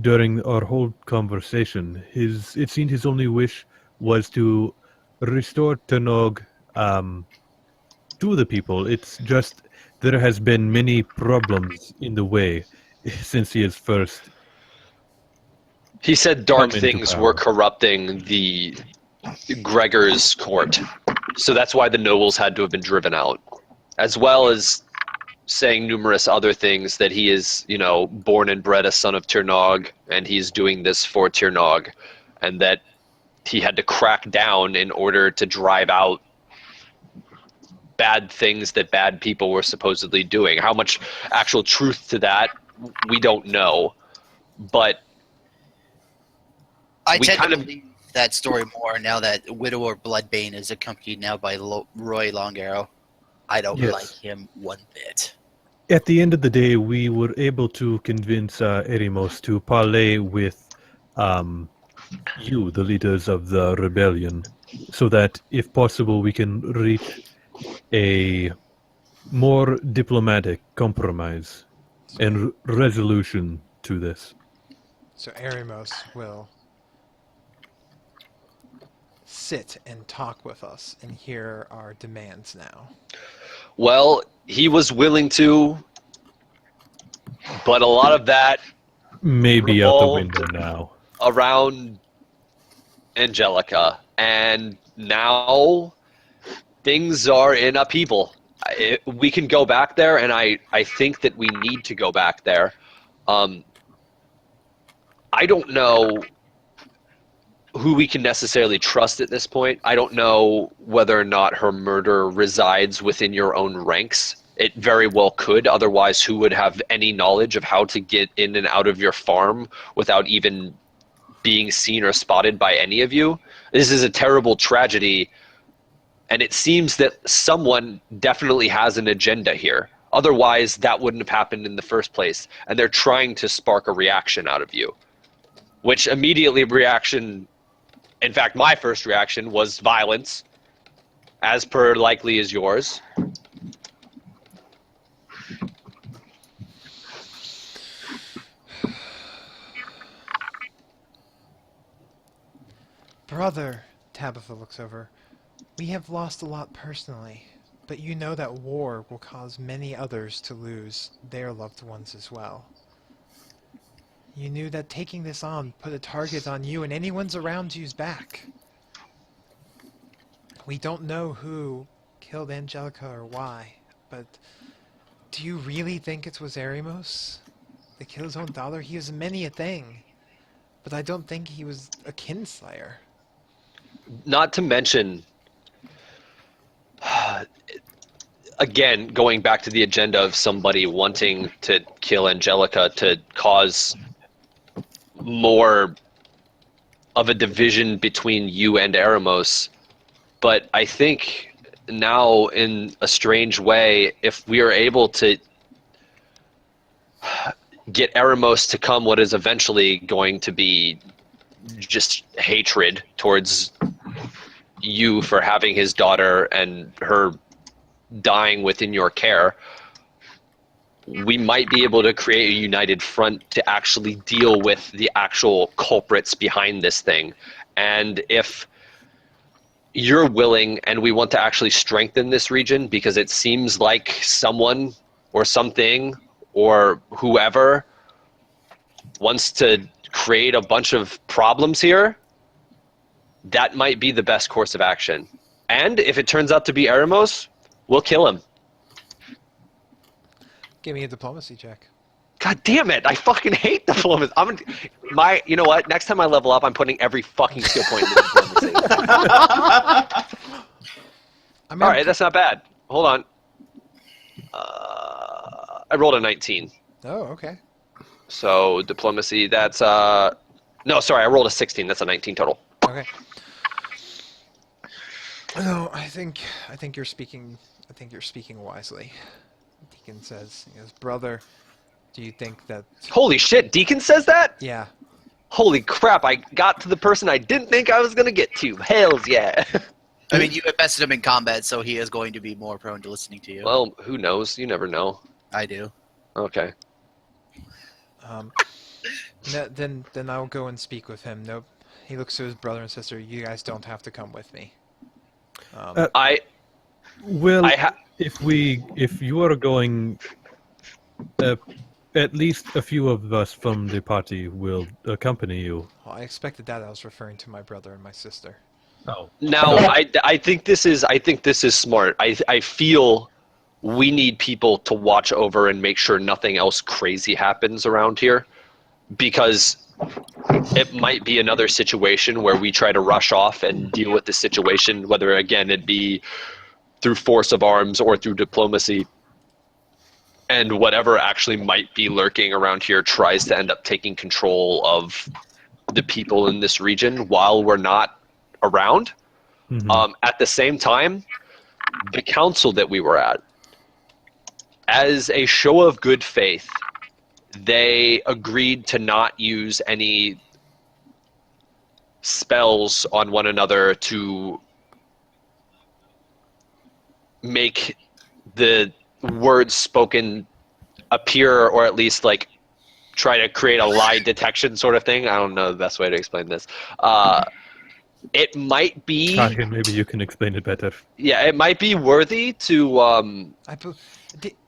during our whole conversation. It seemed his only wish was to restore Tirnog to the people. It's just there has been many problems in the way since he has first. He said dark Come into things power. were corrupting the Gregor's court. So that's why the nobles had to have been driven out. As well as saying numerous other things, that he is, born and bred a son of Tirnog, and he's doing this for Tirnog, and that he had to crack down in order to drive out bad things that bad people were supposedly doing. How much actual truth to that, we don't know. But I we tend kind to of- believe that story more now that Widower Bloodbane is accompanied now by Roy Longarrow. I don't Yes. like him one bit. At the end of the day, we were able to convince Erimos to parley with you, the leaders of the rebellion, so that, if possible, we can reach a more diplomatic compromise and resolution to this. So Eremos will sit and talk with us and hear our demands now. Well, he was willing to, but a lot of that Maybe out the revolved window now. around Angelica, and now things are in upheaval. We can go back there, and I think that we need to go back there. I don't know who we can necessarily trust at this point. I don't know whether or not her murder resides within your own ranks. It very well could. Otherwise, who would have any knowledge of how to get in and out of your farm without even being seen or spotted by any of you? This is a terrible tragedy, and it seems that someone definitely has an agenda here. Otherwise, that wouldn't have happened in the first place, and they're trying to spark a reaction out of you. Which immediately in fact, my first reaction was violence, as per likely as yours. Brother, Tabitha looks over, we have lost a lot personally, but you know that war will cause many others to lose their loved ones as well. You knew that taking this on put a target on you and anyone's around you's back. We don't know who killed Angelica or why, but do you really think it was Eremos that killed his own daughter? He was many a thing, but I don't think he was a kinslayer. Not to mention again, going back to the agenda of somebody wanting to kill Angelica to cause more of a division between you and Eremos. But I think now, in a strange way, if we are able to get Eremos to come what is eventually going to be just hatred towards you for having his daughter and her dying within your care, we might be able to create a united front to actually deal with the actual culprits behind this thing. And if you're willing and we want to actually strengthen this region, because it seems like someone or something or whoever wants to create a bunch of problems here, that might be the best course of action. And if it turns out to be Eremos, we'll kill him. Give me a diplomacy check. God damn it! I fucking hate diplomacy. You know what? Next time I level up, I'm putting every fucking skill point into diplomacy. I mean, All right, that's not bad. Hold on. I rolled a 19. Oh, okay. So diplomacy, that's no, sorry, I rolled a 16. That's a 19 total. Okay. No, I think you're speaking. I think you're speaking wisely. Deacon says, he goes, brother, do you think that... Holy shit, Deacon says that? Yeah. Holy crap, I got to the person I didn't think I was going to get to. Hells yeah. I mean, you invested him in combat, so he is going to be more prone to listening to you. Well, who knows? You never know. I do. Okay. Then I'll go and speak with him. Nope. He looks to his brother and sister. You guys don't have to come with me. If you are going, at least a few of us from the party will accompany you. Well, I expected that. I was referring to my brother and my sister. Oh. Now, I think this is smart. I feel we need people to watch over and make sure nothing else crazy happens around here, because it might be another situation where we try to rush off and deal with the situation, whether again it be through force of arms or through diplomacy, and whatever actually might be lurking around here tries to end up taking control of the people in this region while we're not around. Mm-hmm. At the same time, the council that we were at, as a show of good faith, they agreed to not use any spells on one another to make the words spoken appear, or at least like try to create a lie detection sort of thing. I don't know the best way to explain this. It might be... Kagan, maybe you can explain it better. Yeah, it might be worthy to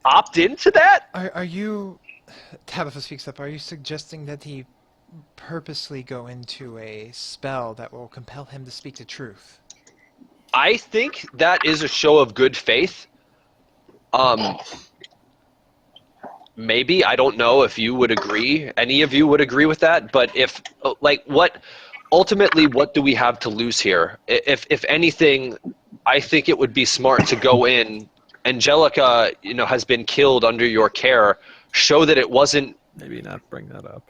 opt into that. Are you... Tabitha speaks up. Are you suggesting that he purposely go into a spell that will compel him to speak the truth? I think that is a show of good faith. Maybe, I don't know if you would agree. Any of you would agree with that? But if, ultimately, what do we have to lose here? If anything, I think it would be smart to go in. Angelica, has been killed under your care. Show that it wasn't... Maybe not bring that up.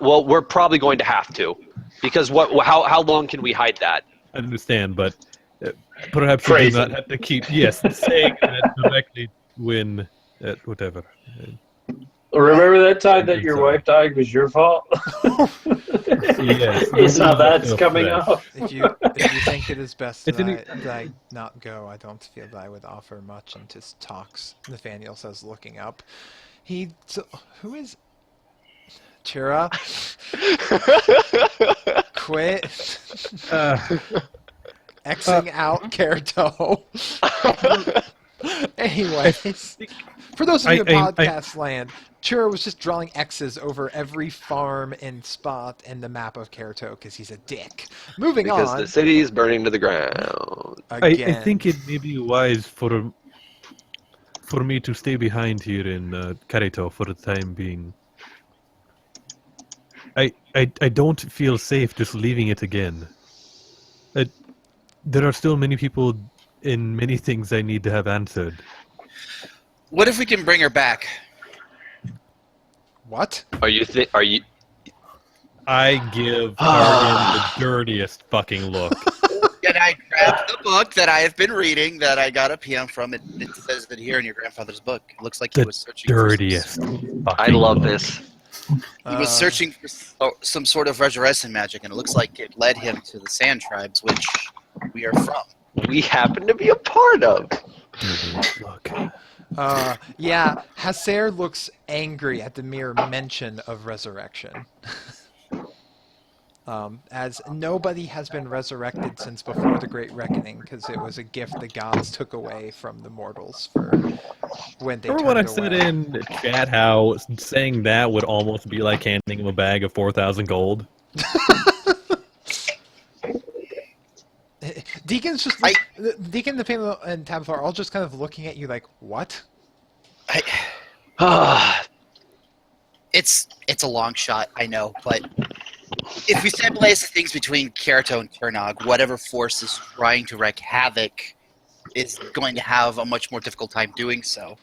Well, we're probably going to have to. Because how long can we hide that? I understand, but perhaps you do not have to keep saying that directly when whatever. Remember that time that your wife died was your fault? Yes. Is how that's coming up. If you think it is best that I not go, I don't feel that I would offer much into talks. Nathaniel says, looking up. Who is... Chira? Quit. Xing out Kerto. Anyways, for those of you in podcast land, Chura was just drawing X's over every farm and spot in the map of Kerto because he's a dick. Moving on. Because the city is burning to the ground. I think it may be wise for me to stay behind here in Kerto for the time being. I don't feel safe just leaving it again. There are still many people in many things I need to have answered. What if we can bring her back? What? Are you? I give Targan the dirtiest fucking look. And I grabbed the book that I have been reading that I got a PM from. It says that here in your grandfather's book. It looks like he The was searching dirtiest. I love look. this. He was searching for some sort of resurrection magic, and it looks like it led him to the Sand Tribes, which we are from. We happen to be a part of. Look. Yeah, Hasser looks angry at the mere mention of resurrection. As nobody has been resurrected since before the Great Reckoning, because it was a gift the gods took away from the mortals for when they Remember when I turned said away. in chat how saying that would almost be like handing him a bag of 4,000 gold? Deacon's just Deacon, Nathaniel, and Tabitha are all just kind of looking at you like, what? It's a long shot, I know, but if we stabilize the things between Kerato and Kernog, whatever force is trying to wreak havoc is going to have a much more difficult time doing so.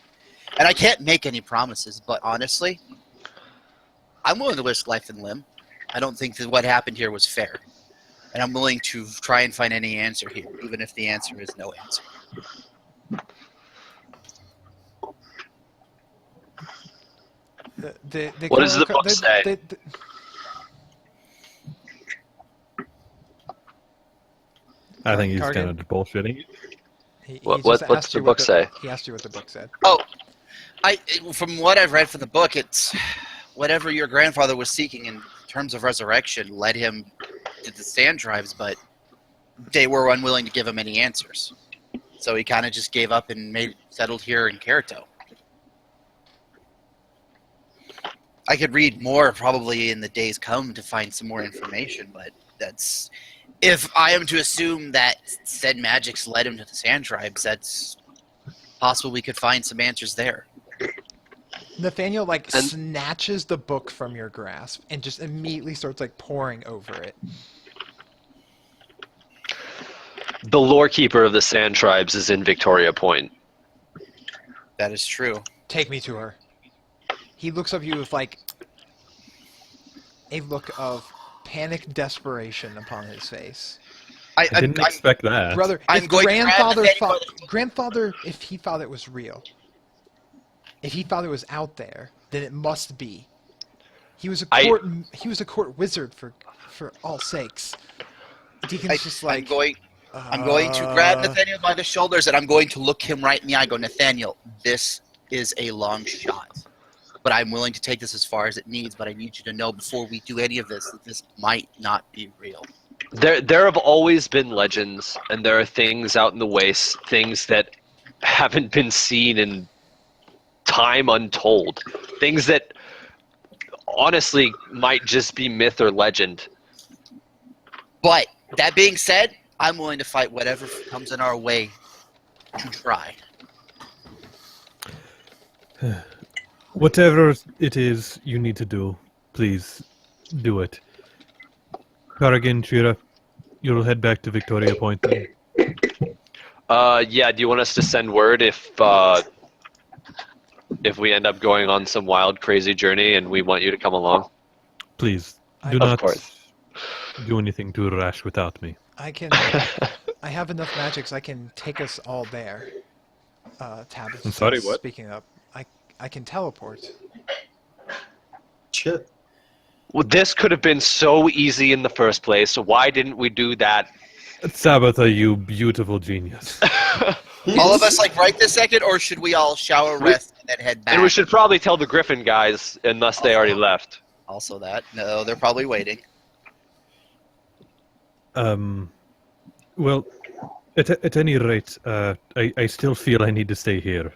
And I can't make any promises, but honestly, I'm willing to risk life and limb. I don't think that what happened here was fair. And I'm willing to try and find any answer here, even if the answer is no answer. What does the book say? I think he's Targan? kind of bullshitting. What's the book say? He asked you what the book said. Oh, from what I've read from the book, it's whatever your grandfather was seeking in terms of resurrection led him to the Sand Tribes, but they were unwilling to give him any answers. So he kind of just gave up and settled here in Kerato. I could read more probably in the days come to find some more information, but that's... If I am to assume that said magics led him to the Sand Tribes, that's possible we could find some answers there. Nathaniel snatches the book from your grasp and just immediately starts pouring over it. The lore keeper of the Sand Tribes is in Victoria Point. That is true. Take me to her. He looks up at you with a look of panic desperation upon his face. I didn't expect that. Brother, I'm if going to grandfather grab thought, grandfather, if he thought it was real, if he thought it was out there, then it must be. He was a court. He was a court wizard for all sakes. Deacon's just I'm going to grab Nathaniel by the shoulders and I'm going to look him right in the eye. Go, Nathaniel, this is a long shot, but I'm willing to take this as far as it needs. But I need you to know before we do any of this that this might not be real. There have always been legends, and there are things out in the waste, things that haven't been seen in time untold, things that honestly might just be myth or legend. But that being said, I'm willing to fight whatever comes in our way to try. Whatever it is you need to do, please do it. Carrigan, Shira, you'll head back to Victoria Point then. Yeah, do you want us to send word if we end up going on some wild, crazy journey and we want you to come along? Please, do Of not course. do anything too rash without me. I have enough magics. I can take us all there. Tabitha. I'm sorry, what? Speaking of, I can teleport. Shit. Well, this could have been so easy in the first place, so why didn't we do that? Tabitha, you beautiful genius. All of us right this second, or should we all shower, rest, and then head back? And we should probably tell the Griffin guys, unless they already left. Also that. No, they're probably waiting. Well, at any rate, I still feel I need to stay here.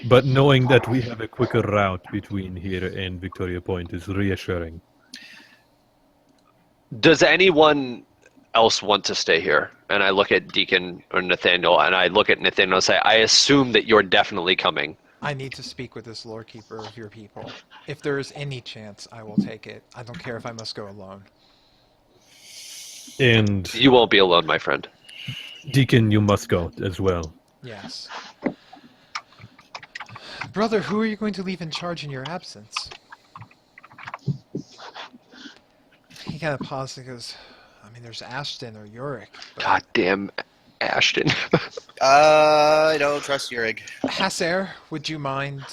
But knowing that we have a quicker route between here and Victoria Point is reassuring. Does anyone else want to stay here? And I look at Deacon or Nathaniel, and I look at Nathaniel and say, I assume that you're definitely coming. I need to speak with this lore keeper of your people. If there is any chance, I will take it. I don't care if I must go alone. And You won't be alone, my friend. Deacon, you must go as well. Yes. Brother, who are you going to leave in charge in your absence? He kind of pauses and goes, I mean, there's Ashton or Yorick. But God damn Ashton. I don't trust Yurig. Hasser, would you mind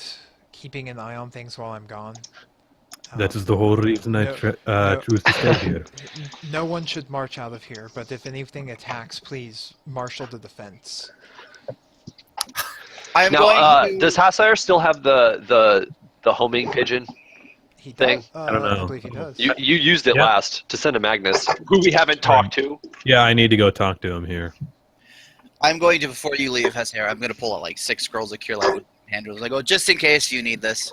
keeping an eye on things while I'm gone? That is the whole reason I choose to stay here. No one should march out of here, but if anything attacks, please marshal the defense. I am Now, going to... does Hassire still have the homing pigeon? He Thing? does. I don't know. I believe he does. You used it Yeah. last to send to Magnus, who we haven't talked to. Yeah, I need to go talk to him here. I'm going to, before you leave, Hasser, I'm going to pull out like 6 scrolls of cure light with handles. I go, just in case you need this.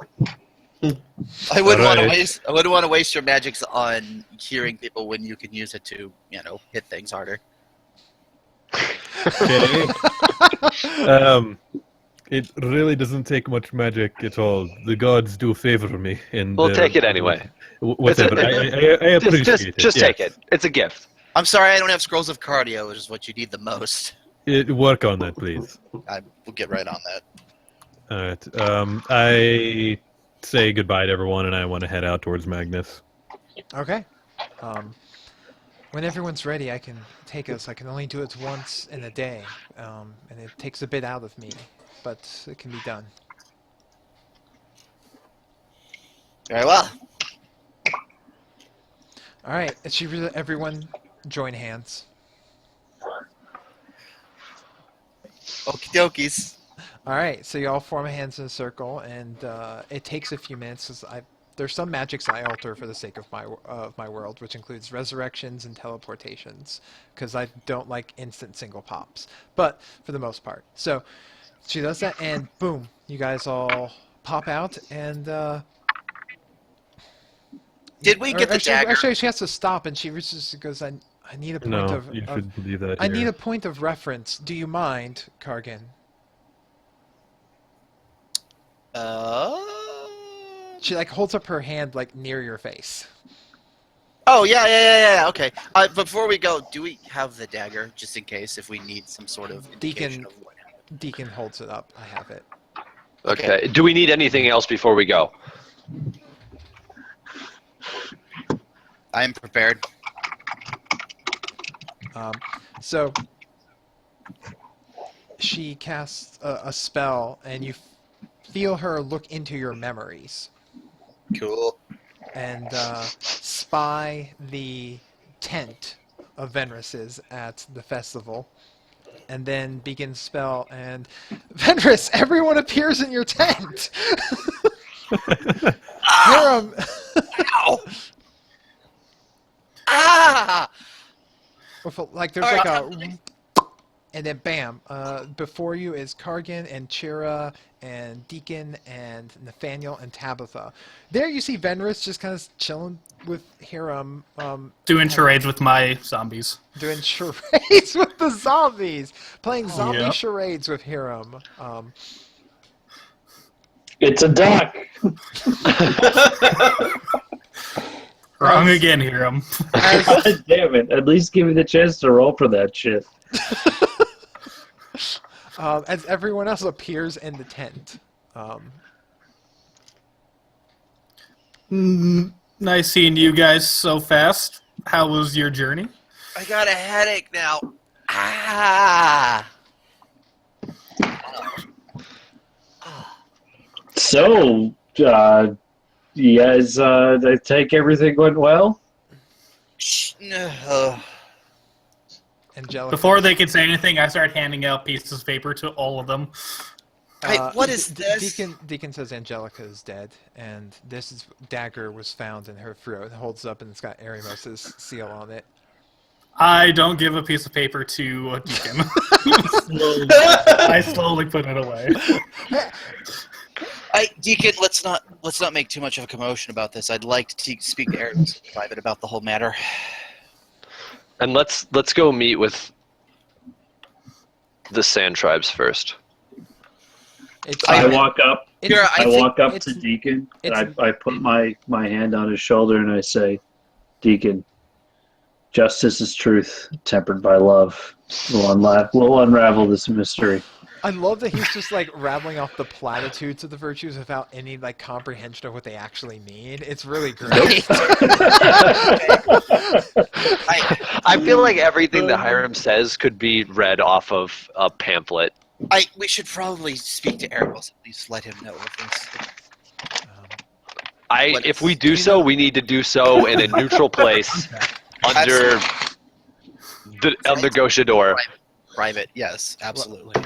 I wouldn't want to Alright. waste. I wouldn't want to waste your magics on hearing people when you can use it to, hit things harder. Okay. It really doesn't take much magic at all. The gods do favor me. We'll take it anyway. Whatever. I appreciate it. Just yes. take it. It's a gift. I'm sorry, I don't have scrolls of cardio, which is what you need the most. Work on that, please. I will get right on that. All right. I say goodbye to everyone, and I want to head out towards Magnus. Okay. When everyone's ready, I can take us. I can only do it once in a day, and it takes a bit out of me, but it can be done. Very well. All right. Everyone join hands. Okie dokies. All right. So you all form hands in a circle, and it takes a few minutes. 'Cause there's some magics I alter for the sake of my world, which includes resurrections and teleportations, because I don't like instant single pops. But for the most part, so she does that, and boom, you guys all pop out, and Did we get the dagger? Actually, she has to stop, and she reaches and goes, "I need a point No, of. you should leave that I here. need a point of reference. Do you mind, Kargan?" She holds up her hand near your face. Oh, yeah. Okay. Before we go, do we have the dagger, just in case, if we need some sort of indication of what happened? Deacon holds it up. I have it. Okay. Do we need anything else before we go? I am prepared. So she casts a spell, and you feel her look into your memories Cool. and spy the tent of Venris's at the festival, and then begins spell, and Venris, everyone appears in your tent. Hiram. Ow! Ah! There's and then bam, before you is Kargan and Chira and Deacon and Nathaniel and Tabitha. There you see Venris just kind of chilling with Hiram. Doing charades with my zombies. Doing charades with the zombies. Playing zombie Yep. charades with Hiram. It's a duck. Wrong again, Hiram. God damn it. At least give me the chance to roll for that shit. As everyone else appears in the tent. Nice seeing you guys so fast. How was your journey? I got a headache now. Ah! So, you guys, I take everything went well? Angelica. Before they could say anything, I started handing out pieces of paper to all of them. Hey, what is this? Deacon says Angelica is dead, and this dagger was found in her throat. It holds up, and it's got Arimos' seal on it. I don't give a piece of paper to a deacon. I slowly put it away. Deacon, let's not make too much of a commotion about this. I'd like to speak to Eric in private about the whole matter. And let's go meet with the Sand Tribes first. I walk up. It's- I walk up it's- to Deacon, and it's- I put my hand on his shoulder, and I say, Deacon, justice is truth, tempered by love. We'll unravel this mystery. I love that he's just like rattling off the platitudes of the virtues without any like comprehension of what they actually mean. It's really great. I feel like everything that Hiram says could be read off of a pamphlet. We should probably speak to Eros, at least let him know of this. If we do so, we need to do so in a neutral place under the El Negociador. Private, yes, absolutely.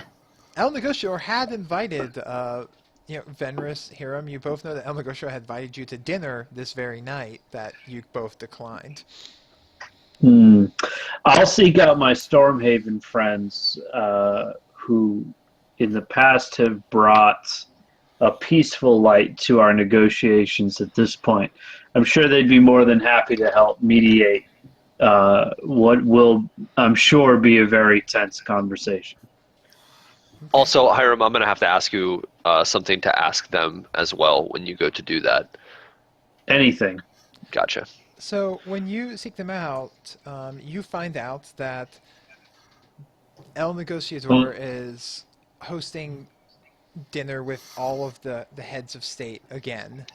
El Negociador had invited, Venris, Hiram, you both know that El Negociador had invited you to dinner this very night that you both declined. I'll seek out my Stormhaven friends who in the past have brought a peaceful light to our negotiations at this point. I'm sure they'd be more than happy to help mediate what will, I'm sure, be a very tense conversation. Also, Hiram, I'm going to have to ask you something to ask them as well when you go to do that. Anything. Gotcha. So when you seek them out, you find out that El Negociador is hosting dinner with all of the heads of state again.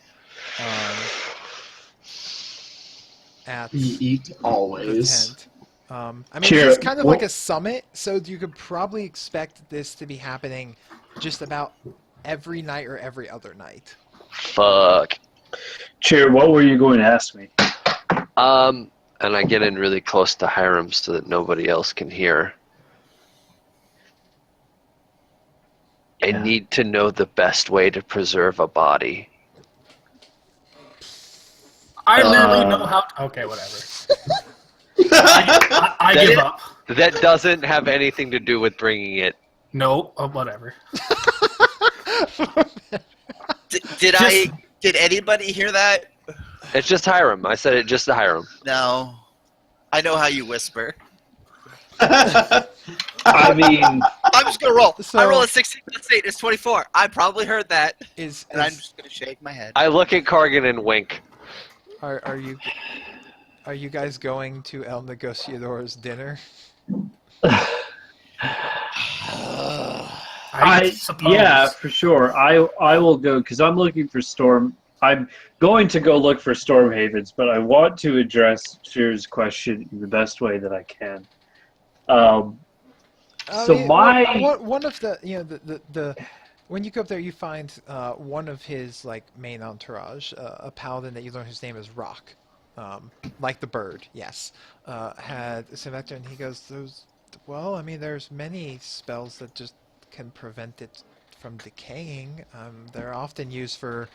At We eat always. the tent. It's kind of like a summit, so you could probably expect this to be happening just about every night or every other night. Fuck. Cheer, what were you going to ask me? And I get in really close to Hiram so that nobody else can hear. I need to know the best way to preserve a body. I literally know how to... Okay, whatever. I give up. That doesn't have anything to do with bringing it. No, whatever. Did anybody hear that? It's just Hiram. I said it just to Hiram. No. I know how you whisper. I mean... I'm just going to roll. So- I roll a 16 plus 8. It's 24. I probably heard that. And I'm Is just going to shake my head. I look at Cargan and wink. are you guys going to El Negociador's dinner? I suppose. Yeah, for sure. I will go because I'm looking for Storm. I'm going to go look for Stormhavens, but I want to address Cheer's question in the best way that I can. One of the when you go up there, you find one of his like main entourage, a paladin that you learn whose name is Rock, like the bird. Yes, had Sylvester, and he goes, there's many spells that just can prevent it from decaying. They're often used for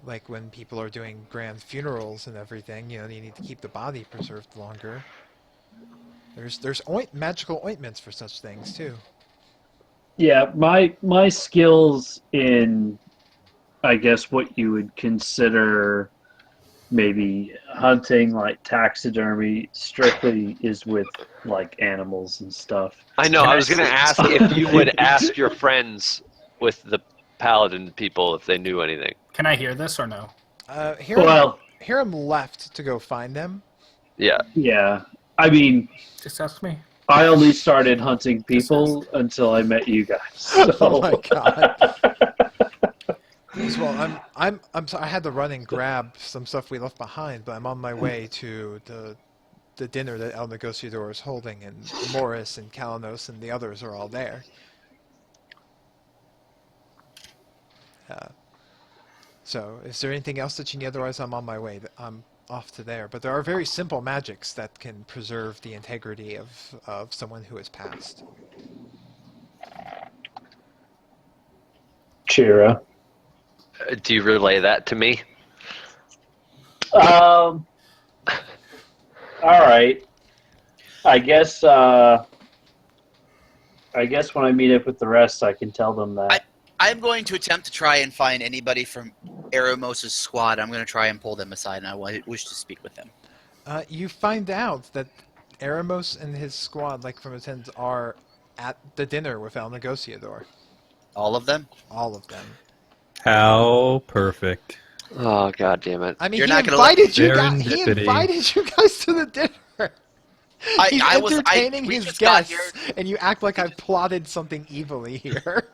like when people are doing grand funerals and everything. You need to keep the body preserved longer. There's magical ointments for such things too. Yeah, my skills in, I guess, what you would consider maybe hunting, like taxidermy, strictly is with like animals and stuff. I know. I was going to ask if you would ask your friends with the paladin people if they knew anything. Can I hear this or no? Hiram left to go find them. Yeah. Yeah. I mean, Just ask me. I only started hunting people until I met you guys. So. Oh my god. Well, I'm sorry, I had to run and grab some stuff we left behind, but I'm on my way to the dinner that El Negociador is holding, and Morris and Kalanos and the others are all there. So, is there anything else that you need? Otherwise, I'm on my way. I'm off to there. But there are very simple magics that can preserve the integrity of someone who has passed. Chira. Do you relay that to me? All right. I guess when I meet up with the rest, I can tell them that. I'm going to attempt to try and find anybody from Eremos' squad. I'm going to try and pull them aside, and I wish to speak with them. You find out that Eremos and his squad, like from attendants, are at the dinner with El Negociador. All of them? All of them. How perfect. Oh, god damn it. I mean, You're he not gonna invited you let- guys. He Serendipity. invited you guys to the dinner. He's entertaining we his just got guests, here. and you act like I've plotted something evilly here.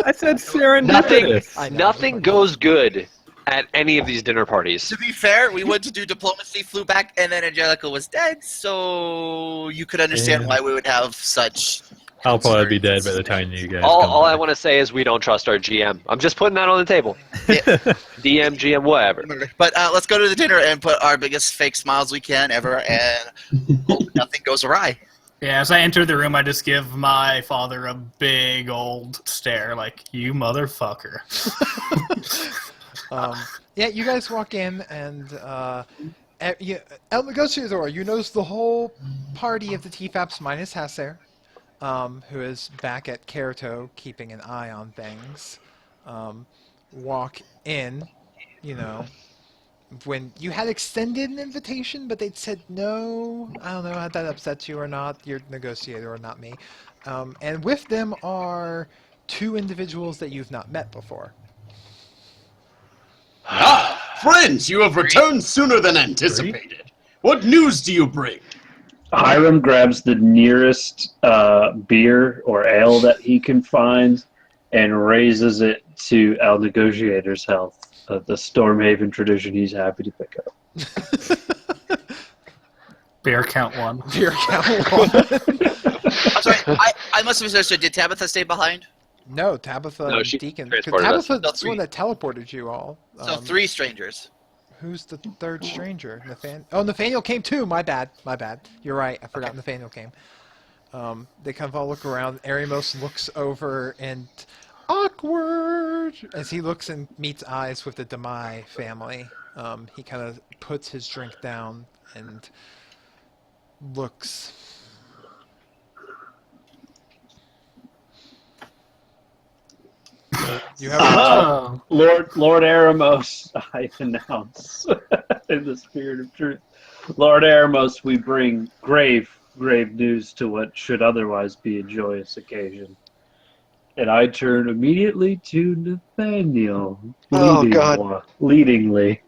I said serendipitous. I know. Nothing goes good at any of these dinner parties. To be fair, we went to do diplomacy, flew back, and then Angelica was dead, so you could understand Yeah. why we would have such... I'll probably be dead by the time you guys All come I back. want to say is we don't trust our GM. I'm just putting that on the table. DM, GM, whatever. But let's go to the dinner and put our biggest fake smiles we can ever, and hope nothing goes awry. Yeah, as I enter the room, I just give my father a big old stare, like, you motherfucker. Yeah, you guys walk in, and El Negociador, you notice the whole party of the TFAPs minus Hasser, who is back at Kerato keeping an eye on things, walk in, when you had extended an invitation, but they'd said no. I don't know how that upsets you or not, your negotiator or not me. And with them are two individuals that you've not met before. Ah, friends, you have returned sooner than anticipated. What news do you bring? Hiram grabs the nearest beer or ale that he can find and raises it to El Negotiator's health. The Stormhaven tradition he's happy to pick up. Bear count 1. Beer count one. I'm sorry, I must have misunderstood. Did Tabitha stay behind? No, Tabitha No, and she Deacon. transported us. Tabitha's No, the one that teleported you all. So 3 strangers. Who's the third stranger? Nathaniel came too. My bad. You're right. I forgot Nathaniel came. They kind of all look around. Ariamos looks over and awkward as he looks and meets eyes with the Demai family. He kind of puts his drink down and looks. You have Lord Aramos, I announce, in the spirit of truth. Lord Aramos, we bring grave news to what should otherwise be a joyous occasion. And I turn immediately to Nathaniel, Oh, God. leadingly.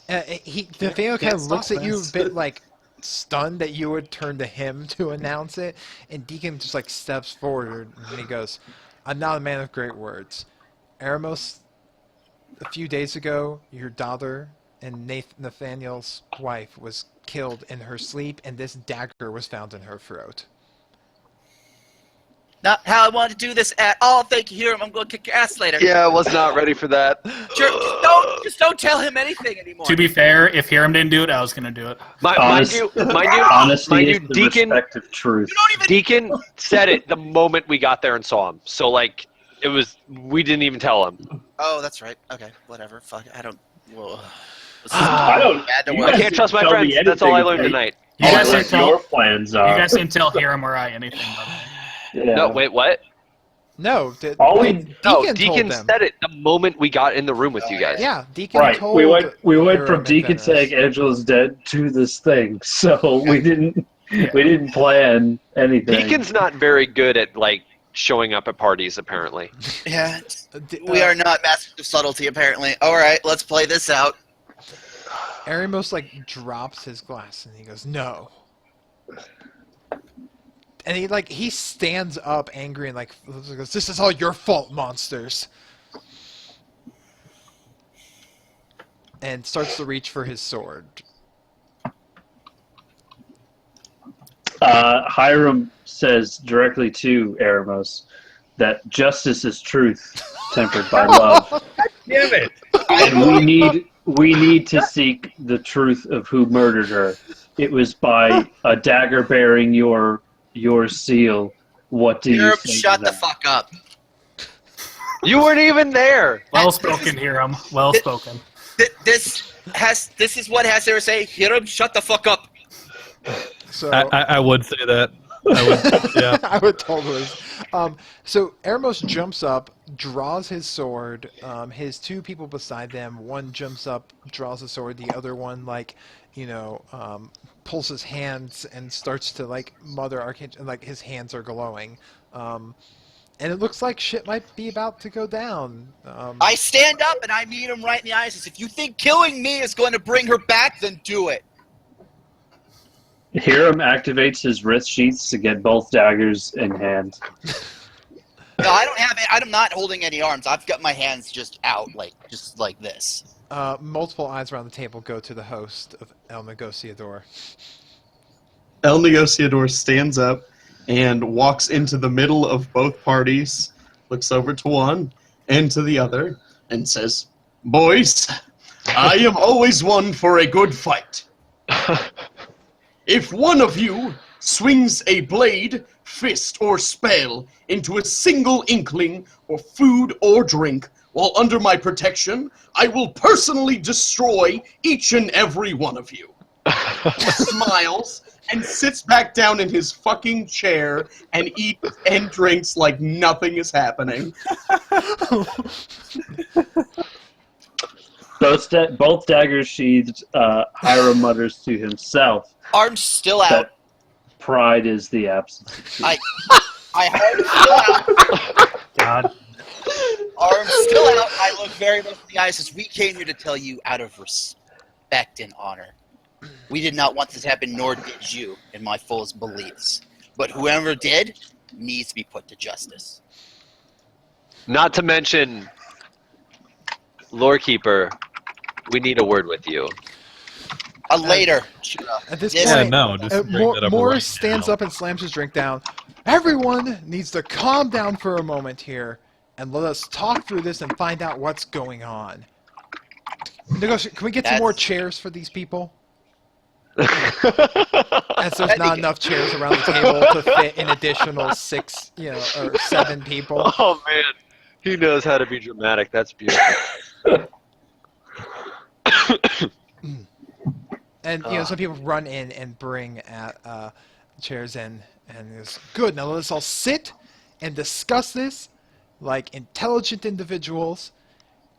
Nathaniel kind of looks at you a bit like stunned that you would turn to him to announce it, and Deacon just like steps forward and he goes, "I'm not a man of great words. Aramos, a few days ago, your daughter and Nathaniel's wife was killed in her sleep, and this dagger was found in her throat." Not how I wanted to do this at all. Thank you, Hiram. I'm going to kick your ass later. Yeah, I was not ready for that. Sure, just don't tell him anything anymore. To be fair, if Hiram didn't do it, I was going to do it. Mind you, Honesty is the Deacon, respect of truth. Deacon said it the moment we got there and saw him. So, like, we didn't even tell him. Oh, that's right. Okay, whatever. Fuck, I don't... Whoa. I don't. Bad to you I work. guys can't trust my tell me friends. That's all I learned anything. tonight. You guys What didn't tell. your plans are. You guys didn't tell Hiram or I anything. By the way. Yeah. No, wait, what? No, Deacon Deacon told them. said it the moment we got in the room with you guys. Yeah, Deacon Right. told. We went Hiram from and Deacon Venice. saying Angela's dead to this thing. So we didn't plan anything. Deacon's not very good at, like, showing up at parties, apparently. Yeah, we are not masters of subtlety, apparently. All right, let's play this out. Aramos like drops his glass and he goes, "No." And he stands up angry and like goes, "This is all your fault, monsters." And starts to reach for his sword. Hiram says directly to Aramos that justice is truth tempered by love. Damn it! And we need to seek the truth of who murdered her. It was by a dagger bearing your seal. What do you Hiram, think? shut of the that? fuck up. You weren't even there! Well spoken, Hiram. Well spoken. This is what has to say. Hiram, shut the fuck up. So I would say that. I would, yeah. I would totally. So Aramos jumps up, draws his sword. His two people beside them, one jumps up, draws a sword. The other one, pulls his hands and starts to like mother Archangel. Like his hands are glowing. And it looks like shit might be about to go down. I stand up and I meet him right in the eyes. I says, if you think killing me is going to bring her back, then do it. Hiram activates his wrist sheaths to get both daggers in hand. No, I don't have it. I'm not holding any arms. I've got my hands just out, just like this. Multiple eyes around the table go to the host of El Negociador. El Negociador stands up and walks into the middle of both parties, looks over to one and to the other, and says, "Boys, I am always one for a good fight. If one of you swings a blade, fist, or spell into a single inkling or food or drink while under my protection, I will personally destroy each and every one of you." Smiles and sits back down in his fucking chair and eats and drinks like nothing is happening. Both daggers sheathed, Hiram mutters to himself Arms still out. that pride is the absence of truth. I arms still out. God. Arms still out. I look very much in the eyes. Says, we came here to tell you out of respect and honor. We did not want this to happen, nor did you, in my fullest beliefs. But whoever did needs to be put to justice. Not to mention, Lorekeeper, we need a word with you. Later. At this Yeah, point, no, just bring that up Morris right stands now. up and slams his drink down. Everyone needs to calm down for a moment here and let us talk through this and find out what's going on. Can we get some more chairs for these people? As there's not enough chairs around the table to fit an additional 6, or 7 people. Oh man, he knows how to be dramatic. That's beautiful. And some people run in and bring chairs in, and it's good. Now let's all sit and discuss this like intelligent individuals.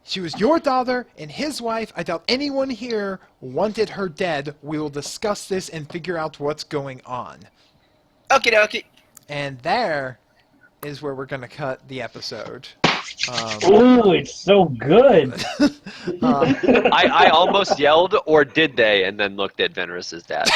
She was your daughter and his wife. I doubt anyone here wanted her dead. We will discuss this and figure out what's going on. Okie dokie. And there is where we're going to cut the episode. Ooh, it's so good. I almost yelled, or did they? And then looked at Veneris's dad.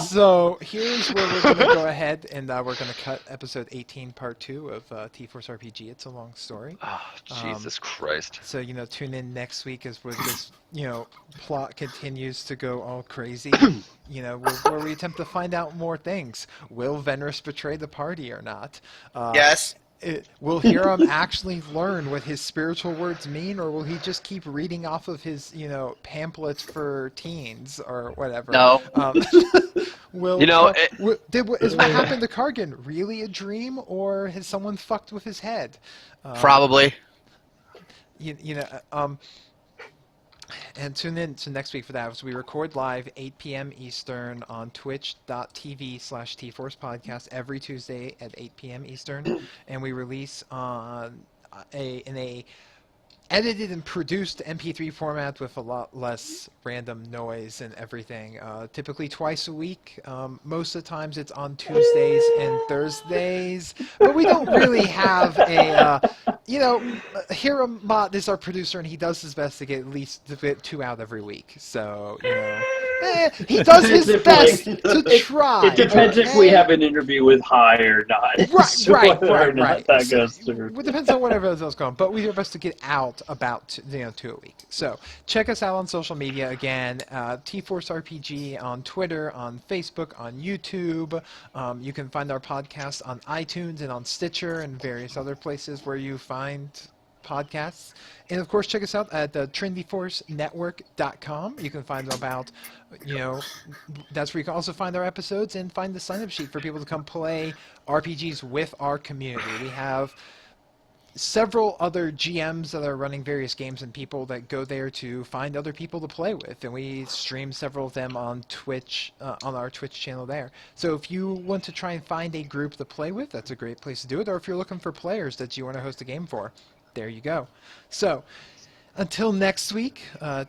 So here's where we're going to go ahead and we're going to cut episode 18, part 2 of TForce RPG. It's a long story. Oh, Jesus Christ. So, tune in next week as where this, plot continues to go all crazy. Where we attempt to find out more things. Will Veneris betray the party or not? Yes. Will Hiram actually learn what his spiritual words mean, or will he just keep reading off of his, pamphlets for teens or whatever? No. Is what happened to Kargan really a dream, or has someone fucked with his head? Probably. And tune in to next week for that. So we record live 8 p.m. Eastern on twitch.tv/TForce Podcast every Tuesday at 8 p.m. Eastern. And we release on in a edited and produced MP3 format with a lot less random noise and everything. Typically twice a week. Most of the times it's on Tuesdays and Thursdays. But we don't really have Hiram Mott is our producer, and he does his best to get at least 2 out every week. So, he does his best to try. It depends if we have an interview with High or not. Right. That goes through. It depends on whatever else going. But we do our best to get out about 2 a week. So check us out on social media again. TForce RPG on Twitter, on Facebook, on YouTube. You can find our podcast on iTunes and on Stitcher and various other places where you find podcasts. And of course, check us out at TrinityForceNetwork.com. You can find about, that's where you can also find our episodes and find the sign-up sheet for people to come play RPGs with our community. We have several other GMs that are running various games and people that go there to find other people to play with, and we stream several of them on Twitch, on our Twitch channel there. So if you want to try and find a group to play with, that's a great place to do it. Or if you're looking for players that you want to host a game for, there you go. So until next week,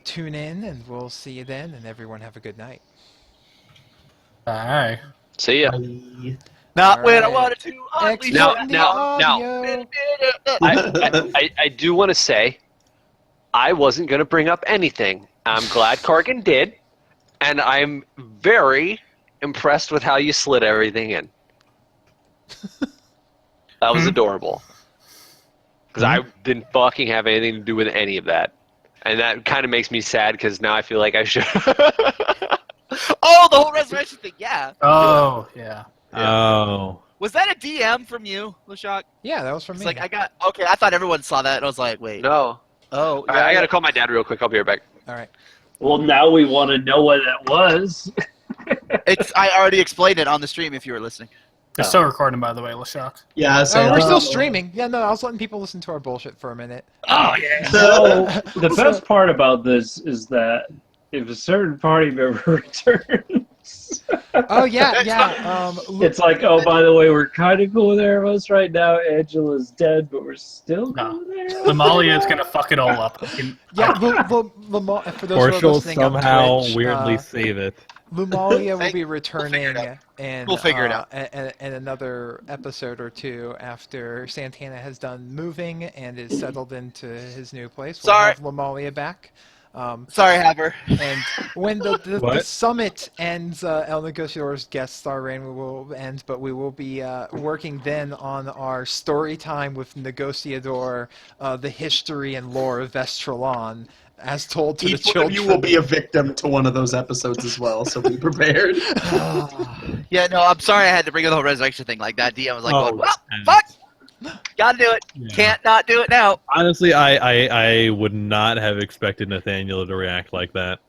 tune in and we'll see you then, and everyone have a good night. Bye. See ya. Bye. Not when I Alright. wanted to. Unleash Now- the now- audio. I do want to say, I wasn't going to bring up anything. I'm glad Corgan did, and I'm very impressed with how you slid everything in. That was adorable. Because I didn't fucking have anything to do with any of that. And that kind of makes me sad, because now I feel like I should. Oh, the whole resurrection thing. Yeah. Oh, yeah. Oh. Was that a DM from you, LeShock? Yeah, that was from It's me. like okay. I thought everyone saw that, and I was like, wait. No. Oh, All right, I got to call my dad real quick. I'll be right back. All right. Well, now we want to know what that was. I already explained it on the stream if you were listening. They're still recording, by the way, LeShock. Yeah, so We're still streaming. Yeah, no, I was letting people listen to our bullshit for a minute. Oh, yeah. So, the best part about this is that if a certain party member returns, Oh yeah. it's like, oh, by the way, we're kind of cool with Erebus right now. Angela's dead, but we're still No. cool with Erebus. Lamalia is gonna fuck it all up. Yeah, for those Or who are she'll listening on somehow Twitch, weirdly save it. Lumalia will be figure returning it out. in We'll figure it out. in another episode or two after Santana has done moving and is settled into his new place. We'll Sorry. have Lumalia back. Sorry, Haber. And when the What? summit ends, El Negociador's guest star reign will end, but we will be working then on our story time with Negociador, the history and lore of Vestralon, as told to each the one children. of you will be a victim to one of those episodes as well, so be prepared. Yeah, no, I'm sorry I had to bring up the whole resurrection thing like that. DM was like, Oh, well, fuck! Gotta do it. Yeah. Can't not do it now. Honestly, I would not have expected Nathaniel to react like that.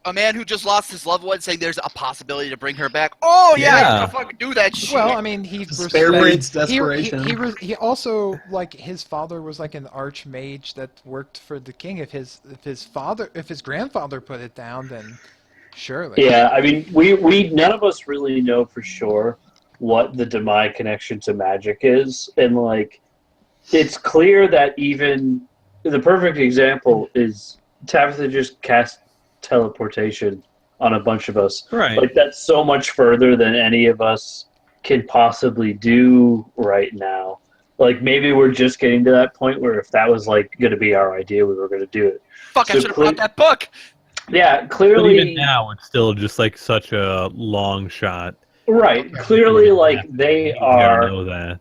A man who just lost his loved one saying there's a possibility to bring her back. Oh, yeah, Yeah. you're gonna fucking do that shit. Well, I mean, he Spare breeds desperation. He also, like, his father was like an archmage that worked for the king. If his grandfather put it down, then surely. Yeah, I mean, we none of us really know for sure what the Demai connection to magic is, and like, it's clear that even the perfect example is Tabitha just cast teleportation on a bunch of us. Right. Like, that's so much further than any of us can possibly do right now. Like, maybe we're just getting to that point where if that was like going to be our idea, we were going to do it. Fuck, I So should have brought that book. Yeah, But clearly. even now, it's still just like such a long shot. Right. Clearly, like, they You gotta are. know that.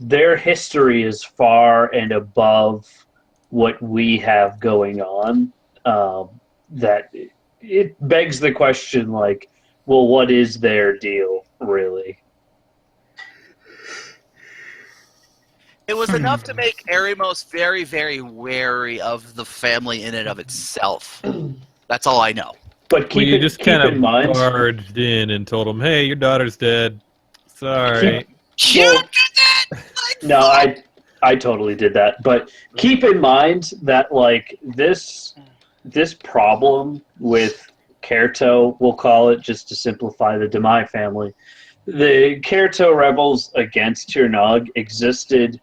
Their history is far and above what we have going on. That it begs the question, like, well, what is their deal, really? It was enough to make Eremos very, very wary of the family in and of itself. That's all I know. But keep, You it, just keep kind in of mind. barged in and told him, "Hey, your daughter's dead. Sorry." You did that! No, I totally did that. But keep in mind that, like, this problem with Kerto, we'll call it, just to simplify, the Demai family, the Kerto rebels against Tirnog existed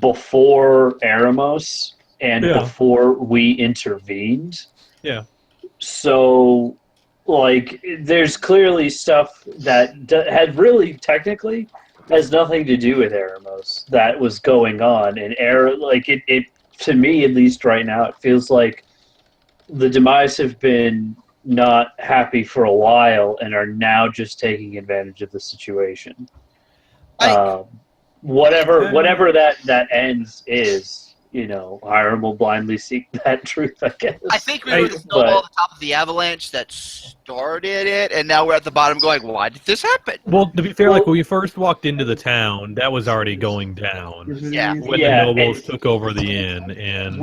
before Eremos and Yeah. before we intervened. Yeah. So, like, there's clearly stuff that had really technically has nothing to do with Eremos that was going on, and it to me, at least right now, it feels like the Demise have been not happy for a while and are now just taking advantage of the situation. Whatever that ends is, you know, Hiram will blindly seek that truth, I guess. I think we were the snowball at the top of the avalanche that started it, and now we're at the bottom going, why did this happen? Well, to be fair, like when we first walked into the town, that was already going down. Yeah. When Yeah, the nobles and- took over the inn, and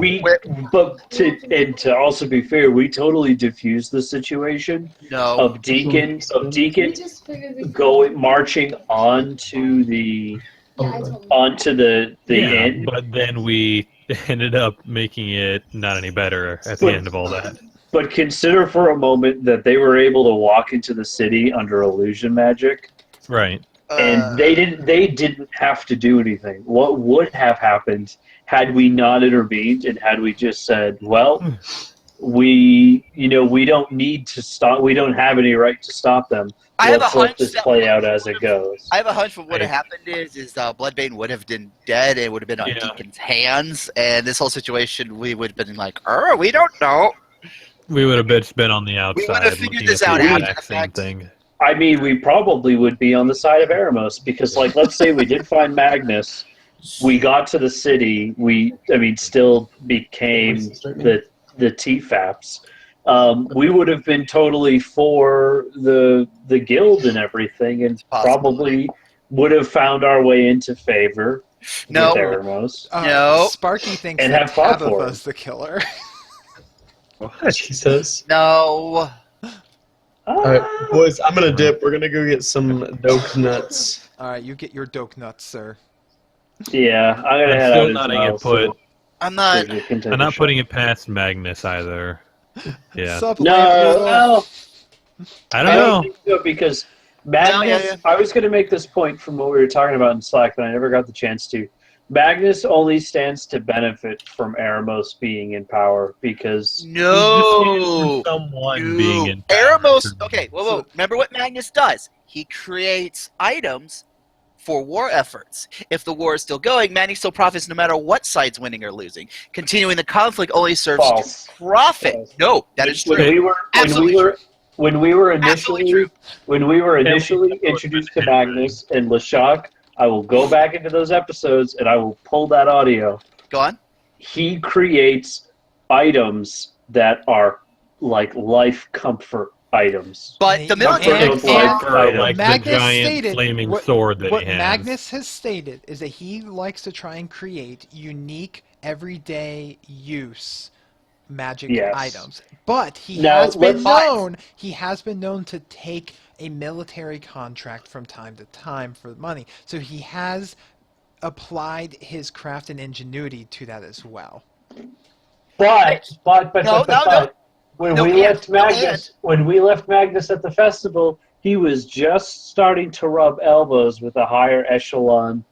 to also be fair, we totally diffused the situation No. of Deacon just figured we marching onto the yeah, inn. but then we ended up making it not any better at the end of all that. But consider for a moment that they were able to walk into the city under illusion magic, Right. and they didn't have to do anything. What would have happened had we not intervened and had we just said, well, we don't need to stop. We don't have any right to stop them. I have a Let's let hunch this that play out as it goes. I have a hunch what would have happened is Bloodbane would have been dead. It would have been on Deacon's hands, and this whole situation we would have been like, we don't know. We would have been on the outside. We would have figured looking this at out the after exact the same fact. thing. I mean, we probably would be on the side of Eremos because, like, let's say we did find Magnus, we got to the city, still became the TFAPs. We would have been totally for the guild and everything, and probably would have found our way into favor with Eremos. No. Sparky thinks And that have fought for Tabitha's the killer. What? Jesus. No. Alright, boys, I'm gonna dip. We're gonna go get some doke nuts. Alright, you get your doke nuts, sir. Yeah, I'm gonna I'm head still out not as gonna well. get put. So I'm not. you can take I'm a not shot. putting it past Magnus either. Yeah. Sup, No, Lamb? well, I don't know. think so because Magnus. yeah. I was going to make this point from what we were talking about in Slack, but I never got the chance to. Magnus only stands to benefit from Eremos being in power because No. Someone being in power. Eremos. Okay, whoa. Remember what Magnus does? He creates items for war efforts. If the war is still going, Magnus still profits no matter what side's winning or losing. Continuing the conflict only serves False. to profit. False. No, that is true. When we were Absolutely initially introduced to Magnus and Lashak, I will go back into those episodes and I will pull that audio. Go on. He creates items that are like life comfort items. But the And- military. and- and- Like the Magnus giant stated flaming what, sword that what he has. Magnus has stated is that he likes to try and create unique, everyday use magic Yes. items. But he Now, has been let's- known to take a military contract from time to time for money. So he has applied his craft and ingenuity to that as well. But No. when No, we and- left no, Magnus, when we left Magnus at the festival, he was just starting to rub elbows with a higher echelon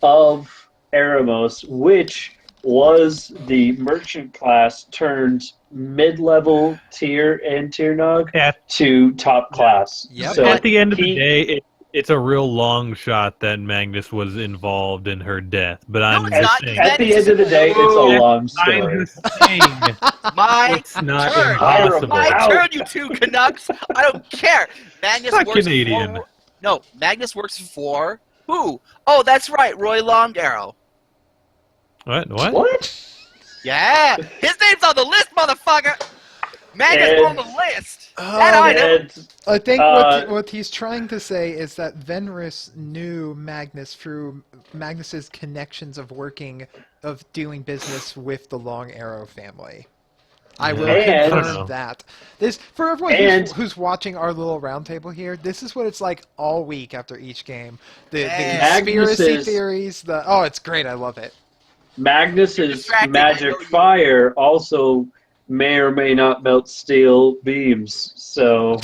of Eremos, which was the merchant class turned mid-level tier and tier nog At, to top class. Yep. So at the end of the he- day, it's a real long shot that Magnus was involved in her death. But I'm it's just not. saying. at the end of the day, it's a long I'm story. just saying. My It's not turn. impossible. My Ow. turn, you two Canucks. I don't care. Magnus Not works Canadian. For, no, Magnus works for who? Oh, that's right, Roy Longarrow. What? What? What? Yeah, his name's on the list, motherfucker. Magnus And- on the list. That Oh, item. And I think Uh, what he's trying to say is that Venris knew Magnus through Magnus's connections of doing business with the Long Arrow family. I will And- confirm that. This for everyone who's watching our little roundtable here. This is what it's like all week after each game. The conspiracy Magnus's- theories. It's great. I love it. Magnus's Distracting, I magic know you- fire also may or may not melt steel beams. So,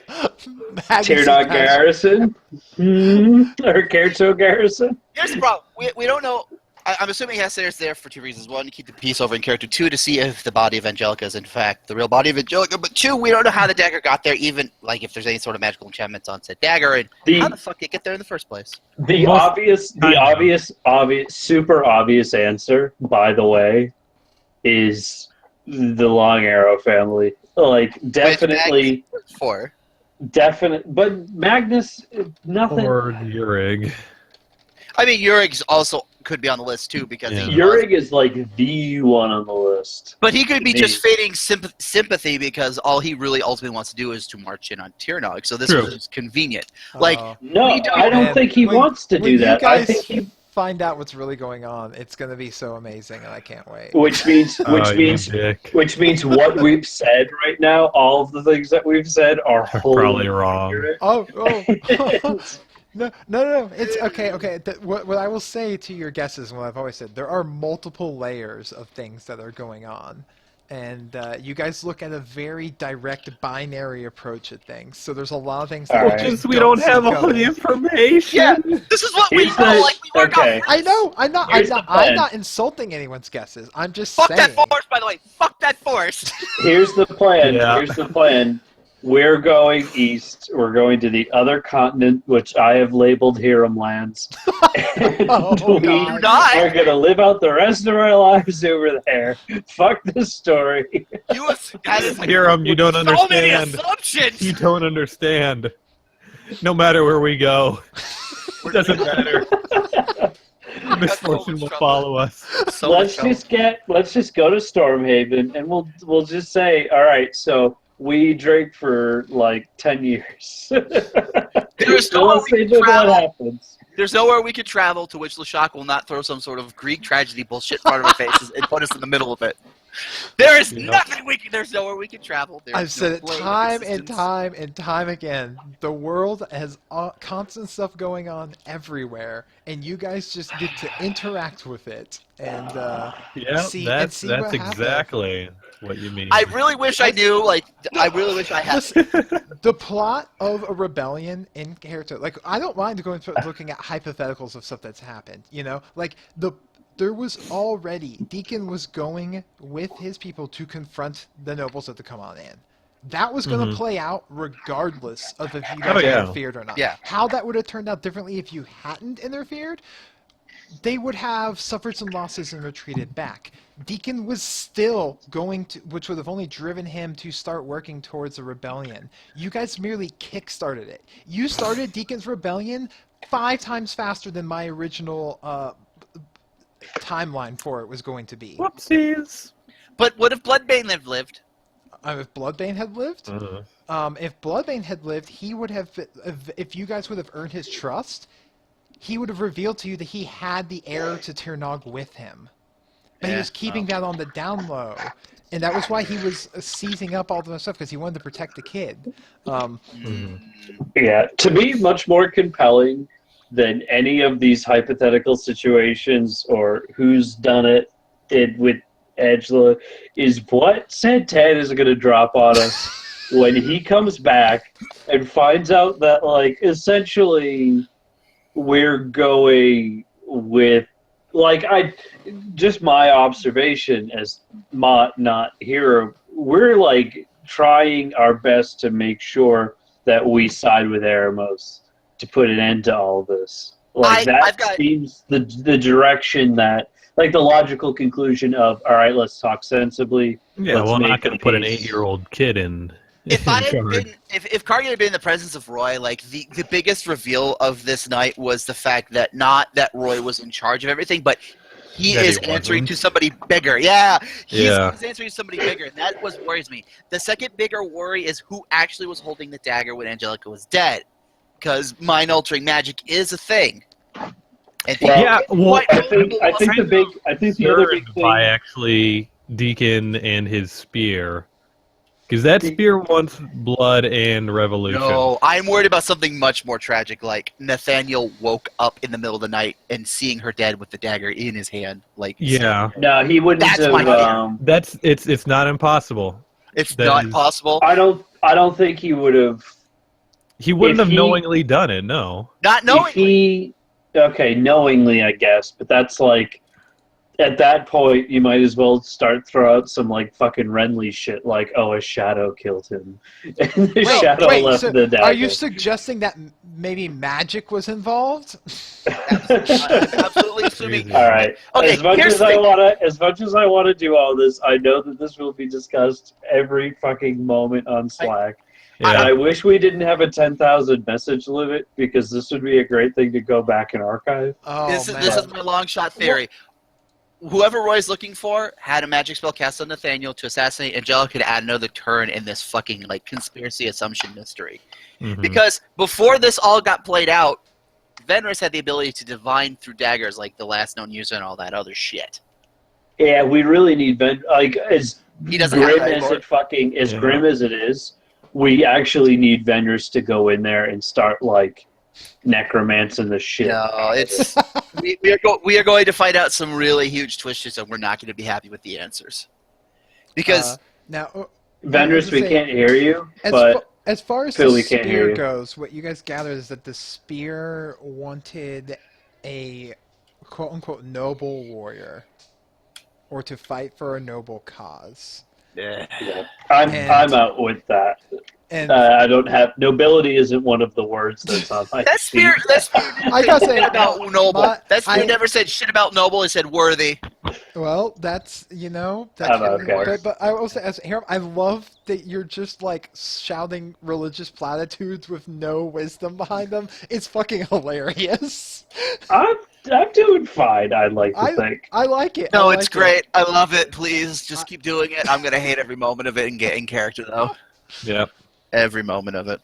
Magnus Tiernot has- Garrison? Or Kerto Garrison? Here's the problem. We don't know. I'm assuming Hesser's there for two reasons. One, to keep the peace over in character. Two, to see if the body of Angelica is in fact the real body of Angelica. But two, we don't know how the dagger got there, even like if there's any sort of magical enchantments on said dagger, and how the fuck did it get there in the first place? The super obvious answer, by the way, is the Long Arrow family. Like, definitely, For but Magnus, nothing. Or Yurig. I mean, Urig's also could be on the list too because Yeah. Yurig is like the one on the list. but he could be Me. just feigning sympathy because all he really ultimately wants to do is to march in on Tiernog. So this True. was just convenient. Like, No, We don't- I don't Man, think he when- wants to when do you that. I guys think he, find out what's really going on, it's going to be so amazing, and I can't wait. which means Oh, you dick. what we've said right now, all of the things that we've said are wholly Probably wrong. accurate. Oh. No. It's okay. What I will say to your guesses, and what I've always said, there are multiple layers of things that are going on, And you guys look at a very direct binary approach at things. So there's a lot of things that Alright. just we don't see have all the coming. information. Yeah, this is what we Here's know. the- Like we work okay. on. I know. I'm Here's the plan. not insulting anyone's guesses. I'm just Fuck saying. that force, by the way. Fuck that force. Here's the plan. Yeah. Here's the plan. We're going east. We're going to the other continent, which I have labeled Hiram Lands. And Oh, we God. are going to live out the rest of our lives over there. Fuck this story. That is Hiram, you don't so many understand. assumptions. You don't understand. No matter where we go, it doesn't matter. Misfortune will follow us. So let's much just go to Stormhaven, and we'll just say, all right. So we drink for like 10 years. There's So nowhere let's we see can what travel. happens. There's nowhere we can travel to which Lashak will not throw some sort of Greek tragedy bullshit in front of our faces and put us in the middle of it. There is nothing we can. There's nowhere we can travel. There's I've said no it plane time and existence. time and time again. The world has constant stuff going on everywhere, and you guys just get to interact with it and Yeah, see that's what happens. exactly what you mean. I really wish I knew. Like, I really wish I had. Listen, the plot of a rebellion in character, like I don't mind going through looking at hypotheticals of stuff that's happened. You know, like there was already Deacon was going with his people to confront the nobles that to come on in. That was going to play out regardless of if you guys interfered or not. Yeah. How that would have turned out differently if you hadn't interfered, they would have suffered some losses and retreated back. Deacon was still going to, which would have only driven him to start working towards a rebellion. You guys merely kickstarted it. You started Deacon's rebellion 5 times faster than my original timeline for it was going to be. Whoopsies. But what if Bloodbane had lived? If Bloodbane had lived, if Bloodbane had lived, he would have. If you guys would have earned his trust, he would have revealed to you that he had the heir to Tirnog with him, but he was keeping that on the down low, and that was why he was seizing up all the stuff because he wanted to protect the kid. Yeah, to me, much more compelling than any of these hypothetical situations or who's done it with Angela is what Santana is going to drop on us when he comes back and finds out that, like, essentially we're going with, like, just my observation as not hero, we're, like, trying our best to make sure that we side with Eremos to put an end to all this. Like, seems the direction that, like, the logical conclusion of, all right, let's talk sensibly. Yeah, well, I'm not going to put an 8-year-old kid in. If I had been, if Kargi had been in the presence of Roy, like the biggest reveal of this night was the fact that not that Roy was in charge of everything, but he is answering to somebody bigger. Yeah, he's answering to somebody bigger, and that was worries me. The second bigger worry is who actually was holding the dagger when Angelica was dead, because mind-altering magic is a thing. And I think the other big thing by actually Deacon and his spear, because that spear wants blood and revolution. No, I'm worried about something much more tragic, like Nathaniel woke up in the middle of the night and seeing her dead with the dagger in his hand. Like, no, he wouldn't That's have. my it's not impossible. It's not possible. I don't think he would have. He wouldn't have knowingly done it. No, not knowingly. Okay, knowingly, I guess, but that's like, at that point, you might as well start throw out some like fucking Renly shit, like, oh, a shadow killed him, and the shadow left the dagger. Are you suggesting that maybe magic was involved? Absolutely assuming. All right. Okay, as much as I wanna do all this, I know that this will be discussed every fucking moment on Slack. And I wish we didn't have a 10,000 message limit, because this would be a great thing to go back and archive. This is my long shot theory. Whoever Roy's looking for had a magic spell cast on Nathaniel to assassinate Angelica to add another turn in this fucking like conspiracy assumption mystery. Because before this all got played out, Venris had the ability to divine through daggers like the last known user and all that other shit. Yeah, we really need as he doesn't grim have as it fucking grim as it is. We actually need vendors to go in there and start like necromancing the shit. No, it's we are going to find out some really huge twists, and we're not going to be happy with the answers. Because now, Vendors, we can't hear you, as but as far as Phil, the we can't hear spear you. goes, what you guys gathered is that the spear wanted a quote-unquote noble warrior, or to fight for a noble cause. I'm out with that. And I don't have nobility. Isn't one of the words that's on my that spear sheet. I gotta say, about noble. That spear I- never said shit about noble. It said worthy. well, that's that I'm can okay. but I will say, as Hiram, I love that you're just like shouting religious platitudes with no wisdom behind them. It's fucking hilarious. I'm doing fine. I'd like to think. I like it. No, I it's like great. it. I love it. Please, just keep doing it. I'm gonna hate every moment of it and get in character though. Yeah. Every moment of it.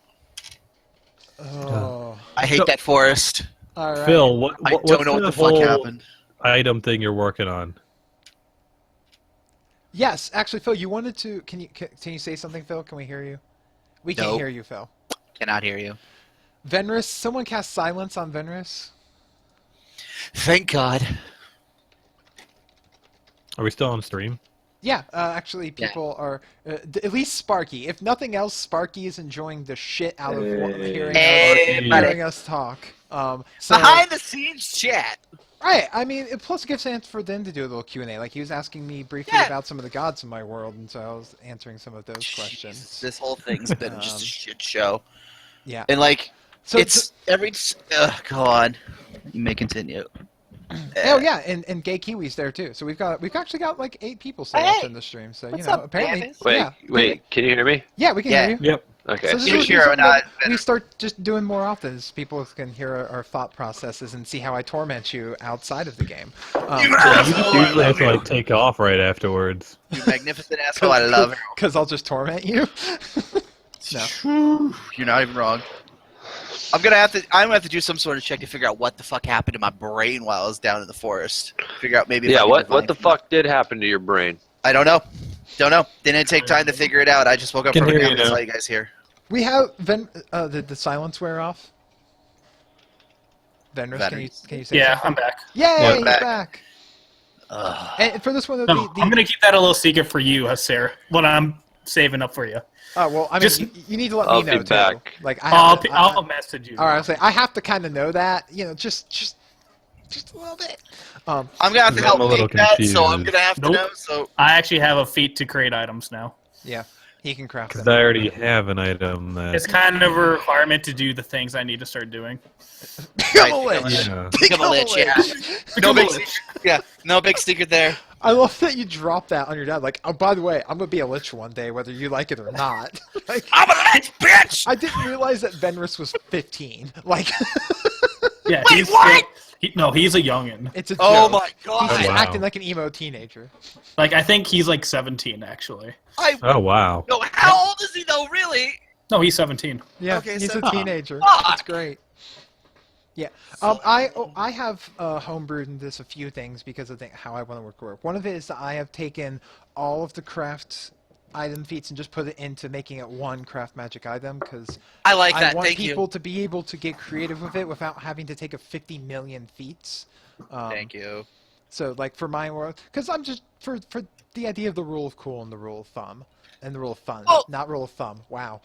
Oh, I hate that forest. all right. Phil, what's I don't know what the the fuck whole happened. item thing you're working on? Yes, actually, Phil, you wanted to. Can you say something, Phil? Can we hear you? We can't Nope. hear you, Phil. Cannot hear you. Venris, someone cast silence on Venris. Thank God. Are we still on stream? Yeah, actually, people are at least Sparky. If nothing else, Sparky is enjoying the shit out of hearing us talk. So, Behind the scenes chat. right, I mean, plus it gives a chance for them to do a little Q&A. Like he was asking me briefly about some of the gods in my world, and so I was answering some of those questions. Jesus, this whole thing's been just a shit show. Yeah, And like, so it's every. Go on. You may continue. Oh yeah, and Gay Kiwi's there too. So we've actually got like 8 people still Hey! in the stream. So What's you know, up, apparently, Davis? Wait, can you hear me? yeah, we can Yeah. hear you. Yep. Okay. So this You is hear something it, that better. we start just doing more often, as people can hear our thought processes and see how I torment you outside of the game. You just usually have to like take off right afterwards. You magnificent asshole. I love it. Because I'll just torment you. No. You're not even wrong. I'm gonna have to do some sort of check to figure out what the fuck happened to my brain while I was down in the forest. Figure out maybe. If I Yeah, can what revive the it. fuck did happen to your brain? I don't know. Don't know. Didn't take time to figure it out. I just woke up Can from a hear nap you and now. saw you guys here. We have did the silence wear off? Venris, can you say Yeah, something? I'm back. Yay, he's back. back. And for this one, No, I'm gonna keep that a little secret for you, Sarah. What I'm saving up for you. oh well, I mean, just- you need to let I'll me know be too. back. Like I'll message you. all right, I'll say I have to kind of know that, you know, just a little bit. I'm gonna have to I'm help a little make that, so I'm confused. gonna have to Nope. know. So I actually have a feat to create items now. Yeah, he can craft Because them. I already have an item that. It's kind of a requirement to do the things I need to start doing. Become a lich. Yeah. Become a lich, yeah. No big secret. Yeah, no big secret there. I love that you dropped that on your dad. Like, oh, by the way, I'm gonna be a lich one day, whether you like it or not. Like, I'm a lich, bitch. I didn't realize that Venris was 15. Like, Yeah. Wait, he's what? He's a youngin. it's a joke. Oh my god. He's Oh, wow. acting like an emo teenager. Like I think he's like 17 actually. Oh wow. No, how old is he though? Really? No, he's 17. Yeah, Okay, he's so- a teenager. Fuck! It's great. Yeah, I have homebrewed in this a few things because of how I want to work. One of it is that I have taken all of the craft item feats and just put it into making it one craft magic item because I like I that. want Thank people you. to be able to get creative with it without having to take a 50 million feats. Thank you. So like for my world, because I'm just for the idea of the rule of cool and the rule of thumb and the rule of fun, Well- not rule of thumb. Wow.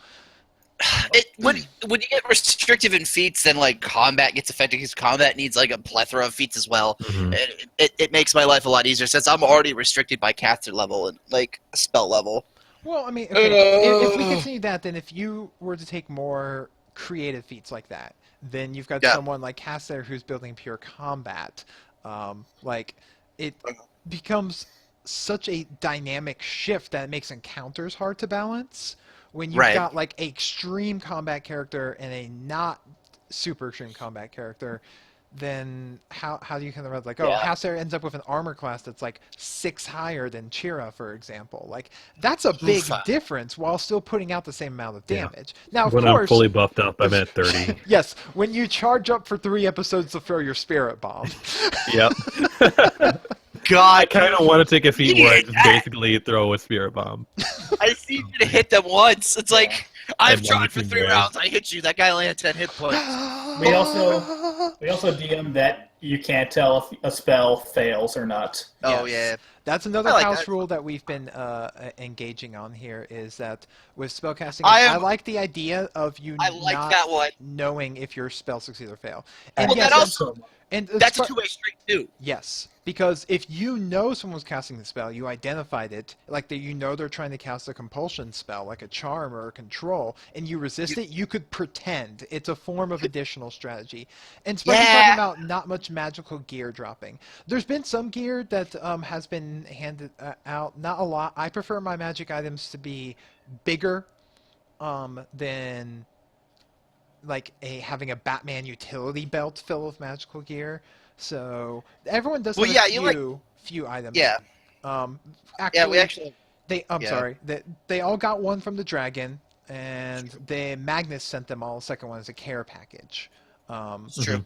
When you get restrictive in feats, then like combat gets affected because combat needs like a plethora of feats as well. Mhm. It makes my life a lot easier since I'm already restricted by caster level and like spell level. Well, I mean, okay, if we continue that, then if you were to take more creative feats like that, then you've got Yeah. someone like Caster who's building pure combat. Like, it becomes such a dynamic shift that it makes encounters hard to balance. When you've Right. got like a extreme combat character and a not super extreme combat character, then how do you kind of like, oh, Yeah. Caster ends up with an armor class that's like 6 higher than Chira, for example. Like, that's a big Oof. difference while still putting out the same amount of Yeah. damage. Now, of When I'm course, fully buffed up, I'm at 30. yes, when you charge up for 3 episodes to throw your spirit bomb. Yep. I God, kind of want to take a feat where I hate just that. basically throw a spirit bomb. I just need you to hit them once. It's like I've And tried for anything 3 there. rounds. I hit you. That guy only had 10 hit points. We also DM that you can't tell if a spell fails or not. Oh, Yes. yeah. That's another I like house that. rule that we've been engaging on here is that with spellcasting, I I am- like the idea of you I like not that one. knowing if your spell succeed or fail. And Well, yes, that also- and That's a two-way street, too. yes, because if you know someone's casting the spell, you identified it, like that you know they're trying to cast a compulsion spell, like a charm or a control, and you resist it, you could pretend. It's a form of additional strategy. And Sparky's Yeah. talking about not much magical gear dropping. There's been some gear that has been handed out, not a lot. I prefer my magic items to be bigger than like having a Batman utility belt full of magical gear. So everyone does Well, have yeah, a few items. Yeah. Actually, Yeah, we actually... I'm yeah. sorry. They all got one from the dragon, and Magnus sent them all. The second one as a care package. It's true.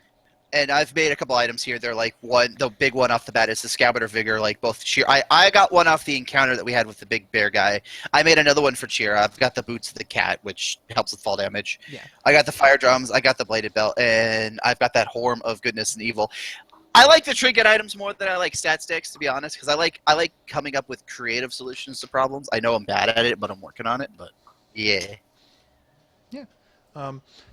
And I've made a couple items here. They're like the big one off the bat is the Scabbard Vigor, like both cheer. I got one off the encounter that we had with the big bear guy. I made another one for cheer. I've got the boots of the cat, which helps with fall damage. Yeah. I got the fire drums. I got the bladed belt, and I've got that horn of goodness and evil. I like the trinket items more than I like stat sticks, to be honest, because I like coming up with creative solutions to problems. I know I'm bad at it, but I'm working on it. But yeah.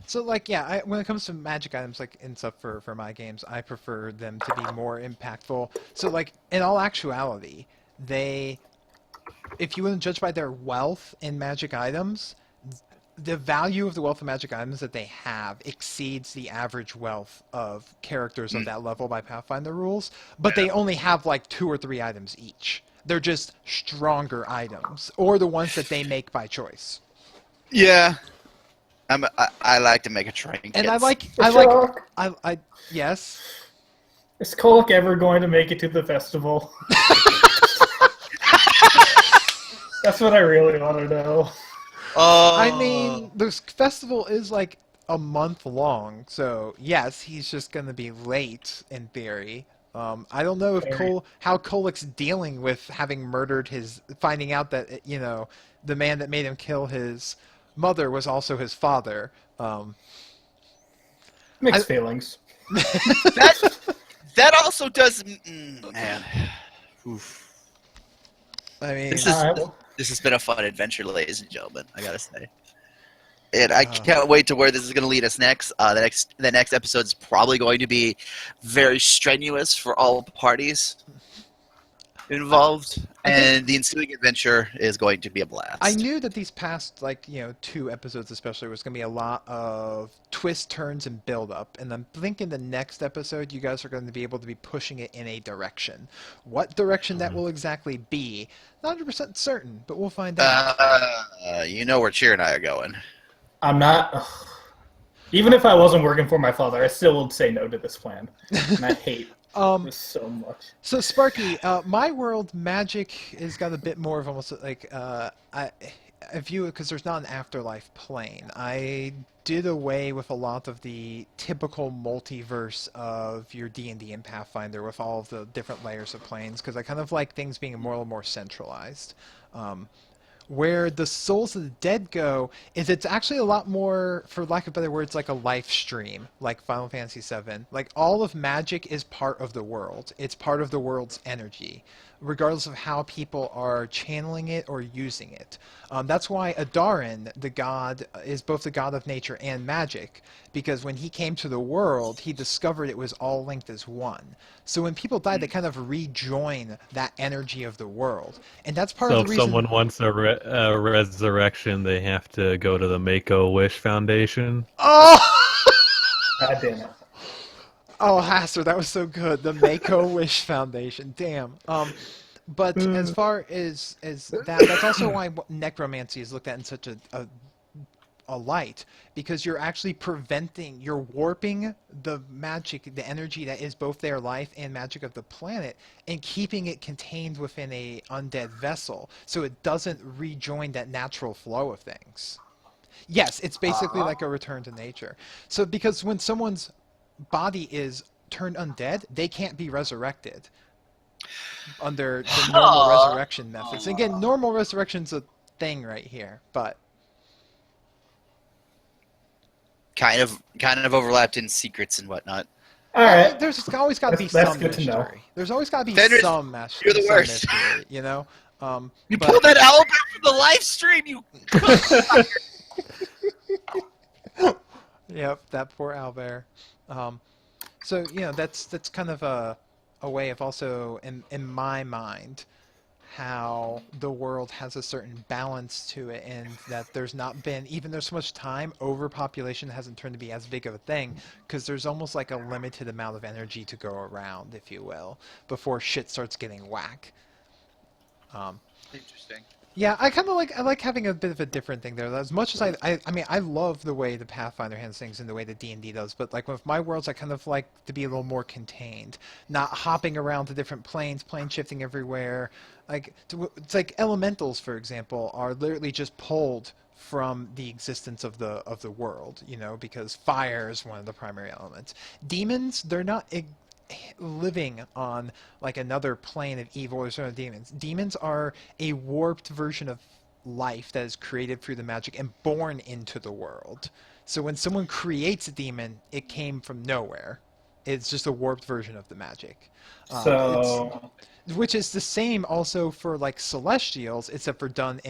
So like when it comes to magic items like and stuff for my games, I prefer them to be more impactful. So like in all actuality, if you wouldn't judge by their wealth in magic items, the value of the wealth of magic items that they have exceeds the average wealth of characters of that level by Pathfinder rules, but they only have like 2 or 3 items each. They're just stronger items, or the ones that they make by choice. Yeah. I like to make a trinket. And yes. Is Kolek ever going to make it to the festival? That's what I really want to know. I mean, this festival is like a month long, so yes, he's just going to be late in theory. I don't know how Kolek's dealing with having murdered finding out that the man that made him kill his mother was also his father. Mixed feelings. That also does, man. Oof. I mean, This has been a fun adventure, ladies and gentlemen. I gotta say, and I can't wait to where this is going to lead us next. The next episode is probably going to be very strenuous for all parties involved, and the ensuing adventure is going to be a blast. I knew that these past 2 episodes especially was going to be a lot of twists, turns, and build up, and I'm thinking the next episode you guys are going to be able to be pushing it in a direction. What direction that will exactly be, not 100% certain, but we'll find out. You know where Cheer and I are going. I'm not. Even if I wasn't working for my father, I still would say no to this plan. And I hate this so much. So Sparky, my world magic has got a bit more of almost like I view it because there's not an afterlife plane. I did away with a lot of the typical multiverse of your D&D and Pathfinder with all of the different layers of planes because I kind of like things being more centralized. Where the souls of the dead go is it's actually a lot more, for lack of better words, like a life stream, like Final Fantasy VII. Like all of magic is part of the world. It's part of the world's energy, regardless of how people are channeling it or using it. That's why Adarin, the god, is both the god of nature and magic, because when he came to the world, he discovered it was all linked as one. So when people die, they kind of rejoin that energy of the world, and that's part of the reason. So if someone wants a resurrection, they have to go to the Make-A-Wish Foundation. Oh! God damn it. Oh, Hasser, that was so good. The Make-A-Wish Foundation. Damn. But as far as that's also why necromancy is looked at in such a light, because you're actually you're warping the magic, the energy that is both their life and magic of the planet, and keeping it contained within a undead vessel, so it doesn't rejoin that natural flow of things. Yes, it's basically like a return to nature. So because when someone's body is turned undead, they can't be resurrected under the normal resurrection methods. Again, normal resurrection's a thing right here, but kind of overlapped in secrets and whatnot. All right. There's always got to be That's some good to know. mystery. There's always got to be Fenris, some you're the worst. mystery, you know? You but- pulled that owlbear from the live stream, you. Yep, that poor owlbear. So, you know, that's kind of a way of also, in my mind, how the world has a certain balance to it, and that there's not been, even there's so much time, overpopulation hasn't turned to be as big of a thing, because there's almost like a limited amount of energy to go around, if you will, before shit starts getting whack. Interesting. Yeah, I like having a bit of a different thing there. As much as I mean, I love the way the Pathfinder handles things and the way the D&D does, but like with my worlds, I kind of like to be a little more contained, not hopping around to different planes, plane shifting everywhere. Like it's like elementals, for example, are literally just pulled from the existence of the world, you know, because fire is one of the primary elements. Demons, they're not living on like another plane of evil or sort of demons. Demons are a warped version of life that is created through the magic and born into the world. So when someone creates a demon, it came from nowhere. It's just a warped version of the magic. Which is the same also for like celestials, except for done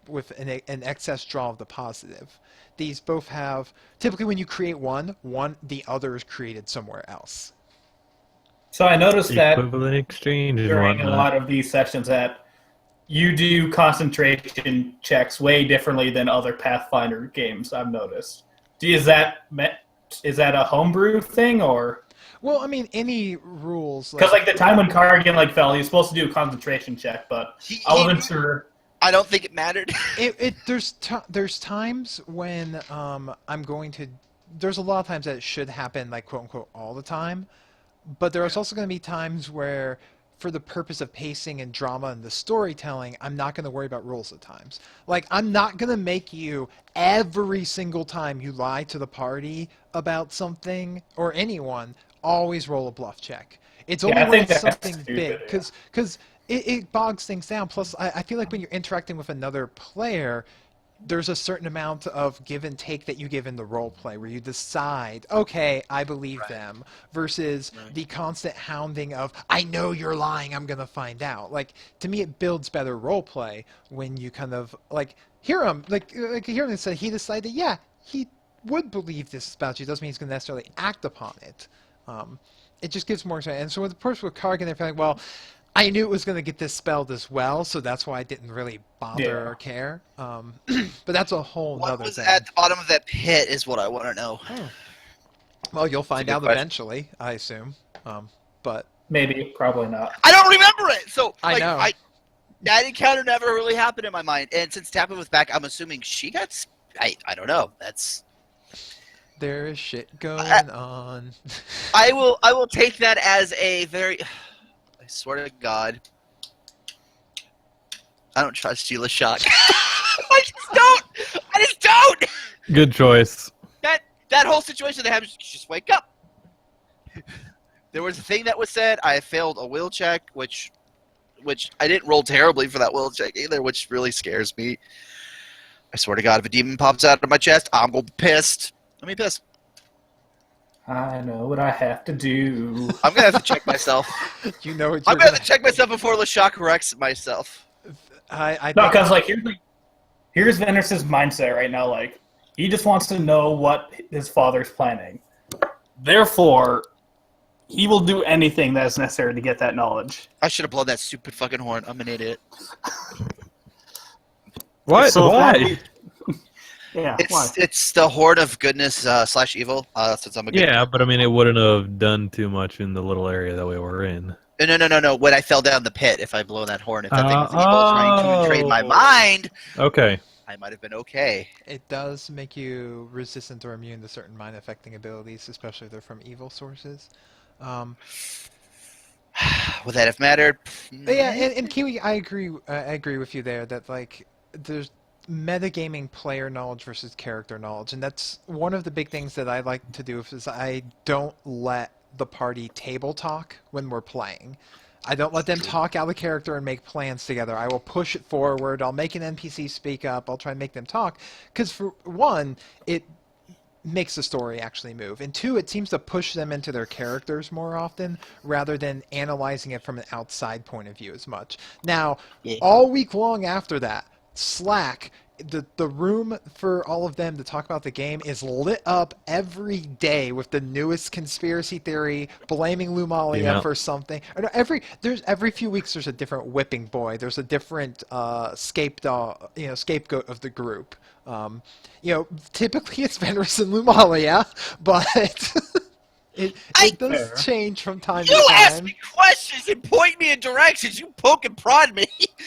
with an excess draw of the positive. These both have, typically when you create one, the other is created somewhere else. So I noticed that Equivalent exchange and during a whatnot. lot of these sessions that you do concentration checks way differently than other Pathfinder games. I've noticed. Is that a homebrew thing or? Well, I mean, any rules Because like the time when Carrigan like fell, he was supposed to do a concentration check, but I wasn't sure. I don't think it mattered. There's times when I'm going to. There's a lot of times that it should happen, like quote unquote, all the time. But there's also going to be times where, for the purpose of pacing and drama and the storytelling, I'm not going to worry about rules at times. Like, I'm not going to make you, every single time you lie to the party about something, or anyone, always roll a bluff check. It's only when it's something big, because it bogs things down. Plus, I feel like when you're interacting with another player, there's a certain amount of give and take that you give in the role play where you decide, okay, I believe them, versus the constant hounding of, I know you're lying, I'm going to find out. Like, to me, it builds better role play when you kind of, like, hear him, like hear him say he decided, yeah, he would believe this about you. Doesn't mean he's going to necessarily act upon it. It just gives more excitement. And so with the person with Cargan, they're feeling, well, I knew it was going to get this spelled as well, so that's why I didn't really bother or care. But that's a whole What nother was thing. at the bottom of that pit is what I want to know. Well, you'll find good out question. eventually, I assume. But Maybe, probably not. I don't remember it. So I know. That encounter never really happened in my mind. And since Tappan was back, I'm assuming she got. I don't know. That's. there is shit going on. I will take that as a very. I swear to God. I don't trust you, LeShock. I just don't. Good choice. That whole situation that happens, just wake up. There was a thing that was said. I failed a will check, which I didn't roll terribly for that will check either, which really scares me. I swear to God, if a demon pops out of my chest, I'm gonna be pissed. I'm gonna be pissed. I know what I have to do. I'm gonna have to check myself. You know what I'm you're gonna have to check myself before LeShock corrects myself. I No, think- because like here's Venus's mindset right now. Like he just wants to know what his father's planning. Therefore, he will do anything that is necessary to get that knowledge. I should have blown that stupid fucking horn. I'm an idiot. What? So Why? Yeah, why? It's the horde of goodness / evil. Since I'm a good Yeah, but I mean, it wouldn't have done too much in the little area that we were in. No. When I fell down the pit, if I blow that horn, if that thing was evil trying to invade my mind, Okay. I might have been okay. It does make you resistant or immune to certain mind-affecting abilities, especially if they're from evil sources. Would that have mattered? But yeah, and Kiwi, I agree with you there that like there's metagaming player knowledge versus character knowledge, and that's one of the big things that I like to do is I don't let the party table talk when we're playing. I don't let them talk out of character and make plans together. I will push it forward. I'll make an NPC speak up. I'll try and make them talk. Because for one, makes the story actually move. And two, it seems to push them into their characters more often rather than analyzing it from an outside point of view as much. Now, all week long after that, Slack, the room for all of them to talk about the game is lit up every day with the newest conspiracy theory, blaming Lumalia for something. Every few weeks there's a different whipping boy. There's a different scapegoat of the group. Typically it's Venrus and Lumalia, but it does change from time to time. You ask me questions and point me in directions. You poke and prod me.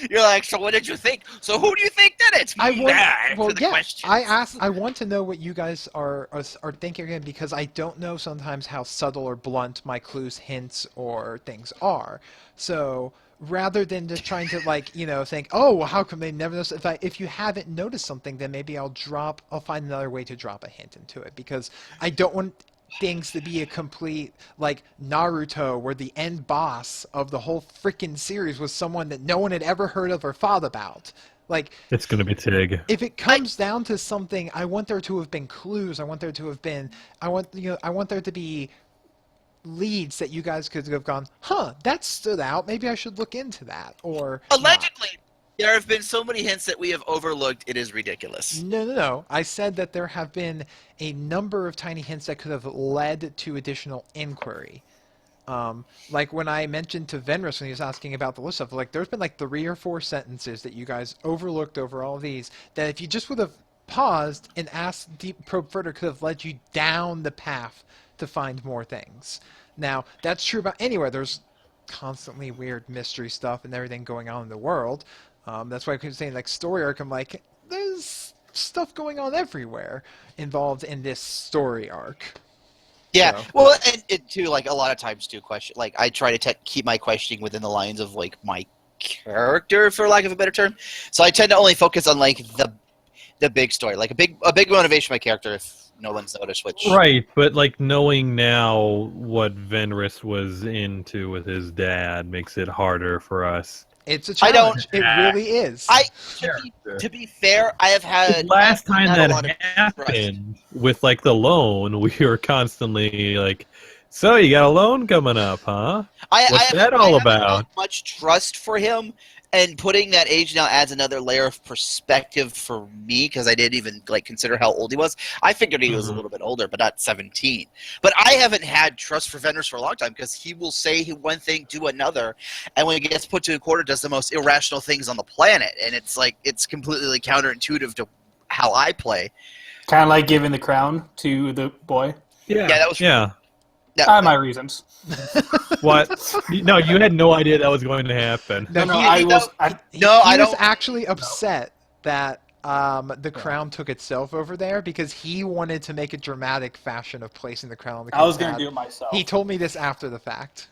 You're like, so what did you think? So who do you think did it? I want to know what you guys are thinking again, because I don't know sometimes how subtle or blunt my clues, hints, or things are. So rather than just trying to think, oh, well, how come they never noticed? If you haven't noticed something, then maybe I'll find another way to drop a hint into it, because I don't want things to be a complete like Naruto, where the end boss of the whole freaking series was someone that no one had ever heard of or thought about. Like, it's gonna be Tig. If it comes down to something, I want there to have been clues. I want there to be leads that you guys could have gone, that stood out. Maybe I should look into that. Or allegedly. There have been so many hints that we have overlooked, it is ridiculous. No. I said that there have been a number of tiny hints that could have led to additional inquiry. Like when I mentioned to Venrus when he was asking about the list of, there's been 3 or 4 sentences that you guys overlooked over all of these, that if you just would have paused and asked deep probe further, could have led you down the path to find more things. Now, that's true about anywhere. There's constantly weird mystery stuff and everything going on in the world. That's why I keep saying, story arc, I'm like, there's stuff going on everywhere involved in this story arc. Yeah, so. Well, and too, a lot of times, too, I try to keep my questioning within the lines of, my character, for lack of a better term. So I tend to only focus on, the big story, a big motivation for my character, if no one's noticed, which... Right, but, knowing now what Venrus was into with his dad makes it harder for us. It's a challenge. It really is. To be fair, I have had... Last time that happened with, the loan, we were constantly so you got a loan coming up, huh? What's that all about? I haven't much trust for him, and putting that age now adds another layer of perspective for me, because I didn't even consider how old he was. I figured he was a little bit older, but not 17. But I haven't had trust for Venrus for a long time, because he will say one thing, do another, and when he gets put to a quarter, does the most irrational things on the planet, and it's it's completely counterintuitive to how I play. Kind of like giving the crown to the boy. Yeah, that was I have my reasons. What? No, you had no idea that was going to happen. I was actually upset that the crown took itself over there, because he wanted to make a dramatic fashion of placing the crown on the kid's I was going to do it myself. He told me this after the fact.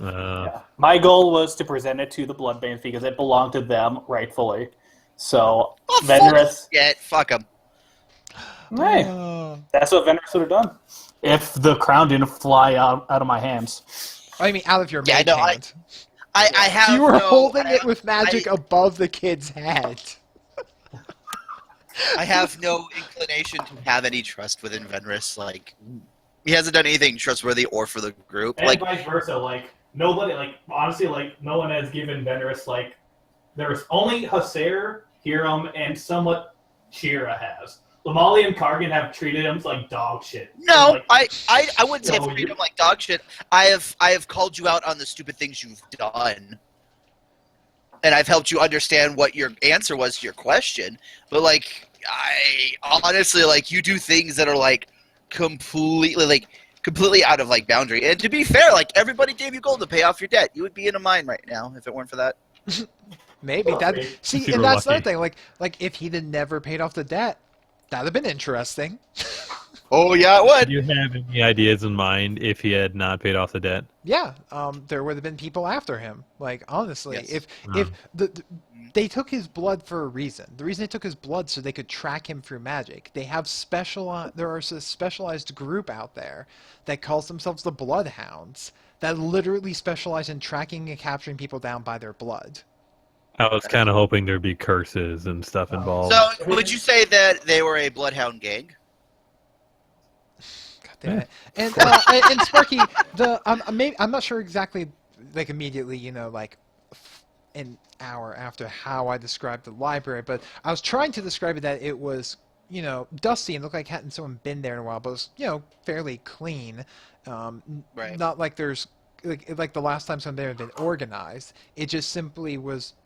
My goal was to present it to the Bloodbane because it belonged to them rightfully. So, Venrus... fuck him. Hey, that's what Venrus would have done if the crown didn't fly out of my hands. I mean, out of your hand. I have. You were holding it with magic above the kid's head. I have no inclination to have any trust within Venrus. He hasn't done anything trustworthy or for the group. And vice versa. Nobody. Honestly, no one has given Venrus there's only Haser, Hiram, and somewhat Shira has. Lamali and Kargan have treated him like dog shit. No, I wouldn't say I've treated him like dog shit. I have called you out on the stupid things you've done. And I've helped you understand what your answer was to your question. But I honestly you do things that are completely out of like boundary. And to be fair, like everybody gave you gold to pay off your debt. You would be in a mine right now if it weren't for that. Maybe that. See, and that's another thing. Like if he'd have never paid off the debt, that'd have been interesting. Oh yeah, it would. Do you have any ideas in mind if he had not paid off the debt? Yeah, there would have been people after him. Like honestly, yes. if they took his blood for a reason. The reason they took his blood so they could track him through magic. They have there are a specialized group out there that calls themselves the Bloodhounds that literally specialize in tracking and capturing people down by their blood. I was kind of hoping there'd be curses and stuff involved. So, would you say that they were a Bloodhound gang? damn it. And and Sparky, I'm not sure exactly, like immediately, like an hour after how I described the library, but I was trying to describe it that it was, dusty and looked like hadn't someone been there in a while, but it was, fairly clean. Right. Not like there's like the last time something there had been organized. It just simply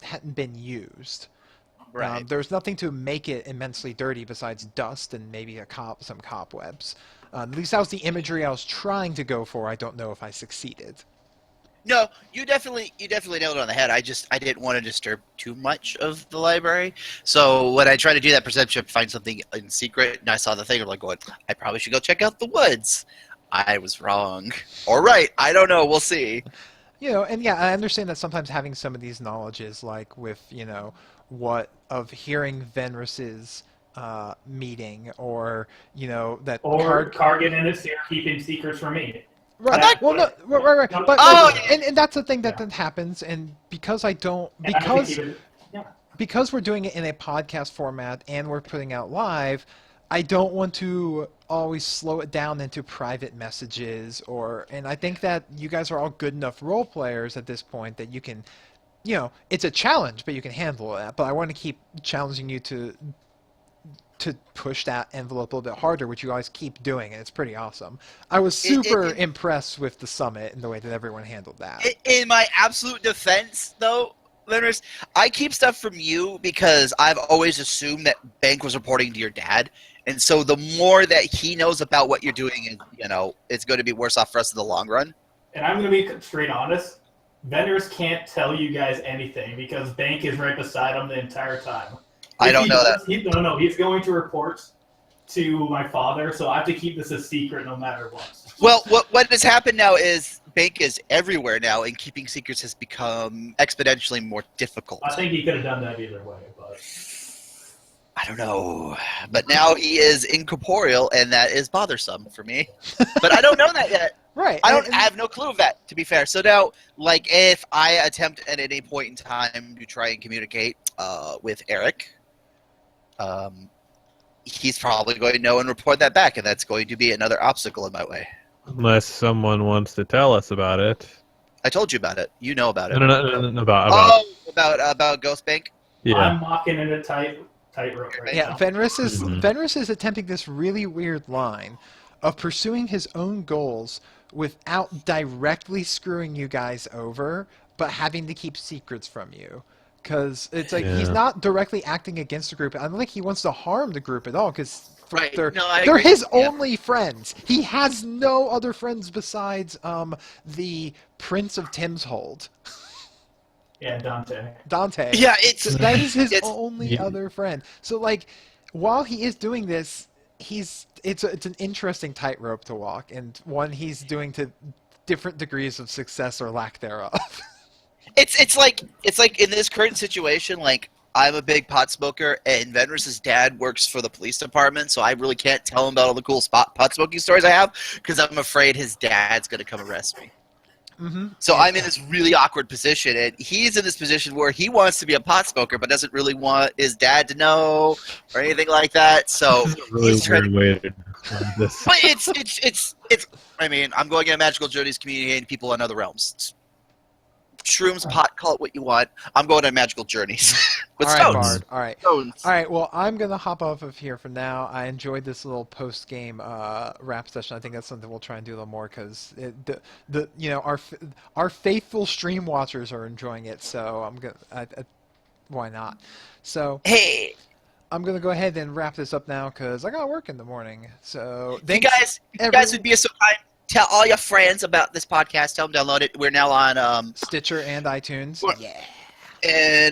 hadn't been used. Right. There was nothing to make it immensely dirty besides dust and maybe some cobwebs. At least that was the imagery I was trying to go for. I don't know if I succeeded. No, you definitely nailed it on the head. I didn't want to disturb too much of the library. So when I tried to do that perception, find something in secret, and I saw the thing, I'm like going, I probably should go check out the woods. I was wrong. Or right. I don't know. We'll see. And yeah, I understand that sometimes having some of these knowledges, like with, of hearing Venris's meeting, or, that Or Cargan and his keeping secrets from me. Right. Well, no, right. No, But yeah. and that's the thing that happens, and because because we're doing it in a podcast format and we're putting out live, I don't want to always slow it down into private messages, and I think that you guys are all good enough role players at this point that you can, it's a challenge, but you can handle that. But I want to keep challenging you to push that envelope a little bit harder, which you guys keep doing, and it's pretty awesome. I was super impressed with the summit and the way that everyone handled that. In my absolute defense, though, Leonard, I keep stuff from you because I've always assumed that Bank was reporting to your dad. And so the more that he knows about what you're doing, it's going to be worse off for us in the long run. And I'm going to be straight honest. Vendors can't tell you guys anything because Bank is right beside him the entire time. I don't know that. No, he's going to report to my father, so I have to keep this a secret no matter what. Well, what has happened now is Bank is everywhere now, and keeping secrets has become exponentially more difficult. I think he could have done that either way, but I don't know. But now he is incorporeal, and that is bothersome for me. But I don't know that yet. Right. I have no clue of that, to be fair. So now, if I attempt at any point in time to try and communicate with Eric, he's probably going to know and report that back, and that's going to be another obstacle in my way. Unless someone wants to tell us about it. I told you about it. You know about it. No, about Ghost Bank? Yeah. I'm walking in a tightrope right Yeah, now. Venris is attempting this really weird line of pursuing his own goals without directly screwing you guys over, but having to keep secrets from you. Because it's like he's not directly acting against the group. I don't think he wants to harm the group at all, because Right. they're No, I they're agree. his Yeah. only friends. He has no other friends besides the Prince of Timshold. Yeah, Dante. Dante. Yeah, That is his it's- only other friend. So while he is doing this, it's an interesting tightrope to walk, and one he's doing to different degrees of success or lack thereof. It's like in this current situation, I'm a big pot smoker, and Venris's dad works for the police department, so I really can't tell him about all the cool pot smoking stories I have, because I'm afraid his dad's going to come arrest me. Mm-hmm. So I'm in this really awkward position, and he's in this position where he wants to be a pot smoker, but doesn't really want his dad to know or anything like that. So This is a really he's trying weird way to describe this. But it's. I mean, I'm going on Magical Journeys, communicating people in other realms. Shrooms, pot, call it what you want. I'm going on Magical Journeys with All right, stones. Bard. All right. Stones. All right. Well, I'm gonna hop off of here for now. I enjoyed this little post-game wrap session. I think that's something we'll try and do a little more because our faithful stream watchers are enjoying it. So I'm gonna. Why not? So Hey, I'm gonna go ahead and wrap this up now because I got work in the morning. So if you guys would be so kind, tell all your friends about this podcast. Tell them to download it. We're now on Stitcher and iTunes. Yeah. And